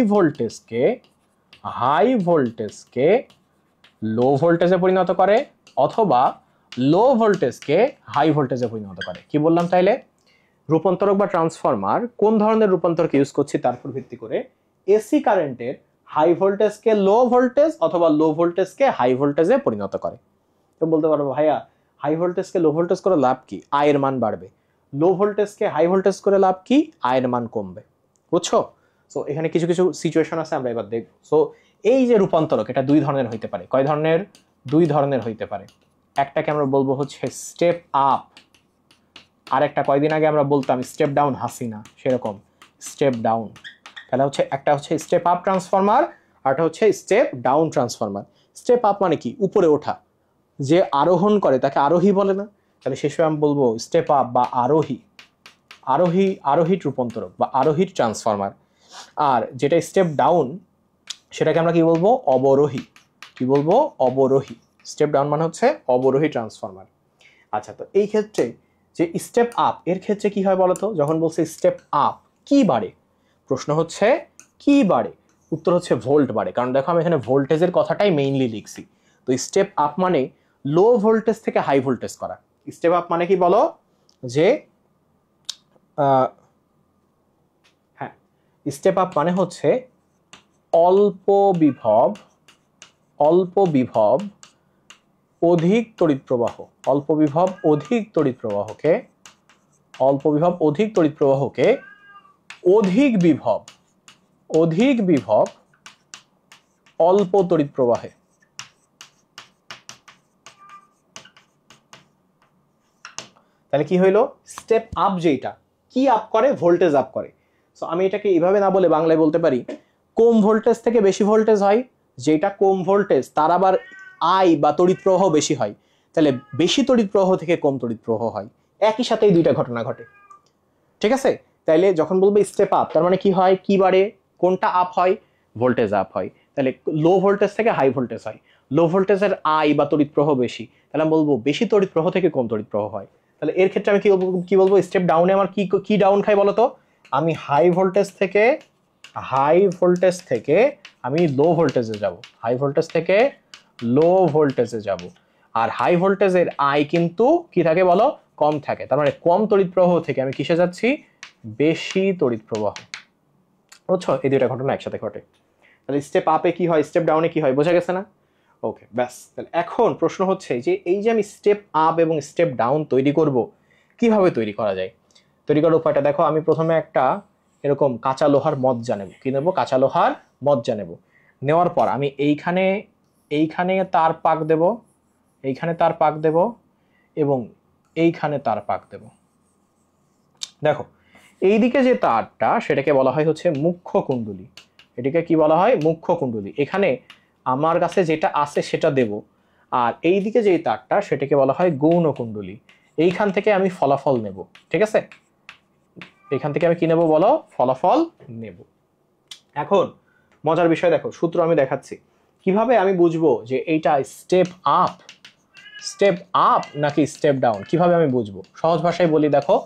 ভোল্টেজকে লো ভোল্টেজে পরিণত করে অথবা লো ভোল্টেজকে হাই ভোল্টেজে পরিণত করে। কি বললাম তাইলে, রূপান্তরক বা ট্রান্সফরমার কোন ধরনের রূপান্তরকে ইউজ করছি তার উপর ভিত্তি করে এসি কারেন্টের হাই ভোল্টেজকে লো ভোল্টেজ অথবা লো ভোল্টেজকে হাই ভোল্টেজে পরিণত করে। তো বলতে পারবো ভাইয়া হাই ভোল্টেজকে লো ভোল্টেজ করে লাভ কি, আয়ের মান বাড়বে, লো ভোল্টেজকে হাই ভোল্টেজ করে লাভ কি, আয়ের মান কমবে। বুঝছো? সো এখানে কিছু কিছু সিচুয়েশন আছে, আমরা এবার দেখব। সো এই যে রূপান্তরক এটা দুই ধরনের হইতে পারে। কয় ধরনের? দুই ধরনের হইতে পারে। একটাকে আমরা বলবো হচ্ছে স্টেপ আপ, আর একটা কয়দিন আগে আমরা বলতাম স্টেপ ডাউন, হাসিনা সেরকম স্টেপ ডাউন। তাহলে হচ্ছে একটা হচ্ছে স্টেপ আপ ট্রান্সফরমার, আরটা হচ্ছে step down transformer. Step up মানে কি, উপরে ওঠা, যে আরোহণ করে তাকে আরোহী বলে না? তাহলে শেষে আমি বলবো স্টেপ আপ বা আরোহী রূপান্তরক বা আরোহী ট্রান্সফরমার। আর যেটা স্টেপ ডাউন সেটাকে আমরা কি বলবো, অবরোহী। কি বলবো, অবরোহী। স্টেপ ডাউন মানে হচ্ছে অবরোহী ট্রান্সফরমার। আচ্ছা, তো এই ক্ষেত্রে যে স্টেপ আপ এর ক্ষেত্রে কি হয় বলতো, যখন বলছে স্টেপ আপ কি বাড়ে, প্রশ্ন হচ্ছে কি বাড়ে, উত্তর হচ্ছে ভোল্ট বাড়ে। কারণ দেখো আমি এখানে ভোল্টেজের কথাটাই মেইনলি লিখছি। তো স্টেপ আপ মানে লো ভোল্টেজ থেকে হাই ভোল্টেজ করা। স্টেপ আপ মানে কি বলো, যে হ্যাঁ, স্টেপ আপ মানে হচ্ছে অল্প বিভব অধিক তড়িৎ প্রবাহ, অল্প বিভব অধিক তড়িৎ প্রবাহকে অধিক বিভব অল্প তড়িৎ প্রবাহে। তাহলে কি হইলো, স্টেপ আপ যেটা কি আপ করে, ভোল্টেজ আপ করে। সো আমি এটাকে এইভাবে না বলে বাংলায় বলতে পারি কম ভোল্টেজ থেকে বেশি ভোল্টেজ হয়, যেটা কম ভোল্টেজ তার আবার আই বা তড়িৎ প্রবাহ বেশি হয়, তাহলে বেশি তড়িৎ প্রবাহ থেকে কম তড়িৎ প্রবাহ হয়, একই সাথে এই দুইটা ঘটনা ঘটে। ঠিক আছে? তাইলে যখন বলবো স্টেপ আপ তার মানে কি হয়, কি বাড়ে, কোনটা আপ হয়, ভোল্টেজ আপ হয়। তাহলে লো ভোল্টেজ থেকে হাই ভোল্টেজ হয়, লো ভোল্টেজের আই বা তড়িৎ প্রবাহ বেশি, তাহলে আমি বলবো বেশি তড়িৎ প্রবাহ থেকে কম তড়িৎ প্রবাহ হয়। তাহলে এর ক্ষেত্রে আমি কি বলবো, স্টেপ ডাউনে আমার কি ডাউন খাই বলতো, আমি হাই ভোল্টেজ থেকে আমি লো ভোল্টেজে যাব, আর হাই ভোল্টেজের আই কিন্তু কি থাকে বলো, কম থাকে। তার মানে কম তড়িৎ প্রবাহ থেকে আমি কিসে যাচ্ছি, বেশি তড়িৎ প্রবাহ। বুঝছো? এই দুইটা ঘটনা একসাথে ঘটে। তাহলে স্টেপ আপে কি হয়, স্টেপ ডাউনে কি হয়, বোঝা গেছে না? ওকে, ব্যাস। তাহলে এখন প্রশ্ন হচ্ছে যে এই যে আমি স্টেপ আপ এবং স্টেপ ডাউন তৈরি করব, কিভাবে তৈরি করা যায়? তৈরি করার উপায়টা দেখো, আমি প্রথমে একটা এরকম কাঁচা লোহার মজ্জা নেব। কি নেব? কাঁচা লোহার মজ্জা নেব। নেওয়ার পর আমি এইখানে তার পাক দেব, এবং এইখানে তার পাক দেব। দেখো এইদিকে যে তারটা সেটাকে বলা হয় হচ্ছে মুখ্য কুণ্ডলী। এটাকে কি বলা হয়? মুখ্য কুণ্ডলী। এখানে আমার কাছে যেটা আছে সেটা দেব, আর এইদিকে যে তারটা সেটাকে বলা হয় গৌণ কুণ্ডলী। এইখান থেকে আমি ফলাফল নেব। ঠিক আছে? এখান থেকে আমি কি নেব বলো, ফলাফল নেব। এখন মজার বিষয় দেখো, সূত্র আমি দেখাচ্ছি। কিভাবে আমি বুঝবো যে এইটা স্টেপ আপ নাকি স্টেপ ডাউন, কিভাবে আমি বুঝবো? সহজ ভাষায় বলি, দেখো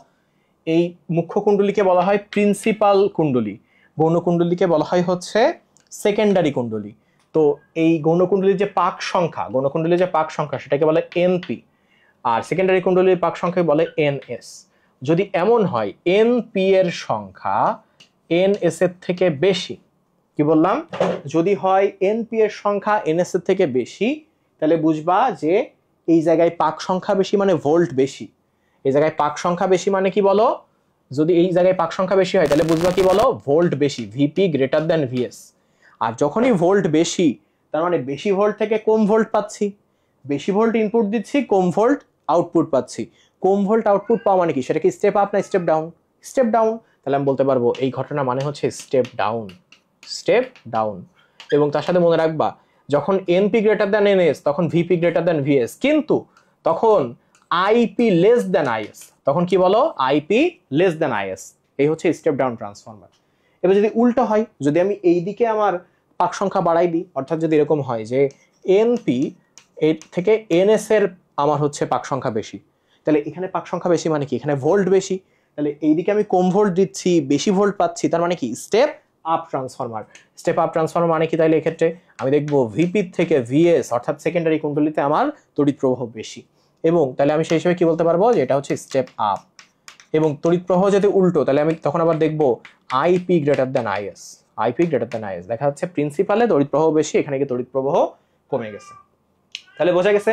এই মুখ্য কুণ্ডলীকে বলা হয় প্রিন্সিপাল কুণ্ডলী, গৌণ কুণ্ডলীকে বলা হয় হচ্ছে সেকেন্ডারি কুণ্ডলী। তো এই গৌণ কুণ্ডলীর যে পাক সংখ্যা সেটাকে বলে এনপি, আর সেকেন্ডারি কুণ্ডলীর পাক সংখ্যাকে বলে এনএস। যদি এমন হয় এনপি এর সংখ্যা এনএস এর থেকে বেশি, কি বললাম, যদি হয় এনপি এর সংখ্যা এনএস এর থেকে বেশি, তাহলে বুঝবা যে এই জায়গায় পাক সংখ্যা বেশি মানে ভোল্ট বেশি। এই জায়গায় পাক সংখ্যা বেশি মানে কি বলো, যদি এই জায়গায় পাক সংখ্যা বেশি হয় তাহলে বুঝবা কি বলো, ভোল্ট বেশি, ভিপি গ্রেটার দ্যান ভিএস। আর যখনই ভোল্ট বেশি তার মানে বেশি ভোল্ট থেকে কম ভোল্ট পাচ্ছি, বেশি ভোল্ট ইনপুট দিচ্ছি, কম ভোল্ট আউটপুট পাচ্ছি। কম ভোল্ট আউটপুট পাওয়া মানে কি, সেটা কি স্টেপ আপ না স্টেপ ডাউন? Step down. তাহলে আমি বলতে পারবো এই ঘটনা মানে হচ্ছে স্টেপ ডাউন। এবং তার সাথে মনে রাখবা, যখন এনপি গ্রেটার দ্যান এনএস তখন ভিপি গ্রেটার দ্যান ভিএস, কিন্তু তখন আইপি লেস দ্যান আইএস। তখন কি বলো, আইপি লেস দ্যান আইএস। এই হচ্ছে স্টেপ ডাউন ট্রান্সফরমার। এবার যদি উল্টো হয়, যদি আমি এই দিকে আমার পাক সংখ্যা বাড়াই দিই, অর্থাৎ যদি এরকম হয় যে এনপি এর থেকে এনএস এর আমার হচ্ছে পাক সংখ্যা বেশি, তাহলে এখানে পাক সংখ্যা বেশি মানে কি, এখানে ভোল্ট বেশি, তাহলে এইদিকে আমি কম ভোল্ট দিচ্ছি, বেশি ভোল্ট পাচ্ছি, তার মানে কি step up transformer. Step up transformer মানে কি, তাইলে এক্ষেত্রে আমি দেখবো ভিপি থেকে ভিএস অর্থাৎ সেকেন্ডারি কুণ্ডলিতে আমার তড়িৎ প্রবাহ বেশি, এবং তাহলে আমি সেই হিসেবে কি বলতে পারবো যে এটা হচ্ছে স্টেপ আপ। এবং তড়িৎ প্রবাহ যদি উল্টো, তাহলে আমি তখন আবার দেখবো IP greater than is, IP greater than is, দেখা যাচ্ছে প্রিন্সিপালে তড়িৎ প্রবাহ বেশি, এখানে কি তড়িৎ প্রবাহ কমে গেছে। তাহলে বোঝা গেছে।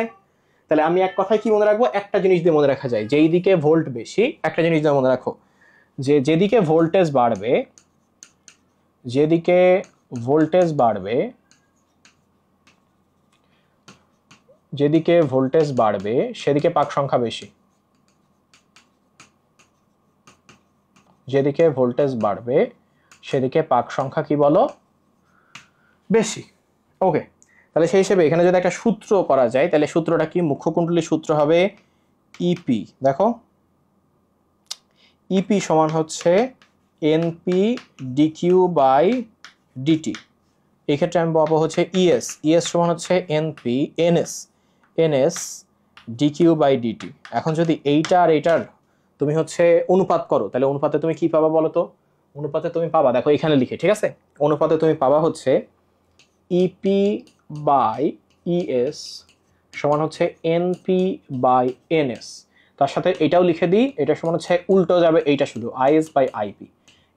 তাহলে আমি এক কথায় কি মনে রাখবো, একটা জিনিস দিয়ে মনে রাখা যায়, যেই দিকে ভোল্ট বেশি, একটা জিনিস দিয়ে মনে রাখো যে যেদিকে ভোল্টেজ বাড়বে, যেদিকে ভোল্টেজ বাড়বে, যেদিকে ভোল্টেজ বাড়বে সেদিকে পাক সংখ্যা বেশি, যেদিকে ভোল্টেজ বাড়বে সেদিকে পাক সংখ্যা কি বলো, বেশি। ওকে, তাহলে সেই হিসেবে এখানে যদি একটা সূত্র করা যায়, তাহলে সূত্রটা কি, মুখ্য কুণ্ডলীর সূত্র হবে ইপি, দেখো ইপি সমান হচ্ছে এনপি ডিকিউ বাই ডিটি। এক্ষেত্রে আমি পাবো হচ্ছে ইএস, ইএস সমান হচ্ছে NP NS, NS DQ by DT. এখন যদি এইটা আর এইটার তুমি হচ্ছে অনুপাত করো, তাহলে অনুপাতে তুমি কি পাবা বলো তো, অনুপাতে তুমি পাবা, দেখো এখানে লিখে, ঠিক আছে, অনুপাতে তুমি পাবা হচ্ছে ইপি বাই ইএস সমান হচ্ছে এনপি বাই এনএস, তার সাথে এটাও লিখে দিই, এটা সমান হচ্ছে উল্টো যাবে এইটা শুধু আইএস বাই আইপি।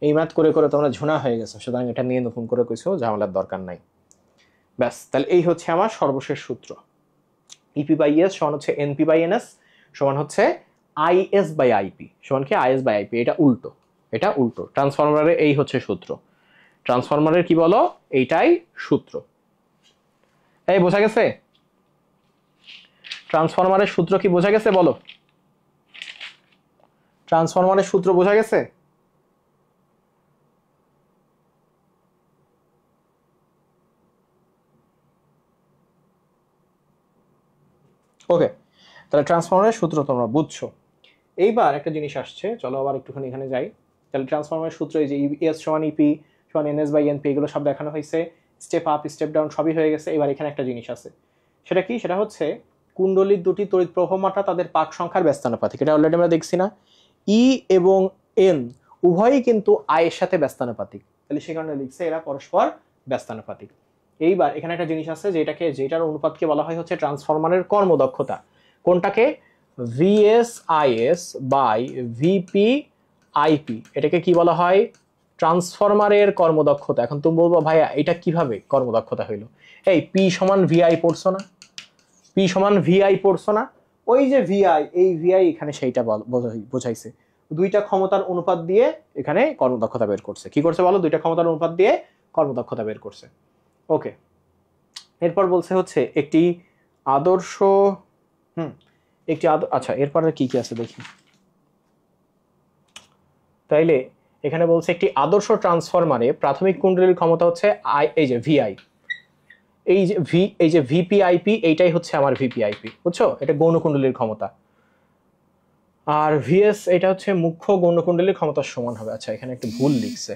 এই ম্যাথ করে করে তোমরা ঝুনা হয়ে গেছো, সুতরাং এটা নিয়ে নতুন করে কিছু ঝামেলার দরকার নাই। ব্যাস, তাহলে এই হচ্ছে আমার সর্বশেষ সূত্র, ইপি বাই ইএস সমান হচ্ছে এনপি বাই এনএস সমান হচ্ছে আইএস বাই আইপি সমান কি আইএস বাই আইপি, এটা উল্টো, এটা উল্টো ট্রান্সফরমারের, এই হচ্ছে সূত্র, ট্রান্সফরমারের কি বলো, এইটাই সূত্র। এই বোঝা গেছে, ট্রান্সফরমারের সূত্র কি বোঝা গেছে বলো, ট্রান্সফরমারের সূত্র বোঝা গেছে। ওকে, তাহলে ট্রান্সফরমারের সূত্র তোমরা বুঝছো। এইবার একটা জিনিস আসছে, চলো আবার একটুখানি এখানে যাই। তাহলে ট্রান্সফরমারের সূত্র, এই যে এস সমান ইপি সমান এনএস বাই এনপি, এগুলো সব দেখানো হয়েছে, স্টেপ আপ স্টেপ ডাউন সবই হয়ে গেছে। এবার এখানে একটা জিনিস আছে, সেটা কি, সেটা হচ্ছে কুণ্ডলীর দুটি তড়িৎ প্রবাহ মাত্রা তাদের পাক সংখ্যার ব্যস্তানুপাতিক, এটা অলরেডি আমরা দেখছি না, ই এবং এন উভয়ই কিন্তু আয়ের সাথে ব্যস্তানুপাতিক, তাহলে সে কারণে লিখছে এরা পরস্পর ব্যস্তানুপাতিক। এইবার এখানে একটা জিনিস আছে, যেটার অনুপাতকে বলা হয় হচ্ছে ট্রান্সফরমারের কর্মদক্ষতা, কোনটাকে, ভিএসআইএস বাই ভিপি আইপি, এটাকে কি বলা হয়, ট্রান্সফরমারের কর্মদক্ষতা। এখন তুমি বলবো ভাইয়া এটা কিভাবে কর্মদক্ষতা হইলো, এই পি সমান ভিআই পড়ছো না, পি সমান ভিআই পড়ছো না, ওই যে ভিআই, এই ভিআই এখানে সেইটা বোঝাইছে, দুইটা ক্ষমতার অনুপাত দিয়ে এখানে কর্মদক্ষতা বের করছে, কি করছে বলো, দুইটা ক্ষমতার অনুপাত দিয়ে কর্মদক্ষতা বের করছে। ওকে, এরপর বলছে হচ্ছে একটি আদর্শ, আচ্ছা এরপরে কি কি আছে দেখি, তাইলে এখানে বলছে একটি আদর্শ ট্রান্সফরমারে প্রাথমিক কুণ্ডলীর ক্ষমতা হচ্ছে এই যে ভিআই, এই যে ভিপিআইপি, এইটাই হচ্ছে আমার ভিপিআইপি, বুঝছো, এটা গৌণকুণ্ডলীর ক্ষমতা, আর ভিএস এটা হচ্ছে মুখ্য গৌণকুণ্ডলীর ক্ষমতার সমান হবে। আচ্ছা এখানে একটু ভুল লিখছে,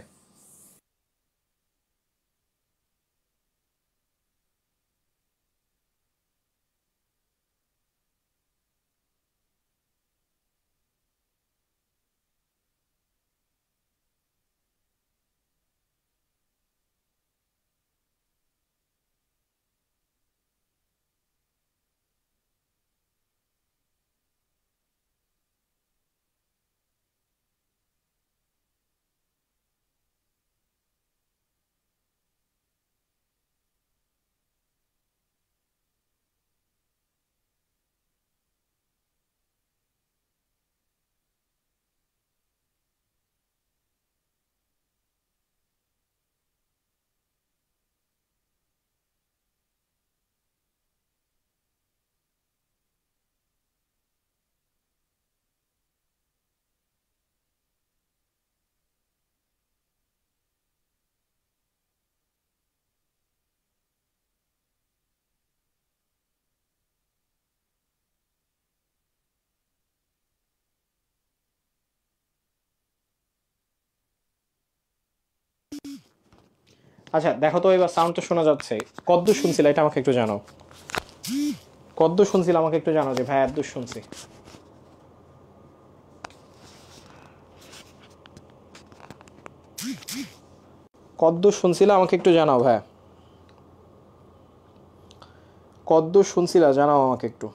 আচ্ছা দেখো তো এবার সাউন্ড তো শোনা যাচ্ছে, কতদূর শুনছিল এটা আমাকে একটু জানাও, কতদূর শুনছিল আমাকে একটু জানাও যে ভাই এতদূর শুনছি। কতদূর শুনছিল আমাকে একটু জানাও ভাই, কতদূর শুনছিল জানাও আমাকে একটু।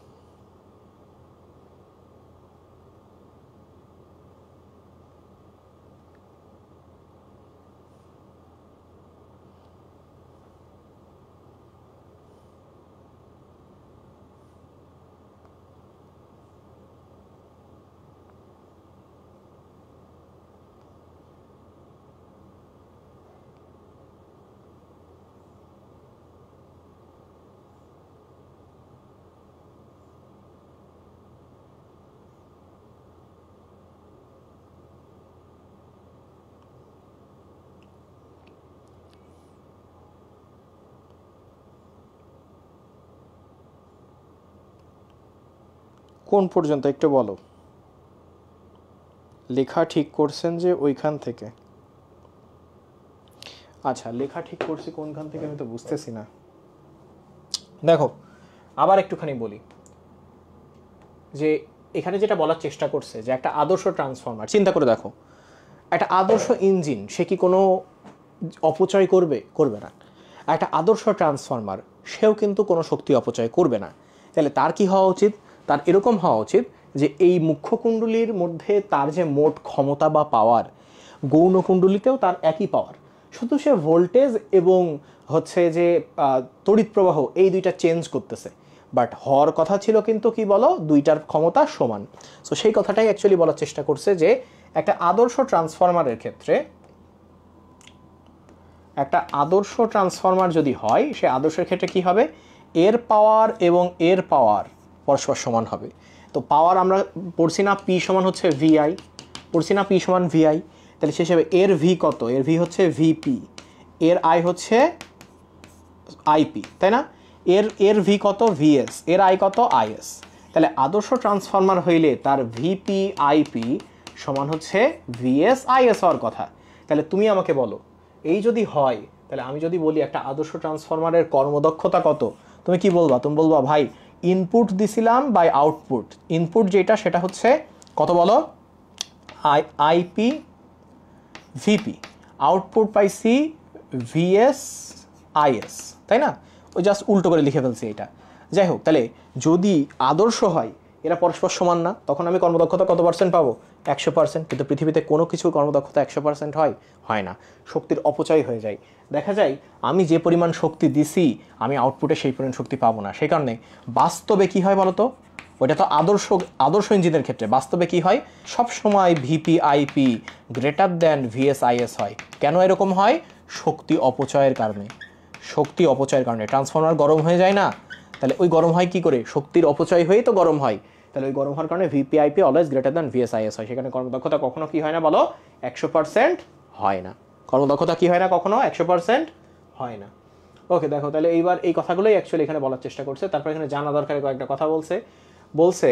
কোন পর্যন্ত একটু বলো, লেখা ঠিক করছেন যে ওইখান থেকে, আচ্ছা লেখা ঠিক করছি কোনখান থেকে আমি তো বুঝতেছি না। দেখো আবার একটুখানি বলি যে এখানে যেটা বলার চেষ্টা করছে যে একটা আদর্শ ট্রান্সফরমার, চিন্তা করে দেখো একটা আদর্শ ইঞ্জিন সে কি কোনো অপচয় করবে? করবে না। একটা আদর্শ ট্রান্সফরমার সেও কিন্তু কোনো শক্তি অপচয় করবে না। তাহলে তার কি হওয়া উচিত? তার এরকম হওয়া উচিত যে এই মুখ্য কুণ্ডলীর মধ্যে তার যে মোট ক্ষমতা বা পাওয়ার, গৌণ কুণ্ডলীতেও তার একই পাওয়ার, শুধু সে ভোল্টেজ এবং হচ্ছে যে তড়িৎ প্রবাহ এই দুইটা চেঞ্জ করতেছে, বাট হওয়ার কথা ছিল কিন্তু কি বলো, দুইটার ক্ষমতা সমান। সো সেই কথাটাই অ্যাকচুয়ালি বলার চেষ্টা করছে যে একটা আদর্শ ট্রান্সফরমারের ক্ষেত্রে, একটা আদর্শ ট্রান্সফরমার যদি হয় সে আদর্শের ক্ষেত্রে কি হবে, এর পাওয়ার এবং এর পাওয়ার পরস্পর সমান হবে। তো পাওয়ার আমরা পড়ছি না পি সমান হচ্ছে ভিআই, পড়ছি না পি সমান ভিআই, তাহলে সে হিসেবে এর ভি কত, এর ভি হচ্ছে ভিপি, এর আই হচ্ছে আইপি, তাই না? এর ভি কত, ভিএস, এর আই কত, আইএস। তাহলে আদর্শ ট্রান্সফরমার হইলে তার ভিপি আইপি সমান হচ্ছে ভিএস আইএস হওয়ার কথা। তাহলে তুমি আমাকে বলো এই যদি হয়, তাহলে আমি যদি বলি একটা আদর্শ ট্রান্সফরমারের কর্মদক্ষতা কত, তুমি কি বলবা? তুমি বলবা ভাই ইনপুট দিছিলাম বাই আউটপুট, ইনপুট যেটা সেটা হচ্ছে কত বলো, আইপি ভিপি, আউটপুট পাইছি ভিএস আইএস, তাই না? ওই জাস্ট উল্টো করে লিখে ফেলছি এটা। যাই হোক, তাহলে যদি আদর্শ হয় এরা পরস্পর সমান না, তখন আমি কর্মদক্ষতা কত পার্সেন্ট পাবো? 100%। কিন্তু পৃথিবীতে কোনো কিছু কর্মদক্ষতা 100% হয়? হয় না, শক্তির অপচয় হয়ে যায়। দেখা যায় আমি যে পরিমাণ শক্তি দিছি আমি আউটপুটে সেই পরিমাণ শক্তি পাবো না। সেই কারণে বাস্তবে কি হয় বলতো, ওইটা তো আদর্শ ইঞ্জিনের ক্ষেত্রে, বাস্তবে কি হয়, সব সময় VP IP greater than VS IS হয়। কেন এরকম হয়? শক্তি অপচয়ের কারণে। শক্তি অপচয়ের কারণে ট্রান্সফরমার গরম হয়ে যায় না, তাহলে ওই গরম হয় কি করে? শক্তির অপচয় হয়েই তো গরম হয়। তাহলে ওই গরম হওয়ার কারণে VP IP always greater than VS IS হয়। সেখানে কর্মদক্ষতা কখনো কি হয় না বলো, 100% হয় না। কর্মদক্ষতা কি হয় না কখনো, 100% হয় না। ওকে দেখো, তাহলে এইবার এই কথাগুলোই অ্যাকচুয়ালি এখানে বলার চেষ্টা করছে। তারপর এখানে জানা দরকারি কয়েকটা কথা বলছে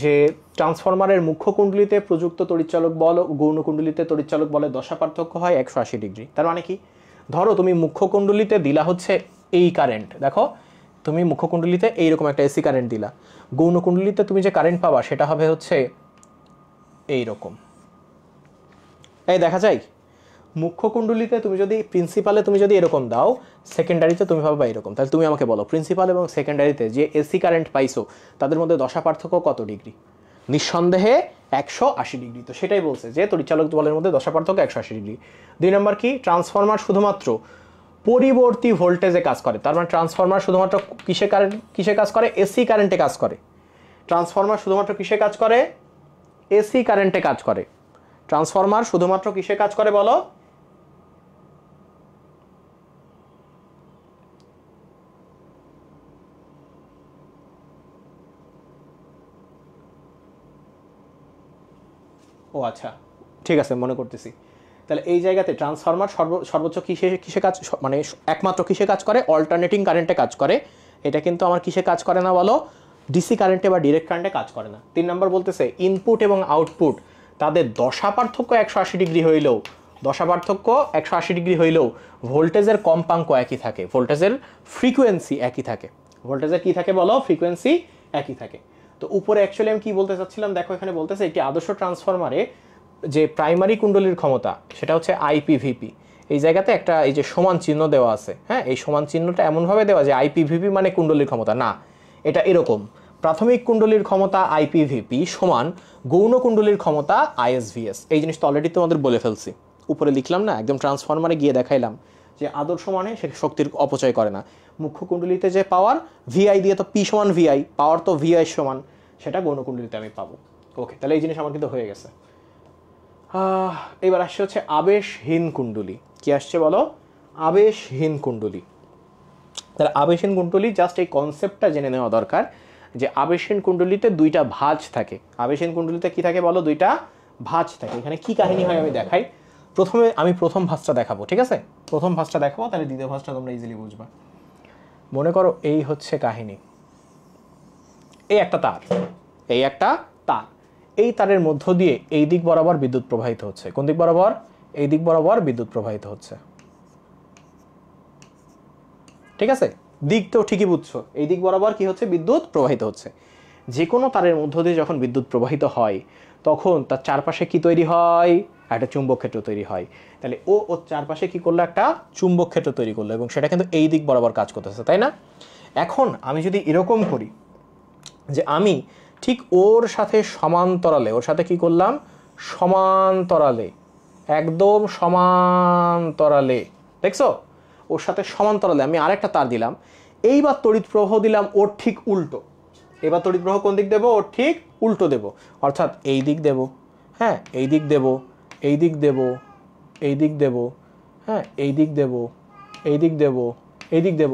যে ট্রান্সফরমারের মুখ্য কুণ্ডলীতে প্রযুক্ত তড়িৎচালক বল ও গৌণ কুণ্ডলীতে তড়িৎচালক বলের দশা পার্থক্য হয় 180 ডিগ্রি। তার মানে কি, ধরো তুমি মুখ্য কুণ্ডলীতে দিলা হচ্ছে এই কারেন্ট, দেখো তুমি মুখ্য কুণ্ডলীতে এইরকম একটা এসি কারেন্ট দিলা, গৌণ কুণ্ডলীতে তুমি যে কারেন্ট পাবা সেটা হবে হচ্ছে এইরকম। এই দেখা যায় মুখ্য কুণ্ডলীতে তুমি যদি প্রিন্সিপালে তুমি যদি এরকম দাও, সেকেন্ডারিতে তুমি পাবা এরকম। তাহলে তুমি আমাকে বলো প্রিন্সিপাল এবং সেকেন্ডারিতে যে এসি কারেন্ট পাইছো তাদের মধ্যে দশা পার্থক্য কত ডিগ্রি? নিঃসন্দেহে 180 ডিগ্রি। তো সেটাই বলছে যে তড়িৎচালক বলের মধ্যে দশা পার্থক্য 180 ডিগ্রি। 2 নম্বর কি, ট্রান্সফরমার শুধুমাত্র পরিবর্তী ভোল্টেজে কাজ করে। তার মানে ট্রান্সফরমার শুধুমাত্র কিসে কাজ করে? এসি কারেন্টে কাজ করে। ট্রান্সফরমার শুধুমাত্র কিসে কাজ করে? এসি কারেন্টে কাজ করে। ট্রান্সফরমার শুধুমাত্র কিসে কাজ করে বলো? ও আচ্ছা, ঠিক আছে, মনে করতেছি। তাহলে এই জায়গাতে ট্রান্সফরমার সর্বোচ্চ কিসে কাজ, মানে একমাত্র কিসে কাজ করে? অল্টারনেটিং কারেন্টে কাজ করে। এটা কিন্তু আমার কিসে কাজ করে না বলো? ডিসি কারেন্টে বা ডিরেক্ট কারেন্টে কাজ করে না। 3 নম্বর বলতেছে ইনপুট এবং আউটপুট তাদের দশা পার্থক্য 180 ডিগ্রি হইলেও দশা পার্থক্য 180 ডিগ্রি হইলেও ভোল্টেজের কম্পাঙ্ক একই থাকে, ভোল্টেজের ফ্রিকোয়েন্সি একই থাকে। ভোল্টেজের কি থাকে বলো? ফ্রিকোয়েন্সি একই থাকে। তো উপরে অ্যাকচুয়ালি আমি কি বলতে চাচ্ছিলাম, দেখো এখানে বলতেছে একটি আদর্শ ট্রান্সফরমারে যে প্রাইমারি কুণ্ডলীর ক্ষমতা সেটা হচ্ছে আইপিভিপি। এই জায়গাতে একটা এই যে সমান চিহ্ন দেওয়া আছে, হ্যাঁ, এই সমান চিহ্নটা এমনভাবে দেওয়া যে আইপিভিপি মানে কুণ্ডলীর ক্ষমতা না, এটা এরকম প্রাথমিক কুণ্ডলীর ক্ষমতা আইপিভিপি সমান গৌণ কুণ্ডলীর ক্ষমতা আইএসভিএস। এই জিনিসটা অলরেডি তোমাদের বলে ফেলছি, উপরে লিখলাম না, একদম ট্রান্সফরমারে গিয়ে দেখাইলাম যে আদর্শ মানে সে শক্তির অপচয় করে না। মুখ্য কুণ্ডলীতে যে পাওয়ার ভিআই দিয়ে তো পি সমান ভিআই, পাওয়ার তো ভিআই সমান, সেটা গৌণ কুণ্ডলীতে আমি পাবো। ওকে, তাহলে এই জিনিস আমার কিন্তু হয়ে গেছে। এবার আসছে হচ্ছে আবেশহীন কুণ্ডলী। কি আসছে বলো? আবেশহীন কুণ্ডলী। তাহলে আবেশহীন কুণ্ডলী জাস্ট এই কনসেপ্টটা জেনে নেওয়া দরকার যে আবেশহীন কুণ্ডলীতে দুইটা ভাঁজ থাকে। আবেশহীন কুণ্ডলীতে কি থাকে বলো? দুইটা ভাঁজ থাকে। এখানে কি কাহিনী হয় আমি দেখাই। প্রথমে আমি প্রথম ভাঁজটা দেখাবো, ঠিক আছে? প্রথম ভাঁজটা দেখাবো, তাহলে দ্বিতীয় ভাঁজটা তোমরা ইজিলি বুঝবা। মনে করো এই হচ্ছে কাহিনী, এই একটা তার, এই একটা তার, এই তারের মধ্য দিয়ে এই দিক বরাবর বিদ্যুৎ প্রবাহিত হচ্ছে। কোন দিক বরাবর? এই দিক বরাবর বিদ্যুৎ প্রবাহিত হচ্ছে, ঠিক আছে? দিক তো ঠিকই বুঝছো, এই দিক বরাবর কি হচ্ছে? বিদ্যুৎ প্রবাহিত হচ্ছে। যে কোনো তারের মধ্য দিয়ে যখন বিদ্যুৎ প্রবাহিত হয় তখন তার চারপাশে কি তৈরি হয়? একটা চুম্বক ক্ষেত্র তৈরি হয়। তাহলে ওর চারপাশে কি করলো? একটা চুম্বক ক্ষেত্র তৈরি করলো, এবং সেটা কিন্তু এই দিক বরাবর কাজ করতেছে, তাই না? এখন আমি যদি এরকম করি যে আমি ঠিক ওর সাথে সমান্তরালে, ওর সাথে কি করলাম? সমান্তরালে, একদম সমান্তরালে, দেখছো? ওর সাথে সমান্তরালে আমি আরেকটা তার দিলাম। এইবার তড়িৎ প্রবাহ দিলাম ওর ঠিক উল্টো। এবার তড়িৎ প্রবাহ কোন দিক দেব? ওর ঠিক উল্টো দেব, অর্থাৎ এই দিক দেব, হ্যাঁ, এই দিক দেব, এই দিক দেব, এই দিক দেব, হ্যাঁ, এই দিক দেব, এই দিক দেব, এই দিক দেব।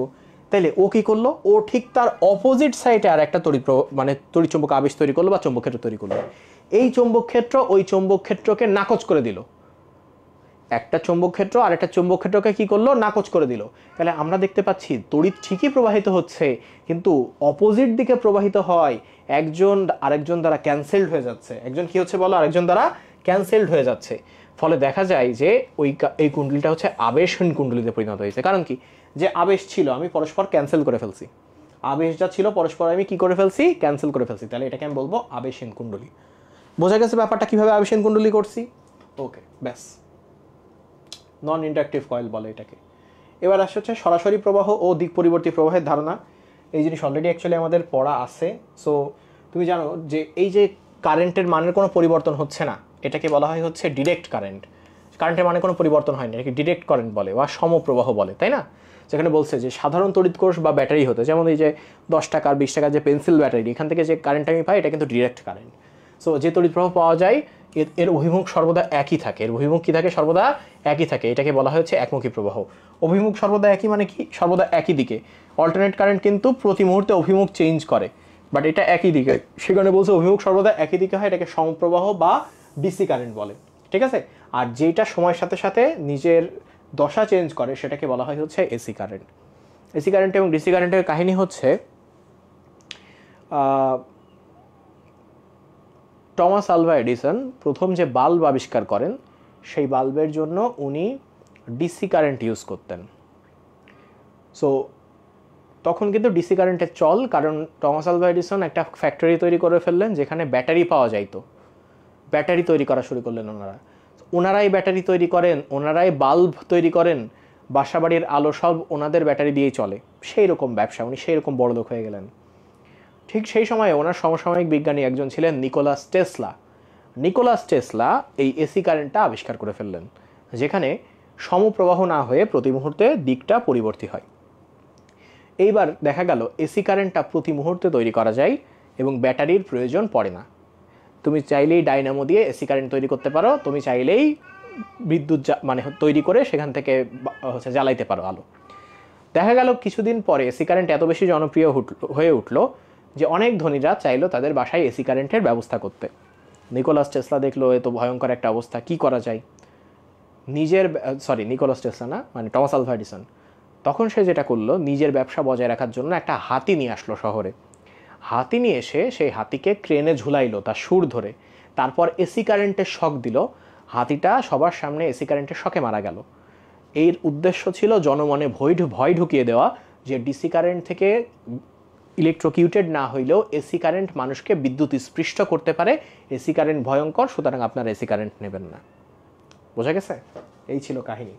তাইলে ও কি করলো? ও ঠিক তার অপোজিট সাইডে আর একটা তড়িৎ মানে তড়িৎ চুম্বক আবেশ তৈরি করলো বা চৌম্বক ক্ষেত্র তৈরি করলো। এই চৌম্বক ক্ষেত্র ওই চৌম্বক ক্ষেত্রকে নাকচ করে দিল। একটা চৌম্বক ক্ষেত্র আর একটা চৌম্বক ক্ষেত্রকে কি করলো? নাকচ করে দিল। তাহলে আমরা দেখতে পাচ্ছি তড়িৎ ঠিকই প্রবাহিত হচ্ছে, কিন্তু অপোজিট দিকে প্রবাহিত হয়, একজন আরেকজন দ্বারা ক্যান্সেলড হয়ে যাচ্ছে। একজন কি হচ্ছে বলো? আরেকজন দ্বারা ক্যান্সেলড হয়ে যাচ্ছে। ফলে দেখা যায় যে এই কুণ্ডলীটা হচ্ছে আবেশহীন কুণ্ডলীতে পরিণত হয়েছে। কারণ কি? যে আবেশ ছিল আমি পরস্পর ক্যান্সেল করে ফেলছি, আবেশ যা ছিল পরস্পর আমি কি করে ফেলছি? ক্যান্সেল করে ফেলছি। তাহলে এটাকে আমি বলবো আবেশহীন কুণ্ডলী। বোঝা গেছে ব্যাপারটা কিভাবে আবেশহীন কুণ্ডলী করছি? ওকে, ব্যাস। নন ইন্ডাকটিভ কয়েল বলে এটাকে। এবার আসছে হচ্ছে সরাসরি প্রবাহ ও দিক পরিবর্তী প্রবাহের ধারণা। এই জিনিস অলরেডি অ্যাকচুয়ালি আমাদের পড়া আছে। সো তুমি জানো যে এই যে কারেন্টের মানের কোনো পরিবর্তন হচ্ছে না, এটাকে বলা হয় হচ্ছে ডিরেক্ট কারেন্ট। কারেন্টের মানে কোনো পরিবর্তন হয় না, এটাকে ডিরেক্ট কারেন্ট বলে বা সমপ্রবাহ বলে, তাই না? যেখানে বলছে যে সাধারণ তড়িৎ কোষ বা ব্যাটারি হতে, যেমন এই যে 10 টাকার 20 টাকার যে পেন্সিল ব্যাটারি, এখান থেকে যে কারেন্ট আমি পাই এটা কিন্তু ডিরেক্ট কারেন্ট। সো যে তড়িৎ প্রবাহ পাওয়া যায় এর অভিমুখ সর্বদা একই থাকে। এর অভিমুখ কি থাকে? সর্বদা একই থাকে। এটাকে বলা হচ্ছে একমুখী প্রবাহ। অভিমুখ সর্বদা একই মানে কি? সর্বদা একই দিকে। অল্টারনেট কারেন্ট কিন্তু প্রতি মুহূর্তে অভিমুখ চেঞ্জ করে, বাট এটা একই দিকে, সেখানে বলছে অভিমুখ সর্বদা একই দিকে হয়, এটাকে সমপ্রবাহ বা ডিসি কারেন্ট বলে, ঠিক আছে? আর যেটা সময়ের সাথে সাথে নিজের দশা চেঞ্জ করে সেটাকে বলা হয় হচ্ছে এসি কারেন্ট। এসি কারেন্ট এবং ডিসি কারেন্টের কাহিনী হচ্ছে টমাস আলভা এডিসন প্রথম যে বাল্ব আবিষ্কার করেন, সেই বাল্বের জন্য উনি ডিসি কারেন্ট ইউজ করতেন। সো তখন কিন্তু ডিসি কারেন্টের চল, কারণ টমাস আলভা এডিসন একটা ফ্যাক্টরি তৈরি করে ফেললেন যেখানে ব্যাটারি পাওয়া যাইতো। ব্যাটারি তৈরি করা শুরু করলেন ওনারাই ব্যাটারি তৈরি করেন, ওনারাই বাল্ব তৈরি করেন, বাসাবাড়ির আলো সব ওনাদের ব্যাটারি দিয়েই চলে। সেই রকম ব্যবসা, উনি সেই রকম বড়লোক হয়ে গেলেন। ঠিক সেই সময়ে ওনার সমসাময়িক বিজ্ঞানী একজন ছিলেন নিকোলাস টেসলা। নিকোলাস টেসলা এই এসি কারেন্টটা আবিষ্কার করে ফেললেন, যেখানে সমপ্রবাহ না হয়ে প্রতি মুহূর্তে দিকটা পরিবর্তী হয়। এইবার দেখা গেল এসি কারেন্টটা প্রতি মুহূর্তে তৈরি করা যায় এবং ব্যাটারির প্রয়োজন পড়ে না। তুমি চাইলেই ডাইনামো দিয়ে এসি কারেন্ট তৈরি করতে পারো, তুমি চাইলেই বিদ্যুৎ মানে তৈরি করে সেখান থেকে হচ্ছে জ্বালাইতে পারো আলো। দেখা গেল কিছুদিন পরে এসি কারেন্ট এত বেশি জনপ্রিয় হয়ে উঠলো যে অনেক ধনীরা চাইলো তাদের বাসায় এসি কারেন্টের ব্যবস্থা করতে। নিকোলাস টেসলা দেখলো এ তো ভয়ঙ্কর একটা অবস্থা, কি করা যায়? নিকোলাস টেসলা না, মানে টমাস আলভা এডিসন। তখন সে যেটা করলো, নিজের ব্যবসা বজায় রাখার জন্য একটা হাতি নিয়ে আসলো শহরে। হাতি নিয়ে এসে সেই হাতিকে ক্রেনে ঝুলাইলো তার সুর ধরে, তারপর এসি কারেন্টের শক দিল, হাতিটা সবার সামনে এসি কারেন্টের শকে মারা গেল। এর উদ্দেশ্য ছিল জনমনে ভয় ঢুকিয়ে দেওয়া যে ডিসি কারেন্ট থেকে ইলেকট্রোকিউটেড না হইলেও এসি কারেন্ট মানুষকে বিদ্যুৎ স্পৃষ্ট করতে পারে, এসি কারেন্ট ভয়ঙ্কর, সুতরাং আপনার এসি কারেন্ট নেবেন না। বোঝা গেছে? এই ছিল কাহিনী।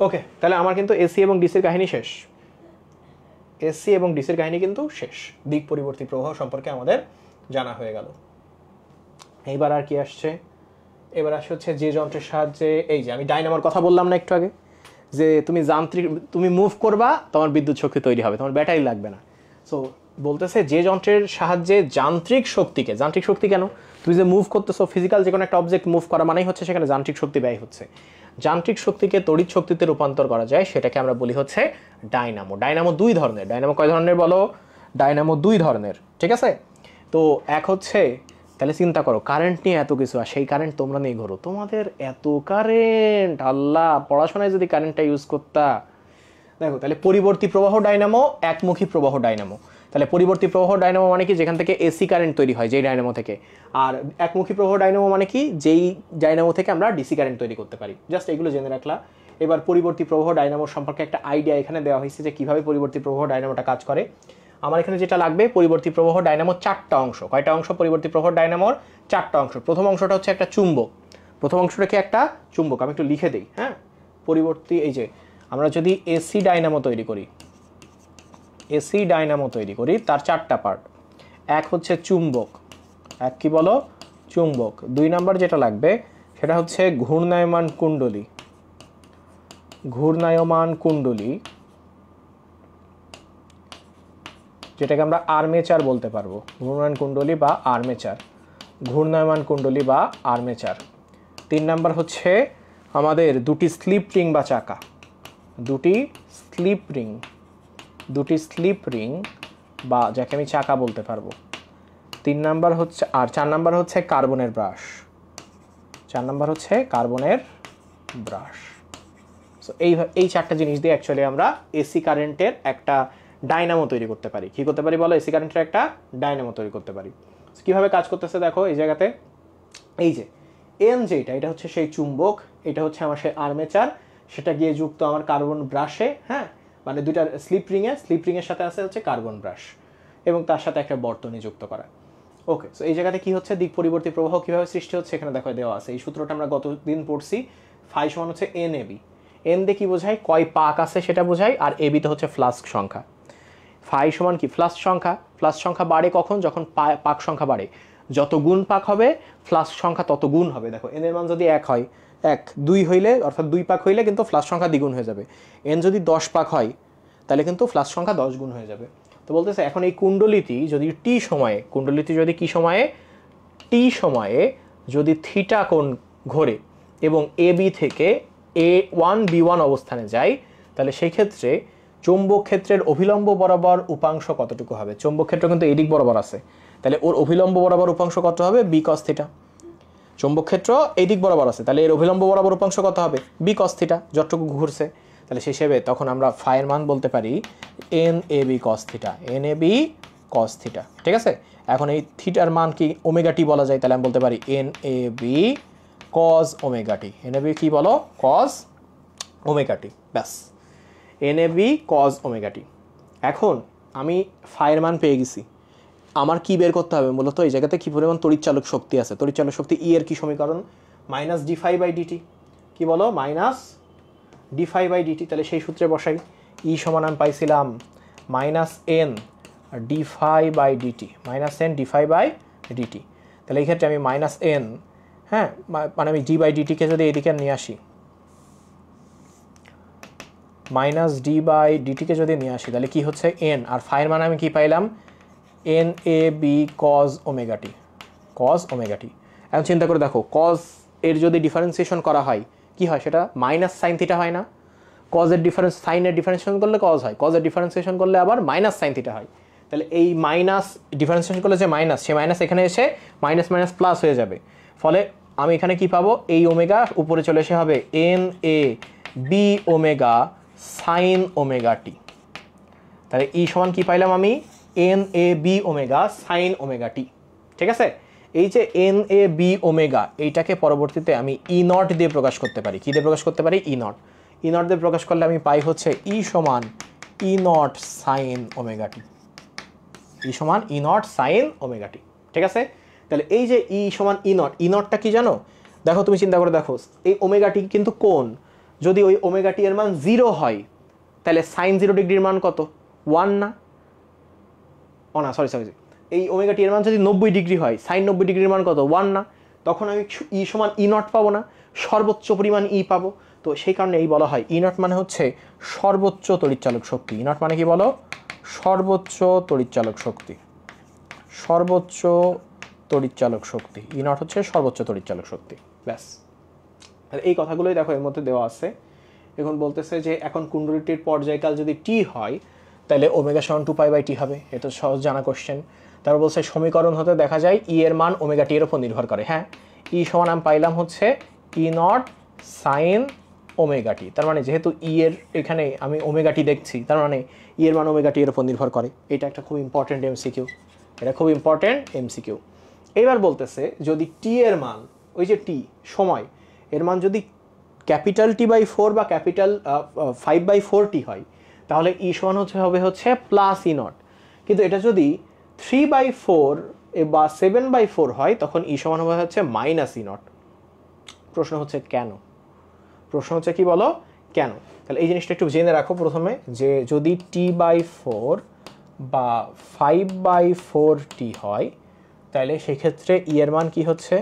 ওকে, তাহলে আমার কিন্তু এসি এবং ডিসির কাহিনী শেষ। এসি এবং ডিসির কাহিনী কিন্তু শেষ। দিক পরিবর্তী প্রবাহ সম্পর্কে আমাদের জানা হয়ে গেল। এইবার আর কি আসছে? এবার আসে হচ্ছে যে যন্ত্রের সাহায্যে, এই যে আমি ডাইনামোর কথা বললাম না একটু আগে, যে তুমি মুভ করবা, তোমার বিদ্যুৎ শক্তি তৈরি হবে, তোমার ব্যাটারি লাগবে না। সো বলতেছে যে যন্ত্রের সাহায্যে যান্ত্রিক শক্তি কেন? তুমি যে মুভ করতেছো, ফিজিক্যাল যে কোনো একটা অবজেক্ট মুভ করা মানেই হচ্ছে সেখানে যান্ত্রিক শক্তি ব্যয় হচ্ছে। যান্ত্রিক শক্তিকে তড়িৎ শক্তিতে রূপান্তর করা যায়, সেটাকে আমরা বলি হচ্ছে ডাইনামো। ডাইনামো দুই ধরনের। ডাইনামো কয় ধরনের বলো? ডাইনামো দুই ধরনের, ঠিক আছে? তো এক হচ্ছে, তাহলে চিন্তা করো, কারেন্ট নিয়ে এত কিছু, আর সেই কারেন্ট তোমরা নিয়ে ঘোরো, তোমাদের এত কারেন্ট, আল্লাহ, পড়াশোনায় যদি কারেন্টটা ইউজ করতা। দেখো, তাহলে পরিবর্তী প্রবাহ ডাইনামো, একমুখী প্রবাহ ডাইনামো। তাহলে পরিবর্তী প্রবাহ ডাইনামো মানে কি? যেখান থেকে এসি কারেন্ট তৈরি হয়, যেই ডাইনামো থেকে। আর একমুখী প্রবাহ ডাইনামো মানে কি? যেই ডাইনামো থেকে আমরা ডিসি কারেন্ট তৈরি করতে পারি। জাস্ট এগুলো জেনে রাখলা। এবার পরিবর্তী প্রবাহ ডাইনামোর সম্পর্কে একটা আইডিয়া এখানে দেওয়া হয়েছে যে কীভাবে পরিবর্তী প্রবাহ ডাইনামোটা কাজ করে। আমার এখানে যেটা লাগবে, পরিবর্তী প্রবাহ ডাইনামোর 4টা অংশ। কয়টা অংশ পরিবর্তী প্রবাহ ডাইনামোর? 4টা অংশ। প্রথম অংশটা হচ্ছে একটা চুম্বক। প্রথম অংশটা কি? একটা চুম্বক। আমি একটু লিখে দিই, হ্যাঁ। পরিবর্তী, এই যে আমরা যদি এসি ডাইনামো তৈরি করি, তার 4টা পার্ট। এক হচ্ছে চুম্বক, এক কি বলো? চুম্বক। 2 নাম্বার যেটা লাগবে সেটা হচ্ছে ঘূর্ণায়মান কুণ্ডলী, যেটাকে আমরা আর্মেচার বলতে পারবো। ঘূর্ণায়মান কুণ্ডলী বা আর্মেচার। 3 নাম্বার হচ্ছে আমাদের দুটি স্লিপ রিং বা যাকে আমি চাকা বলতে পারবো। 3 নাম্বার হচ্ছে, আর 4 নাম্বার হচ্ছে কার্বনের ব্রাশ। সো এই 4টা জিনিস দিয়ে অ্যাকচুয়ালি আমরা এসি কারেন্টের একটা ডাইনামো তৈরি করতে পারি। কি করতে পারি বলো? এসি কারেন্টের একটা ডাইনামো তৈরি করতে পারি। কিভাবে কাজ করতেছে দেখো এই জায়গাতে। এই যে এন, এটা হচ্ছে সেই চুম্বক, এটা হচ্ছে আমার সেই আর্মেচার, সেটা গিয়ে যুক্ত আমার কার্বন ব্রাশে, হ্যাঁ, মানে দুইটা স্লিপ রিংয়ের সাথে আছে হচ্ছে কার্বন ব্রাশ, এবং তার সাথে একটা বর্তনী যুক্ত করা। ওকে, সো এই জায়গাতে কি হচ্ছে? দিক পরিবর্তী প্রবাহ কিভাবে সৃষ্টি হচ্ছে এখানে দেখো দেওয়া আছে। এই সূত্রটা আমরা গতদিন পড়ছি। ফাই সমান হচ্ছে এন এবি। এন দিয়ে কি বোঝায়? কয় পাক আছে সেটা বোঝায়, আর এবিতে হচ্ছে ফ্লাস্ক সংখ্যা। ফাই সমান কি? ফ্লাস্ক সংখ্যা বাড়ে কখন? যখন পাক সংখ্যা বাড়ে। যত গুণ পাক হবে ফ্লাস্ক সংখ্যা তত গুণ হবে। দেখো, এন এর মান যদি 1 হয়, 2 হইলে, অর্থাৎ 2 পাক হইলে কিন্তু ফ্লাস্ক সংখ্যা দ্বিগুণ হয়ে যাবে। এন যদি 10 পাক হয় তাহলে কিন্তু ফ্লাস্ক সংখ্যা 10 গুণ হয়ে যাবে। তো বলতেছে এখন এই কুণ্ডলিটি যদি টি সময়ে যদি থিটা কোণ ঘোরে এবং এ বি থেকে A1 B1 অবস্থানে যায়, তাহলে সেই ক্ষেত্রে চৌম্বক ক্ষেত্রের অভিলম্ব বরাবর উপাংশ কতটুকু হবে? চৌম্বক ক্ষেত্র কিন্তু এদিক বরাবর আছে, তাহলে ওর অভিলম্ব বরাবর উপাংশ কত হবে? B cos theta. চৌম্বক ক্ষেত্র এই দিক বরাবর আছে, তাহলে এর অভিলম্ব বরাবর উপাংশ কত হবে? বি কস থিটা, যতটুকু ঘুরছে। তাহলে সেই হিসেবে তখন আমরা ফাইয়ের মান বলতে পারি N A B cos theta. ঠিক আছে? এখন এই থিটার মান কি? ওমেগা টি বলা যায়, তাহলে আমি বলতে পারি N A B cos omega T. N A B কি বলো? Cos omega T. ব্যাস, N A B cos omega T. এখন আমি ফাইয়ের মান পেয়ে গেছি, আমার কি বের করতে হবে? মূলত এই জায়গাতে কি পরিমাণ তড়িৎচালক শক্তি আছে। তড়িৎচালক শক্তি ই এর কি সমীকরণ? Minus D phi by DT. কি বলো? Minus D phi by DT. তাহলে সেই সূত্রে বসাই। ই সমান আমি পাইছিলাম minus N D phi by DT, তাহলে এই ক্ষেত্রে আমি মাইনাস এন, হ্যাঁ, মানে আমি ডি বাই ডিটিকে যদি এদিকে নিয়ে আসি, তাহলে কি হচ্ছে? এন, আর ফাইয়ের মান আমি কি পাইলাম? N A B cos omega T. এখন চিন্তা করে দেখো, কজ এর যদি ডিফারেন্সিয়েশন করা হয় কি হয়? সেটা মাইনাস সাইন থিটা হয় না? কজের সাইনের ডিফারেন্সিয়েশন করলে কজ হয়, কজের ডিফারেন্সিয়েশন করলে আবার মাইনাস সাইন থিটা হয়। তাহলে এই মাইনাস ডিফারেন্সিয়েশন করলে যে মাইনাস, সে মাইনাস এখানে এসে মাইনাস প্লাস হয়ে যাবে। ফলে আমি এখানে কি পাবো? এই ওমেগা উপরে চলে এসে হবে N A B omega sine omega T. তাহলে ই সমান কি পাইলাম আমি? N A B omega sine omega T. ঠিক আছে, এই যে এন এ বি ওমেগা এইটাকে পরবর্তীতে আমি ই নট দিয়ে প্রকাশ করতে পারি। কী দিয়ে প্রকাশ করতে পারি? ই নট। ই নট দিয়ে প্রকাশ করলে আমি পাই হচ্ছে ই সমান ই নট সাইন ওমেগা টি। ই সমান ই নট সাইন ওমেগা টি। ঠিক আছে, তাহলে এই যে ই সমান ই নট, ই নটটা কি জানো? দেখো তুমি চিন্তা করে দেখো, এই ওমেগা টি কিন্তু কোণ, যদি ওই ওমেগা টি এর মান 0 হয় তাহলে সাইন 0 ডিগ্রির মান কত? 1 না? ও না, সরি, এই ওমেগা টি এর মান যদি 90 ডিগ্রি হয়, সাইন 90 ডিগ্রির মান কত? 1 না? তখন আমি ই সমান ই নট পাবো না, সর্বোচ্চ পরিমাণ ই পাবো। তো সেই কারণে এই বলা হয় ই নট মানে হচ্ছে সর্বোচ্চ তড়িৎচালক শক্তি। ই নট মানে কি বলো? সর্বোচ্চ তড়িৎচালক শক্তি। সর্বোচ্চ তড়িৎচালক শক্তি, ই নট হচ্ছে সর্বোচ্চ তড়িৎচালক শক্তি। ব্যাস, এই কথাগুলোই দেখো এর মধ্যে দেওয়া আছে। এখন বলতেছে যে এখন কুণ্ডলীটির পর্যায়কাল যদি টি হয় তাহলে ওমেগা সমান 2π/t হবে। এটা সহজ জানা কোশ্চেন। তারপর বলছে সমীকরণ হতে দেখা যায় ই এর মান ওমেগা টি এর উপর নির্ভর করে। হ্যাঁ, ই সমান আমি পাইলাম হচ্ছে ই নট সাইন ওমেগা টি। তার মানে যেহেতু ই এর এখানে আমি ওমেগা টি দেখছি, তার মানে ই এর মান ওমেগা টি এর উপর নির্ভর করে। এটা একটা খুব ইম্পর্টেন্ট এমসিকিউ, এটা খুব ইম্পর্টেন্ট এমসিকিউ। এবার বলতেছে যদি টি এর মান, ওই যে টি সময়, এর মান যদি ক্যাপিটাল T/4 বা ক্যাপিটাল 5/4t হয় তাহলে ই সমান হবে হচ্ছে প্লাস ই নট। কিন্তু এটা যদি 3/4 বা 7/4 হয় তখন ই সমান হবে হচ্ছে মাইনাস ই নট। প্রশ্ন হচ্ছে কেন? প্রশ্ন হচ্ছে কি বলো, কেন? তাহলে এই জিনিসটা একটু জেনে রাখো প্রথমে, যে যদি T/4 বা 5/4t হয় তাহলে সেক্ষেত্রে ই এর মান কি হচ্ছে?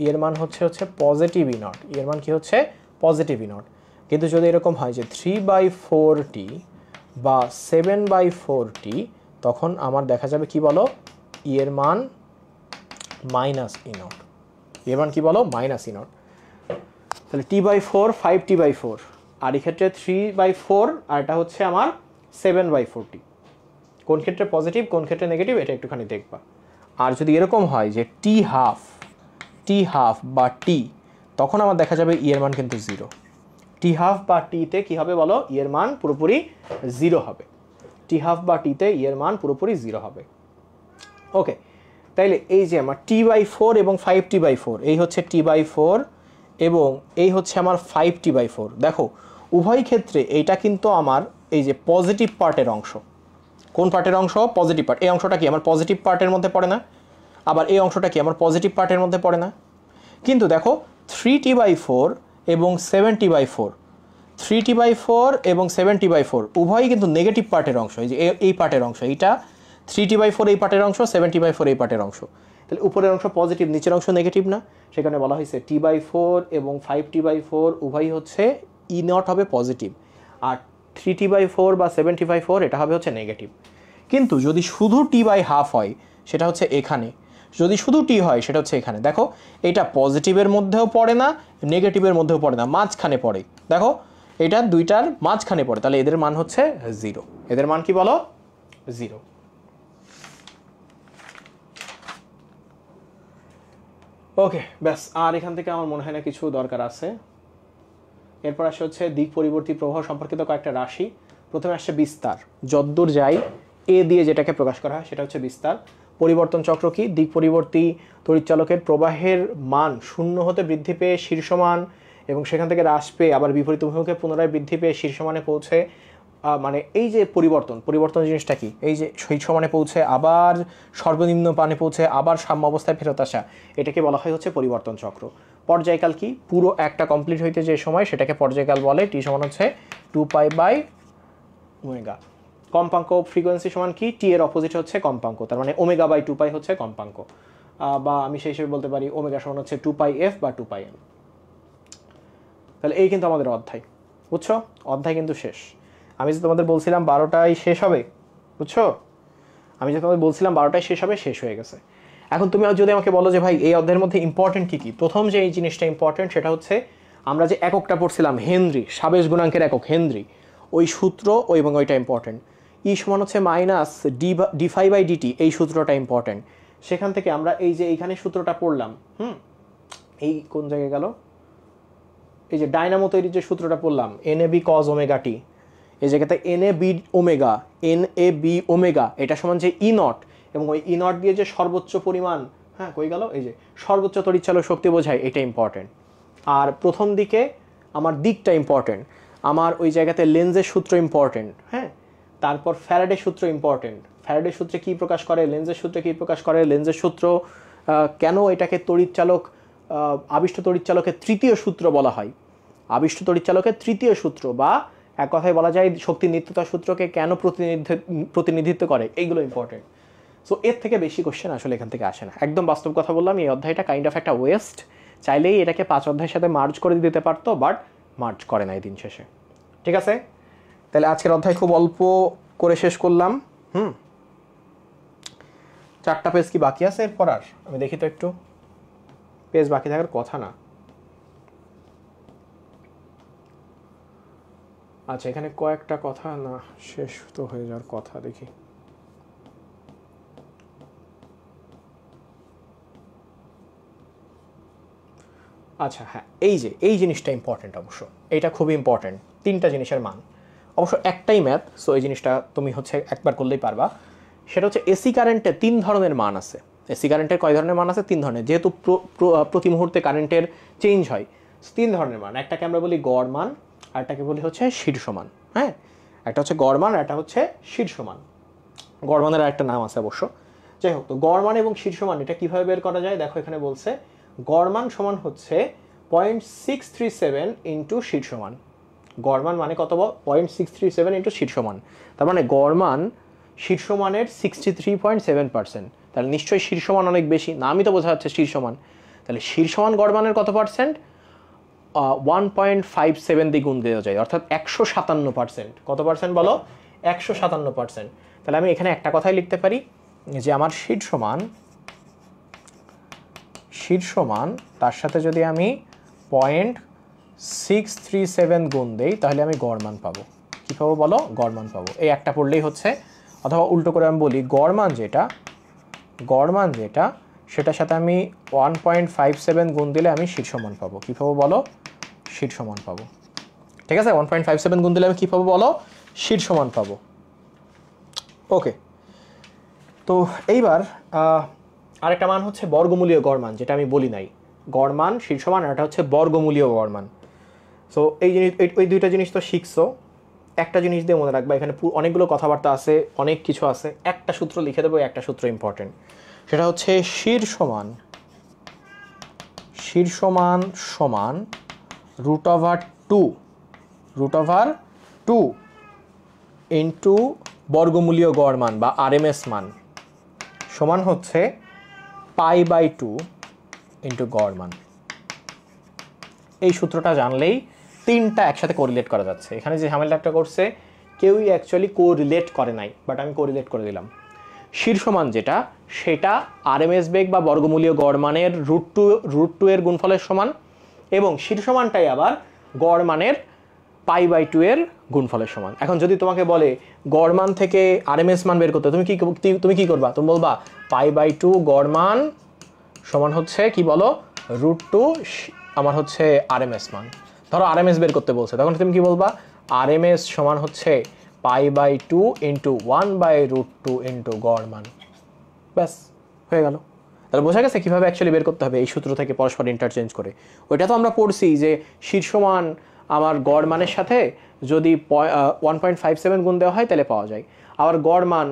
ই এর মান হচ্ছে পজিটিভ ই নট। ই এর মান কি হচ্ছে? Positive E not. কিন্তু যদি এরকম হয় যে 3/4t বা 7/4t তখন আমার দেখা যাবে কি বলো, ই এর মান মাইনাস ই নট। ই এর মান কি বলো? Minus E not. তাহলে T/4 5t/4, আর এই ক্ষেত্রে 3/4, আর এটা হচ্ছে আমার 7/4t। কোন ক্ষেত্রে পজিটিভ কোন ক্ষেত্রে নেগেটিভ এটা একটুখানি দেখবা। আর যদি এরকম হয় যে t হাফ বা t, তখন আমার দেখা যাবে ই এর মান কিন্তু 0। t হাফ বা টিতে কি হবে বলো? ই এর মান পুরোপুরি 0 হবে। t হাফ বা টিতে ই এর মান পুরোপুরি 0 হবে। ওকে, তাইলে এই যে আমার T/4 এবং 5t/4, এই হচ্ছে T/4 এবং এই হচ্ছে আমার 5t/4। দেখো উভয় ক্ষেত্রে এইটা কিন্তু আমার এই যে পজিটিভ পার্টের অংশ। কোন পার্টের অংশ? Positive part. এই অংশটা কি আমার পজিটিভ পার্টের মধ্যে পড়ে না? আবার এই অংশটা কি আমার পজিটিভ পার্টের মধ্যে পড়ে না? কিন্তু দেখো 3t/4 এবং 7t/4, 3t/4 এবং 7t/4 উভয়ই কিন্তু নেগেটিভ পার্টের অংশ। এই যে এই পার্টের অংশ, এইটা 3t/4 এই পার্টের অংশ, 7t/4 এই পার্টের অংশ। তাহলে উপরের অংশ পজিটিভ, নিচের অংশ নেগেটিভ না? সেখানে বলা হয়েছে T/4 এবং 5t/4 উভয়ই হচ্ছে ই নট হবে পজিটিভ, আর 3t/4 বা 7t/4 এটা হবে হচ্ছে নেগেটিভ। কিন্তু যদি শুধু t/2 হয় সেটা হচ্ছে এখানে, যদি শুধু টি হয় সেটা হচ্ছে এখানে। দেখো এটা পজিটিভের মধ্যেও পড়ে না, নেগেটিভের মধ্যেও পড়ে না, মাঝখানে পড়ে। দেখো এটা দুইটার মাঝখানে পড়ে, তাহলে এদের মান হচ্ছে 0। এদের মান কি বলো? 0। ওকে, ব্যাস। আর এখান থেকে আমার মনে হয় না কিছু দরকার আছে। এরপর আসে হচ্ছে দিক পরিবর্তী প্রবাহ সম্পর্কিত কয়েকটা রাশি। প্রথমে আসছে বিস্তার। যদ্দূর যাই এ দিয়ে যেটাকে প্রকাশ করা হয় সেটা হচ্ছে বিস্তার। পরিবর্তন চক্র কি? দিক পরিবর্তী তড়িৎচালকের প্রবাহের মান 0 হতে বৃদ্ধি পেয়ে শীর্ষমান এবং সেখান থেকে হ্রাস পেয়ে আবার বিপরীত অভিমুখে পুনরায় বৃদ্ধি পেয়ে শীর্ষমানে পৌঁছে, মানে এই যে পরিবর্তন জিনিসটা কি? এই যে শীর্ষমানে পৌঁছে আবার সর্বনিম্ন পানে পৌঁছে আবার সাম্য অবস্থায় ফেরত আসা, এটাকে বলা হয় হচ্ছে পরিবর্তন চক্র। পর্যায়কাল কি? পুরো একটা কমপ্লিট হইতে যে সময় সেটাকে পর্যায়কাল বলে। টি সমান হচ্ছে 2π/ω। কম্পাঙ্ক ফ্রিকোয়েন্সি সমান কি? টি এর অপোজিট হচ্ছে কম্পাঙ্ক, তার মানে ω/2π হচ্ছে কম্পাঙ্ক, বা আমি সেই হিসেবে বলতে পারি ওমেগা সমান হচ্ছে 2πf বা 2πm। তাহলে এই কিন্তু আমাদের অধ্যায়, বুঝছো? অধ্যায় কিন্তু শেষ। আমি যে তোমাদের বলছিলাম 12টায় শেষ হবে, বুঝছো? আমি যে তোমাদের বলছিলাম 12টায় শেষ হবে, শেষ হয়ে গেছে। এখন তুমি যদি আমাকে বলো যে ভাই এই অধ্যায়ের মধ্যে ইম্পর্টেন্ট কী কী, প্রথম যে এই জিনিসটা ইম্পর্টেন্ট সেটা হচ্ছে আমরা যে এককটা পড়ছিলাম হেনরি, সাবেশ গুণাঙ্কের একক হেনরি, ওই সূত্র এবং ওইটা ইম্পর্টেন্ট। ই সমান হচ্ছে মাইনাস d/dt, এই সূত্রটা ইম্পর্টেন্ট। সেখান থেকে আমরা এই যে এইখানে সূত্রটা পড়লাম, এই কোন জায়গায় গেল, এই যে ডায়নামো তৈরির যে সূত্রটা পড়লাম NAB cos ω t, এই জায়গাতে NAB ওমেগা এটা সমান যে ই নট, এবং ওই ই নট দিয়ে যে সর্বোচ্চ পরিমাণ, হ্যাঁ কই গেল, এই যে সর্বোচ্চ তড়িৎচালক শক্তি বোঝায়, এটা ইম্পর্টেন্ট। আর প্রথম দিকে আমার দিকটা ইম্পর্টেন্ট, আমার ওই জায়গাতে লেন্সের সূত্র ইম্পর্টেন্ট, হ্যাঁ। তারপর ফ্যারাডের সূত্র ইম্পর্টেন্ট, ফ্যারাডের সূত্রে কী প্রকাশ করে, লেন্সের সূত্রে কী প্রকাশ করে, লেন্সের সূত্র কেন এটাকে তড়িৎচালক, আবিষ্ট তড়িৎচালকের তৃতীয় সূত্র বলা হয়, আবিষ্ট তড়িৎচালকের তৃতীয় সূত্র, বা এক কথায় বলা যায় শক্তির নিত্যতা সূত্রকে কেন প্রতিনিধিত্ব করে, এইগুলো ইম্পর্টেন্ট। সো এর থেকে বেশি কোশ্চেন আসলে এখান থেকে আসে না। একদম বাস্তব কথা বললাম, এই অধ্যায়টা কাইন্ড অফ একটা ওয়েস্ট, চাইলেই এটাকে 5 অধ্যায়ের সাথে মার্জ করে দিতে পারতো, বাট মার্জ করে নাই দিন শেষে। ঠিক আছে, তাহলে আজকের অধ্যায় খুব অল্প করে শেষ করলাম। 4টা পেজ কি বাকি আছে এরপর? আর আমি দেখি তো একটু, পেজ বাকি থাকার কথা না। আচ্ছা, এখানে কয়েকটা কথা না শেষ তো হয়ে যাওয়ার কথা, দেখি। আচ্ছা হ্যাঁ, এই জিনিসটা ইম্পর্টেন্ট, অবশ্য এইটা খুবই ইম্পর্টেন্ট। 3টা জিনিসের মান, অবশ্য একটাই ম্যাথ, সো এই জিনিসটা তুমি হচ্ছে একবার করলেই পারবা। সেটা হচ্ছে এসি কারেন্টে 3 ধরনের মান আছে। এসি কারেন্টের কয় ধরনের মান আছে? 3 ধরনের, যেহেতু প্রতি মুহূর্তে কারেন্টের চেঞ্জ হয়, 3 ধরনের মান। একটাকে আমরা বলি গড় মান, আরটাকে বলি হচ্ছে শীর্ষ মান। হ্যাঁ, একটা হচ্ছে গড় মান, একটা হচ্ছে শীর্ষ মান। গড় মানের আরেকটা নাম আছে অবশ্য। যাই হোক, তো গড় মান এবং শীর্ষ মান এটা কীভাবে বের করা যায়? দেখো এখানে বলছে গড় মান সমান হচ্ছে 0.637 ইন্টু শীর্ষ মান। গড় মান মানে কত? 0.637 ইন্টু শীর্ষ মান। তার মানে গড় মান শীর্ষ মানের 63.7%। তাহলে নিশ্চয়ই শীর্ষ মান অনেক বেশি, নামই তো বোঝা যাচ্ছে শীর্ষ মান। তাহলে শীর্ষ মান গড় মানের কত পার্সেন্ট? 1.57 দিয়ে গুণ দেওয়া যায়, অর্থাৎ 157%। কত পার্সেন্ট বলো? 157%। তাহলে আমি এখানে একটা কথাই লিখতে পারি যে আমার শীর্ষ মান তার সাথে যদি আমি 0.637 গুণ দেই, তাহলে আমি গড় মান পাবো। কী পাবো বলো? গড় মান পাবো। এই একটা পড়লেই হচ্ছে, অথবা উল্টো করে আমি বলি গড় মান যেটা সেটার সাথে আমি 1.57 গুণ দিলে আমি শীর্ষ মান পাবো। কী পাবো বলো? শীর্ষ মান পাবো। ঠিক আছে, 1.57 গুণ দিলে আমি কী পাবো বলো? শীর্ষ মান পাবো। ওকে, তো এইবার আরেকটা মান হচ্ছে বর্গমূলীয় গড় মান, যেটা আমি বলি নাই। গড় মান, শীর্ষ মান, আর এটা হচ্ছে বর্গমূলীয় গড় মান। সো এই জিনিস, ওই দুইটা জিনিস তো শিখছো। একটা জিনিস দিয়ে মনে রাখবা, এখানে অনেকগুলো কথাবার্তা আছে, অনেক কিছু আছে। একটা সূত্র লিখে দেবো, একটা সূত্র ইম্পর্টেন্ট। সেটা হচ্ছে শীর্ষ মান সমান √2 ইন্টু বর্গমূলীয় গড় মান বা RMS মান সমান হচ্ছে π/2 ইন্টু গড় মান। এই সূত্রটা জানলেই 3টা একসাথে কোরিলেট করা যাচ্ছে। এখানে যে ঝামেলাটা করছে, কেউই অ্যাকচুয়ালি কোরিলেট করে নাই, বাট আমি কোরিলেট করে দিলাম। শীর্ষ মান যেটা, সেটা RMS বেগ বা বর্গমূলীয় গড় মানের √2 এর গুণফলের সমান, এবং শীর্ষ মানটাই আবার গড় মানের π/2 এর গুণফলের সমান। এখন যদি তোমাকে বলে গড় মান থেকে RMS মান বের করতে, তুমি কি করবা? তুমি বলবা π/2 গড় মান সমান হচ্ছে কি বলো? √2 আমার হচ্ছে RMS মান। ধরো RMS বের করতে বলছে, তখন তুমি কি বলবা? RMS সমান হচ্ছে π/2 ইন্টু 1/√2 ইন্টু গড় মান। ব্যাস, হয়ে গেল। তাহলে বোঝা গেছে কীভাবে অ্যাকচুয়ালি বের করতে হবে এই সূত্র থেকে পরস্পর ইন্টারচেঞ্জ করে। ওইটা তো আমরা পড়ছি যে শীর্ষ মান আমার গড় মানের সাথে যদি 1.57 গুণ দেওয়া হয় তাহলে পাওয়া যায়, আবার গড় মান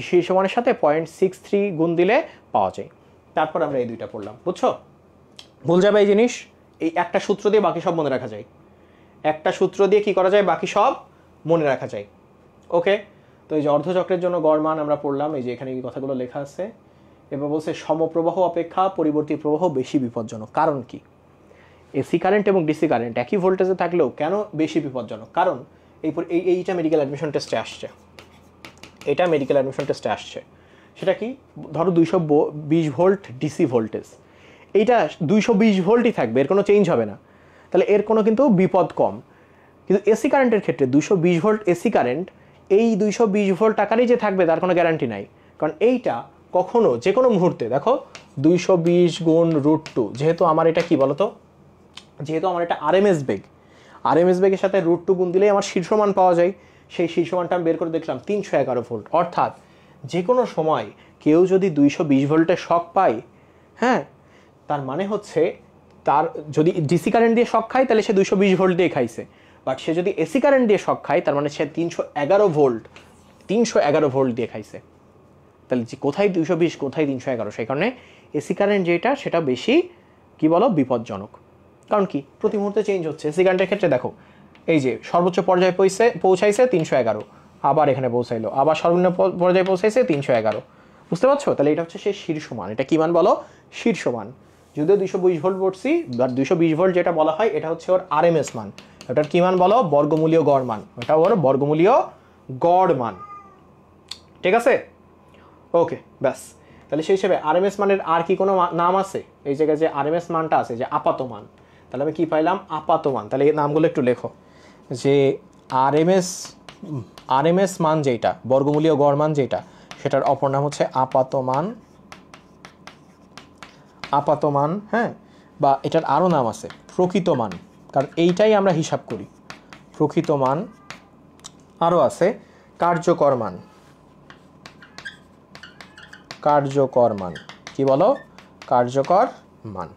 শীর্ষ মানের সাথে 0.63 গুণ দিলে পাওয়া যায়। তারপর আমরা এই দুইটা পড়লাম, বুঝছো? ভুল যাবে এই জিনিস, এই একটা সূত্র দিয়ে বাকি সব মনে রাখা যায়। একটা সূত্র দিয়ে কি করা যায়? বাকি সব মনে রাখা যায়। ওকে, তো এই যে অর্ধচক্রের জন্য গড় মান আমরা পড়লাম, এই যে এখানে এই কথাগুলো লেখা আছে। এবার বলছে সমপ্রবাহ অপেক্ষা পরিবর্তী প্রবাহ বেশি বিপজ্জনক। কারণ কি? এসি কারেন্ট এবং ডিসি কারেন্ট একই ভোল্টেজে থাকলেও কেন বেশি বিপজ্জনক? কারণ এইটা মেডিকেল অ্যাডমিশন টেস্টে আসছে। সেটা কি? ধরো 220 ভোল্ট ডিসি ভোল্টেজ, এইটা 220 ভোল্টই থাকবে, এর কোনো চেঞ্জ হবে না। তাহলে এর কোনো কিন্তু বিপদ কম। কিন্তু এসি কারেন্টের ক্ষেত্রে 220 ভোল্ট এসি কারেন্ট, এই 220 ভোল্ট আকারেই যে থাকবে তার কোনো গ্যারান্টি নাই। কারণ এইটা কখনো যে কোনো মুহূর্তে, দেখো 220 গুণ √2, যেহেতু আমার এটা কি বলতো, যেহেতু আমার এটা RMS বেগ, RMS বেগের সাথে √2 গুণ দিলেই আমার শীর্ষ মান পাওয়া যায়। সেই শীর্ষ মানটা আমি বের করে দেখলাম 311 ভোল্ট। অর্থাৎ যে কোনো সময় কেউ যদি 220 ভোল্টের শক পায়, হ্যাঁ, তার মানে হচ্ছে তার যদি ডিসি কারেন্ট দিয়ে শক খায় তাহলে সে 220 ভোল্ট দিয়ে খাইছে, বাট সে যদি এসি কারেন্ট দিয়ে শক খায় তার মানে সে 311 ভোল্ট দিয়ে খাইছে। তাহলে কোথায় 220 কোথায় 311, সেই কারণে এসি কারেন্ট যেটা সেটা বেশি কি বলো বিপজ্জনক। কারণ কি প্রতি মুহূর্তে চেঞ্জ হচ্ছে। এসি কারেন্টের ক্ষেত্রে দেখো এই যে সর্বোচ্চ পর্যায়ে পৌঁছাইছে 311, আবার এখানে পৌঁছাইলো, আবার সর্বনিম্ন পর্যায়ে পৌঁছাইছে 311। বুঝতে পারছো? তাহলে এটা হচ্ছে সেই শীর্ষ মান। এটা কি মান বলো? শীর্ষ মান। যদিও 220 ভোল্ট বলছি, বাট 220 ভোল্ট যেটা বলা হয় এটা হচ্ছে ওর আরএমএস মান। ওটার কি মান বলো? বর্গমূলীয় গড় মান। ওটা ওর বর্গমূলীয় গড় মান। ঠিক আছে? ওকে, ব্যাস। তাহলে সেই হিসেবে আরএমএস মানের আর কি কোনো নাম আছে? এই জায়গায় যে আরএমএস মানটা আছে, যে আপাত মান, তাহলে আমি কি পাইলাম? আপাত মান। তাহলে এই নামগুলো একটু লেখো, যে আরএমএস মান যেটা, বর্গমূলীয় গড় মান যেটা, সেটার অপর নাম হচ্ছে আপাত মান। আপাত মান, হ্যাঁ, বা এটার আরও নাম আছে প্রকৃত মান, কারণ এইটাই আমরা হিসাব করি। প্রকৃত মান। আরও আছে কার্যকর মান। কার্যকর মান কি বলো? কার্যকর মান।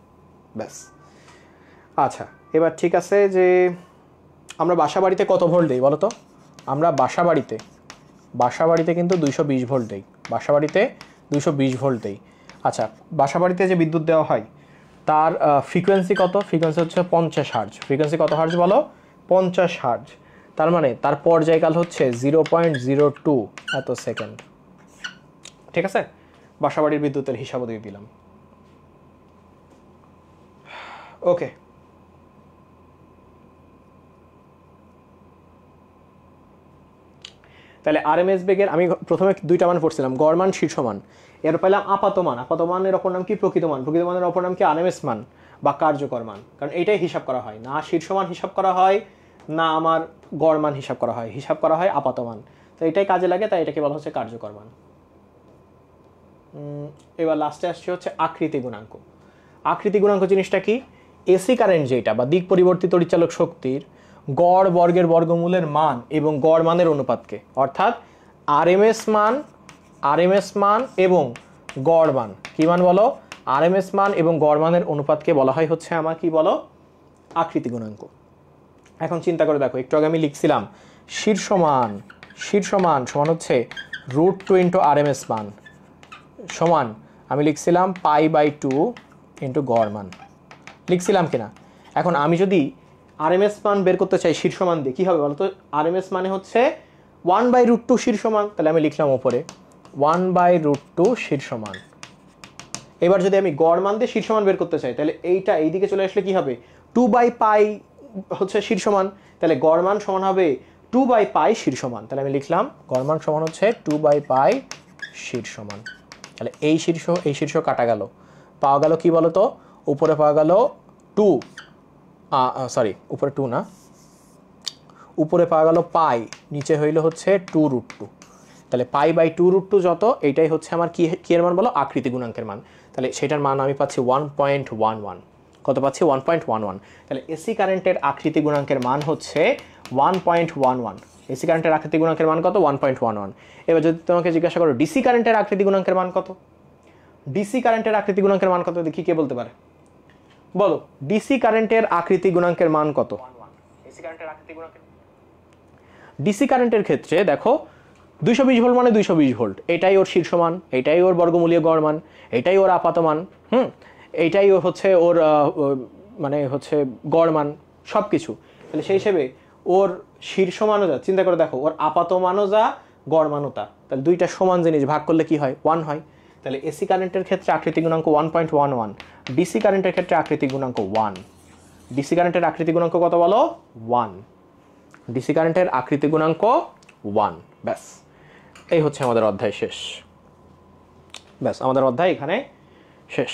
ব্যাস। আচ্ছা, এবার ঠিক আছে, যে আমরা বাসা বাড়িতে কত ভোল্ট দিই বলো তো? আমরা বাসা বাড়িতে কিন্তু 220 ভোল্ট দিই। বাসা বাড়িতে 220 ভোল্ট দিই। আচ্ছা, বাসা বাড়িতে যে বিদ্যুৎ দেওয়া হয় তার ফ্রিকোয়েন্সি কত? ফ্রিকোয়েন্সি হচ্ছে 50 হার্জ। ফ্রিকোয়েন্সি কত হার্জ বলো? 50 হার্জ। তার মানে তার পর্যায়কাল হচ্ছে 0.02 এত সেকেন্ড। ঠিক আছে? বাসাবাড়ির বিদ্যুতের হিসাবও দিয়ে দিলাম। ওকে, তাহলে আরএমএস বেগের আমি প্রথমে দুইটা মান পড়ছিলাম, গড় মান, শীর্ষ মান। এর পেলাম আপাত মান। আপাত মানের অপর নাম কি? প্রকৃত মান। প্রকৃত মানের অপর নাম কি? আরএমএস মান বা কার্যকর মান। কারণ এইটাই হিসাব করা হয় না, শীর্ষ মান হিসাব করা হয় না, আমার গড় মান হিসাব করা হয়, হিসাব করা হয় আপাত মান। তো এটাই কাজে লাগে, তাই এটাকে বলা হচ্ছে কার্যকর মান। এবার লাস্টে আসছে হচ্ছে আকৃতি গুণাঙ্ক। আকৃতি গুণাঙ্ক জিনিসটা কি? এসি কারেন্ট যেটা বা দিক পরিবর্তিত তড়িৎচালক শক্তির গড় বর্গের বর্গমূলের মান এবং গড় মানের অনুপাতকে, অর্থাৎ আরএমএস মান এবং গড় মান, কি মান বলো? আরএমএস মান এবং গড় মানের অনুপাতকে বলা হয় হচ্ছে আমার কি বলো? আকৃতি গুণাঙ্ক। এখন চিন্তা করে দেখো, একটু আগে আমি লিখছিলাম শীর্ষ মান সমান হচ্ছে √2 ইন্টু আরএমএস মান সমান, আমি লিখছিলাম π/2 ইন্টু গড় মান। লিখছিলাম কিনা? এখন আমি যদি আরএমএস মান বের করতে চাই শীর্ষ মান দিয়ে, কী হবে বলো তো? আরএমএস মানে হচ্ছে 1/√2 শীর্ষ মান। তাহলে আমি লিখলাম ওপরে 1/√2 শীর্ষ মান। এবার যদি আমি গড় মান দিয়ে শীর্ষ মান বের করতে চাই, তাহলে এইটা এইদিকে চলে আসলে কি হবে? 2/π হচ্ছে শীর্ষ মান। তাহলে গড় মান সমান হবে 2/π শীর্ষ মান। তাহলে আমি লিখলাম গড় মান সমান হচ্ছে 2/π শীর্ষ মান। তাহলে এই শীর্ষ কাটা গেল, পাওয়া গেল কি বলো তো? উপরে পাওয়া গেল 2, সরি উপরে 2 না, উপরে পাওয়া গেল পাই, নিচে হইল হচ্ছে 2√2। তাহলে π/2√2 যত, এইটাই হচ্ছে আমার কি এর মান বলো? আকৃতি গুণাঙ্কের মান। তাহলে সেটার মান আমি পাচ্ছি 1.11। কত পাচ্ছি? 1.11। তাহলে এসি কারেন্টের আকৃতি গুণাঙ্কের মান হচ্ছে 1.11। এসি কারেন্টের আকৃতি গুণাঙ্কের মান কত? 1.11। এবার যদি তোমাকে জিজ্ঞাসা করো ডিসি কারেন্টের আকৃতি গুণাঙ্কের মান কত? ডিসি কারেন্টের আকৃতি গুণাঙ্কের মান কত? দেখি কে বলতে পারে, বলো। ডিসি কারেন্টের আকৃতি গুণাঙ্কের মান কত? ডিসি কারেন্টের ক্ষেত্রে দেখো 220 ভোল্ট মানে 220 ভোল্ট, এটাই ওর শীর্ষ মান, এটাই ওর বর্গমূলীয় গড় মান, এটাই ওর আপাত মান, এইটাই হচ্ছে ওর মানে হচ্ছে গড় মান, সব কিছু। তাহলে সেই হিসেবে ওর শীর্ষ মানও যা, চিন্তা করে দেখো, ওর আপাত মানও যা, গড় মানও তা। তাহলে দুইটা সমান জিনিস ভাগ করলে কি হয়? 1 হয়। তাহলে এসি কারেন্টের ক্ষেত্রে আকৃতি গুণাঙ্ক 1.11, ডিসি কারেন্টের ক্ষেত্রে আকৃতি গুণাঙ্ক 1। ডিসি কারেন্টের আকৃতি গুণাঙ্ক কত বলো? 1। ডিসি কারেন্টের আকৃতি গুণাঙ্ক 1। ব্যাস, এই হচ্ছে আমাদের অধ্যায় শেষ। ব্যাস, আমাদের অধ্যায় এখানে শেষ।